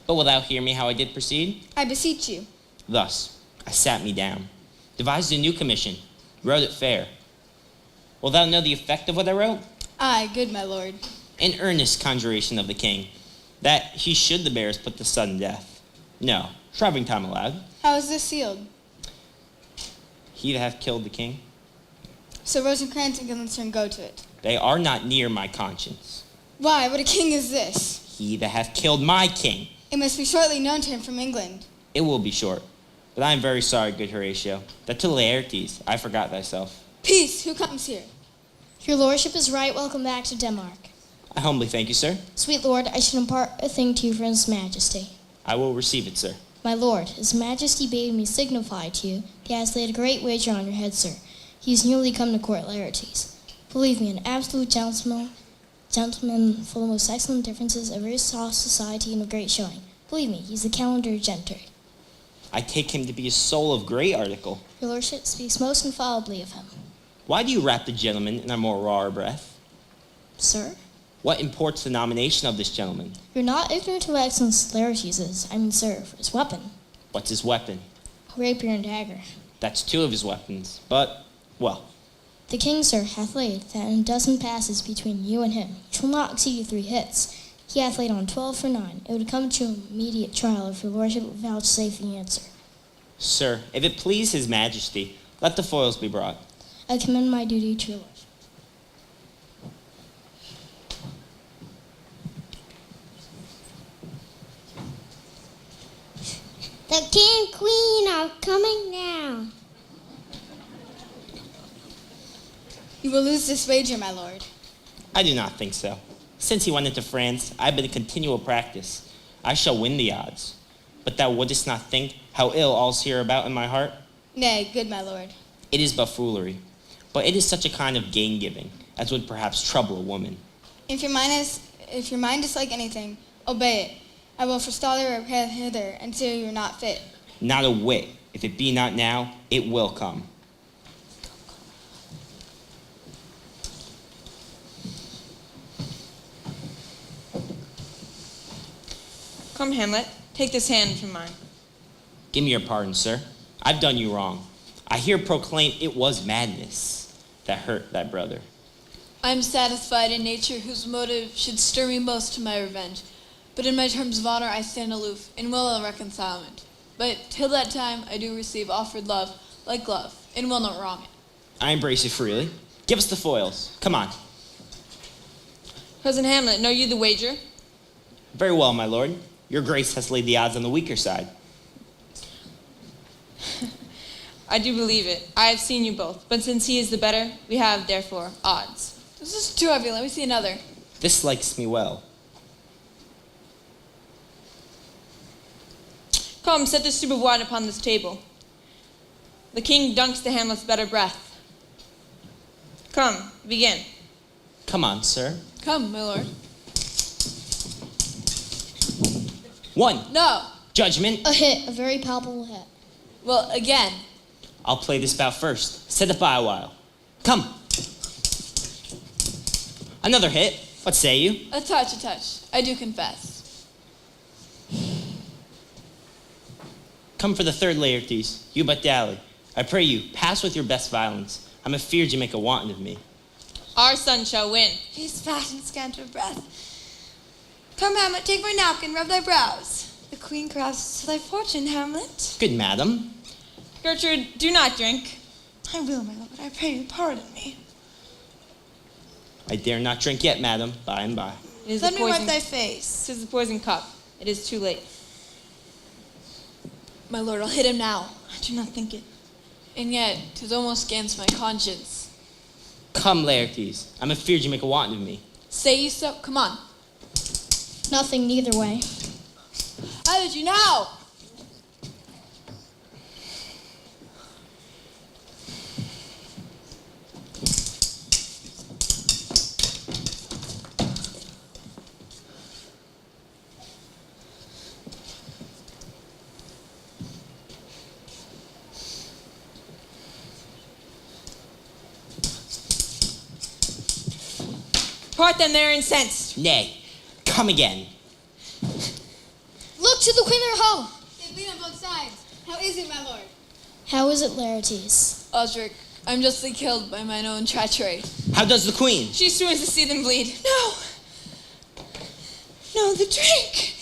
Speaker 10: But wilt thou hear me how I did proceed?
Speaker 5: I beseech you.
Speaker 10: Thus, I sat me down, devised a new commission, wrote it fair. Wilt thou know the effect of what I wrote?
Speaker 5: Aye, good my lord.
Speaker 10: An earnest conjuration of the king, that he should the bearers put to sudden death. No, shriving time allowed.
Speaker 5: How is this sealed?
Speaker 10: He that hath killed the king.
Speaker 5: So Rosencrantz and Guildenstern go to it.
Speaker 10: They are not near my conscience.
Speaker 5: Why, what a king is this?
Speaker 10: He that hath killed my king.
Speaker 5: It must be shortly known to him from England.
Speaker 10: It will be short. But I am very sorry, good Horatio, that to Laertes I forgot thyself.
Speaker 5: Peace, who comes here?
Speaker 6: Your lordship is right. Welcome back to Denmark.
Speaker 10: I humbly thank you, sir.
Speaker 6: Sweet lord, I should impart a thing to you from his majesty.
Speaker 10: I will receive it, sir.
Speaker 6: My lord, his majesty bade me signify to you that he has laid a great wager on your head, sir. He is newly come to court Laertes. Believe me, an absolute gentleman full of most excellent differences, of very soft society, and of great showing. Believe me, he's the calendar gentry.
Speaker 10: I take him to be a soul of great article.
Speaker 6: Your lordship speaks most infallibly of him.
Speaker 10: Why do you wrap the gentleman in a more rawer breath?
Speaker 6: Sir?
Speaker 10: What imports the nomination of this gentleman?
Speaker 6: You're not ignorant of excellence Laertes is. I mean, sir, for his weapon.
Speaker 10: What's his weapon?
Speaker 6: A rapier and dagger.
Speaker 10: That's two of his weapons, but, well.
Speaker 6: The king, sir, hath laid that in a dozen passes between you and him, which will not exceed 3 hits. He hath laid on 12 for 9. It would come to immediate trial if your lordship would vouchsafe the answer.
Speaker 10: Sir, if it please his majesty, let the foils be brought.
Speaker 6: I commend my duty to your lordship.
Speaker 19: The king and queen are coming now.
Speaker 5: You will lose this wager, my lord.
Speaker 10: I do not think so. Since he went into France, I have been in continual practice. I shall win the odds. But thou wouldst not think how ill all's here about in my heart?
Speaker 5: Nay, good my lord.
Speaker 10: It is but foolery. But it is such a kind of gain-giving as would perhaps trouble a woman.
Speaker 5: If your mind is like anything, obey it. I will forestall your repair hither until you are not fit.
Speaker 10: Not a whit. If it be not now, it will come.
Speaker 7: Come, Hamlet, take this hand from mine.
Speaker 10: Give me your pardon, sir. I've done you wrong. I here proclaim it was madness that hurt that brother.
Speaker 8: I am satisfied in nature whose motive should stir me most to my revenge. But in my terms of honor I stand aloof, and will a reconcilement. But till that time I do receive offered love, like love, and will not wrong it.
Speaker 10: I embrace you freely. Give us the foils. Come on.
Speaker 7: Cousin Hamlet, know you the wager?
Speaker 10: Very well, my lord. Your grace has laid the odds on the weaker side.
Speaker 7: I do believe it. I have seen you both, but since he is the better, we have, therefore, odds.
Speaker 8: This is too heavy. Let me see another.
Speaker 10: This likes me well.
Speaker 7: Come, set this soup of wine upon this table. The king dunks to Hamlet's better breath. Come, begin.
Speaker 10: Come on, sir.
Speaker 8: Come, my lord.
Speaker 10: 1.
Speaker 8: No.
Speaker 10: Judgment.
Speaker 6: A hit, a very palpable hit.
Speaker 8: Well, again.
Speaker 10: I'll play this bout first. Set it by a while. Come. Another hit. What say you?
Speaker 8: A touch, a touch. I do confess.
Speaker 10: Come for the third, Laertes. You but dally. I pray you, pass with your best violence. I'm afeard you make a wanton of me.
Speaker 7: Our son shall win.
Speaker 11: He's fat and scant of breath. Come, Hamlet, take my napkin, rub thy brows. The queen crafts to thy fortune, Hamlet.
Speaker 10: Good madam.
Speaker 7: Gertrude, do not drink.
Speaker 11: I will, my lord, I pray you pardon me.
Speaker 10: I dare not drink yet, madam, by and by.
Speaker 7: It is
Speaker 11: Let
Speaker 7: the
Speaker 11: me wipe
Speaker 7: poison.
Speaker 11: thy face.
Speaker 7: 'Tis the poison cup. It is too late.
Speaker 8: My lord, I'll hit him now.
Speaker 11: I do not think it.
Speaker 8: And yet, 'tis almost against my conscience.
Speaker 10: Come, Laertes. I'm afeard you make a wanton of me.
Speaker 8: Say you so? Come on.
Speaker 14: Nothing neither way.
Speaker 8: How did you now?
Speaker 7: Part them, they're incensed.
Speaker 10: Nay, come again.
Speaker 14: Look to the queen or hall.
Speaker 5: They bleed on both sides. How is it, my lord?
Speaker 14: How is it, Laertes?
Speaker 8: Osric, I'm justly killed by mine own treachery.
Speaker 10: How does the queen?
Speaker 7: She swoons to see them bleed.
Speaker 11: No. No, the drink.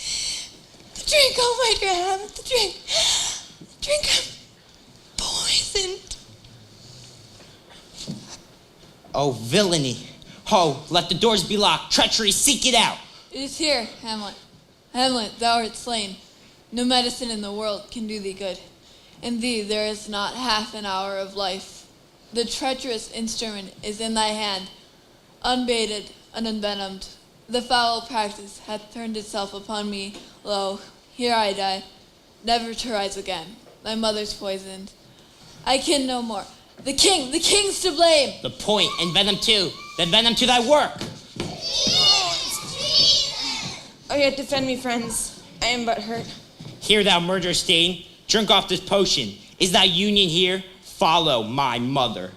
Speaker 11: The drink, oh my dear Hamlet, the drink. The drink, I'm poisoned.
Speaker 10: Oh, villainy. Ho, let the doors be locked. Treachery, seek it out.
Speaker 8: It is here, Hamlet. Hamlet, thou art slain. No medicine in the world can do thee good. In thee there is not half an hour of life. The treacherous instrument is in thy hand, unbaited and unvenomed. The foul practice hath turned itself upon me. Lo, here I die, never to rise again. Thy mother's poisoned. I can no more. The king's to blame.
Speaker 10: The point, and venom too. Then venom to thy work.
Speaker 7: Oh, yet defend me, friends. I am but hurt.
Speaker 10: Here, thou murder stain, drink off this potion. Is thy union here? Follow my mother.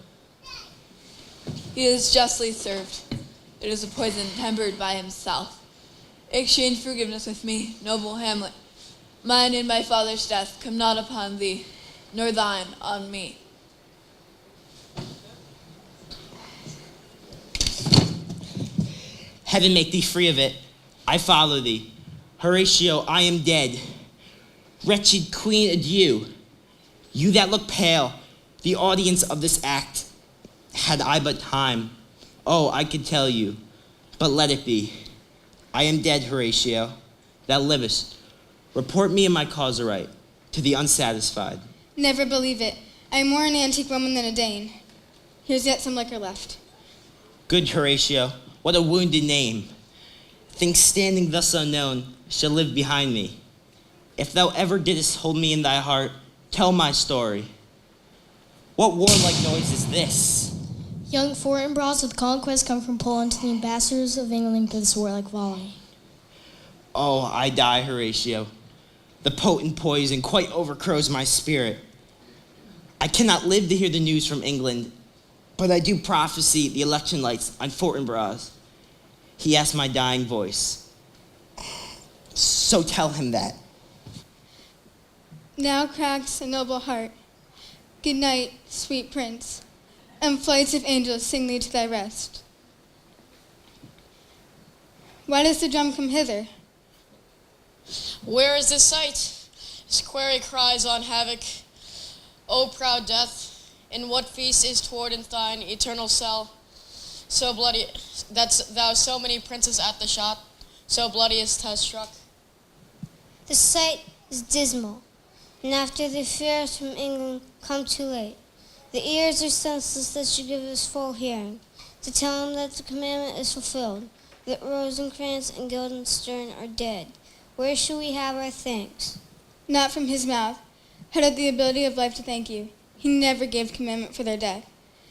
Speaker 8: He is justly served. It is a poison tempered by himself. Exchange forgiveness with me, noble Hamlet. Mine and my father's death come not upon thee, nor thine on me.
Speaker 10: Heaven make thee free of it. I follow thee. Horatio, I am dead. Wretched queen, adieu. You that look pale, the audience of this act, had I but time, oh, I could tell you, but let it be. I am dead, Horatio. Thou livest. Report me and my cause aright, to the unsatisfied.
Speaker 5: Never believe it. I am more an antique woman than a Dane. Here's yet some liquor left.
Speaker 10: Good Horatio, what a wounded name. Things standing thus unknown shall live behind me. If thou ever didst hold me in thy heart, tell my story. What warlike noise is this?
Speaker 14: Young Fortinbras with conquest come from Poland to the ambassadors of England for this warlike volley.
Speaker 10: Oh, I die, Horatio. The potent poison quite overcrows my spirit. I cannot live to hear the news from England, but I do prophesy the election lights on Fortinbras. He asked my dying voice. So tell him that.
Speaker 5: Now cracks a noble heart. Good night, sweet prince, and flights of angels sing thee to thy rest. Why does the drum come hither?
Speaker 18: Where is this sight? His query cries on havoc. O proud death, in what feast is toward in thine eternal cell? So bloody that thou so many princes at the shot, so bloodiest has struck.
Speaker 19: The sight is dismal, and after the fears from England come too late, the ears are senseless that should give us full hearing, to tell him that the commandment is fulfilled, that Rosencrantz and Guildenstern are dead. Where shall we have our thanks?
Speaker 5: Not from his mouth. Had it the ability of life to thank you, he never gave commandment for their death.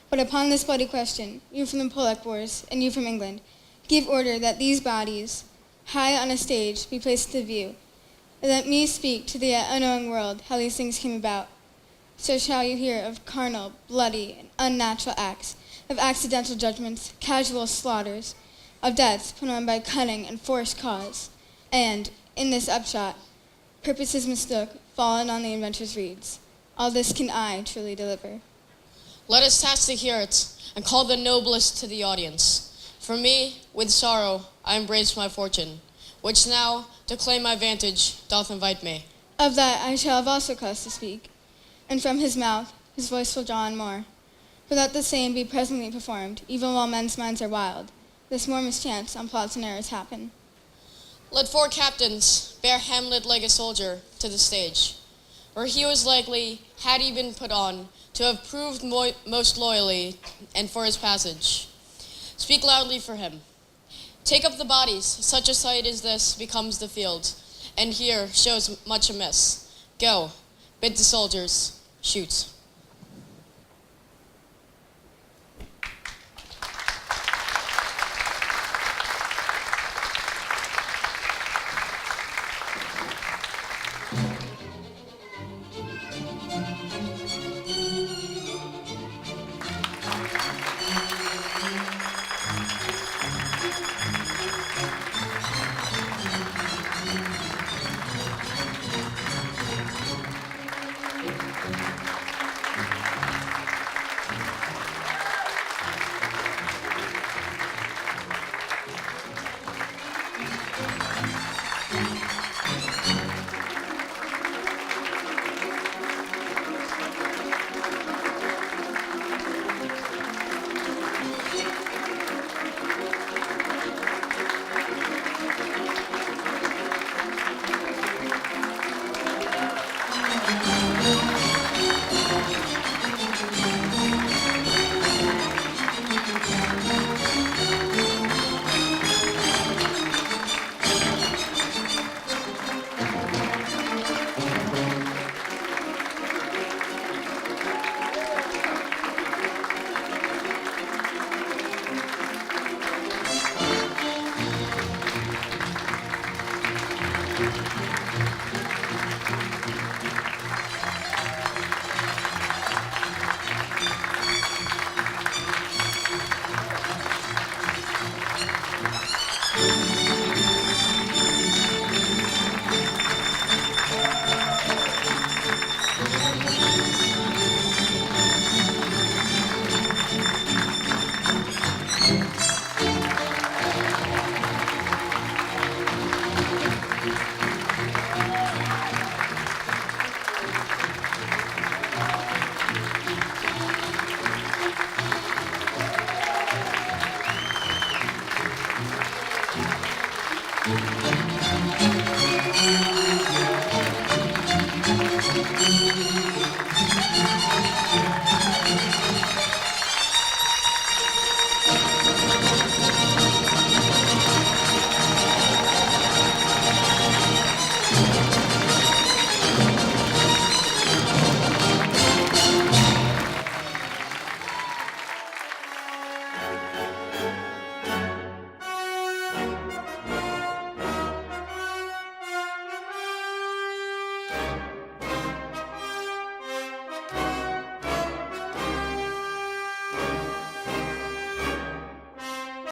Speaker 5: But upon this bloody question, you from the Polack wars, and you from England, give order that these bodies, high on a stage, be placed to view, and let me speak to the yet unknowing world how these things came about. So shall you hear of carnal, bloody, and unnatural acts, of accidental judgments, casual slaughters, of death put on by cunning and forced cause, and, in this upshot, purposes mistook, fallen on the inventor's reeds. All this can I truly deliver.
Speaker 18: Let us task to hear it, and call the noblest to the audience. For me, with sorrow, I embrace my fortune, which now, to claim my vantage, doth invite me.
Speaker 5: Of that I shall have also cause to speak, and from his mouth his voice will draw on more. For that the same be presently performed, even while men's minds are wild, this more mischance on plots and errors happen.
Speaker 18: Let 4 captains bear Hamlet like a soldier to the stage, where he was likely, had he been put on, to have proved most loyally and for his passage. Speak loudly for him. Take up the bodies, such a sight as this becomes the field, and here shows much amiss. Go, bid the soldiers, shoot.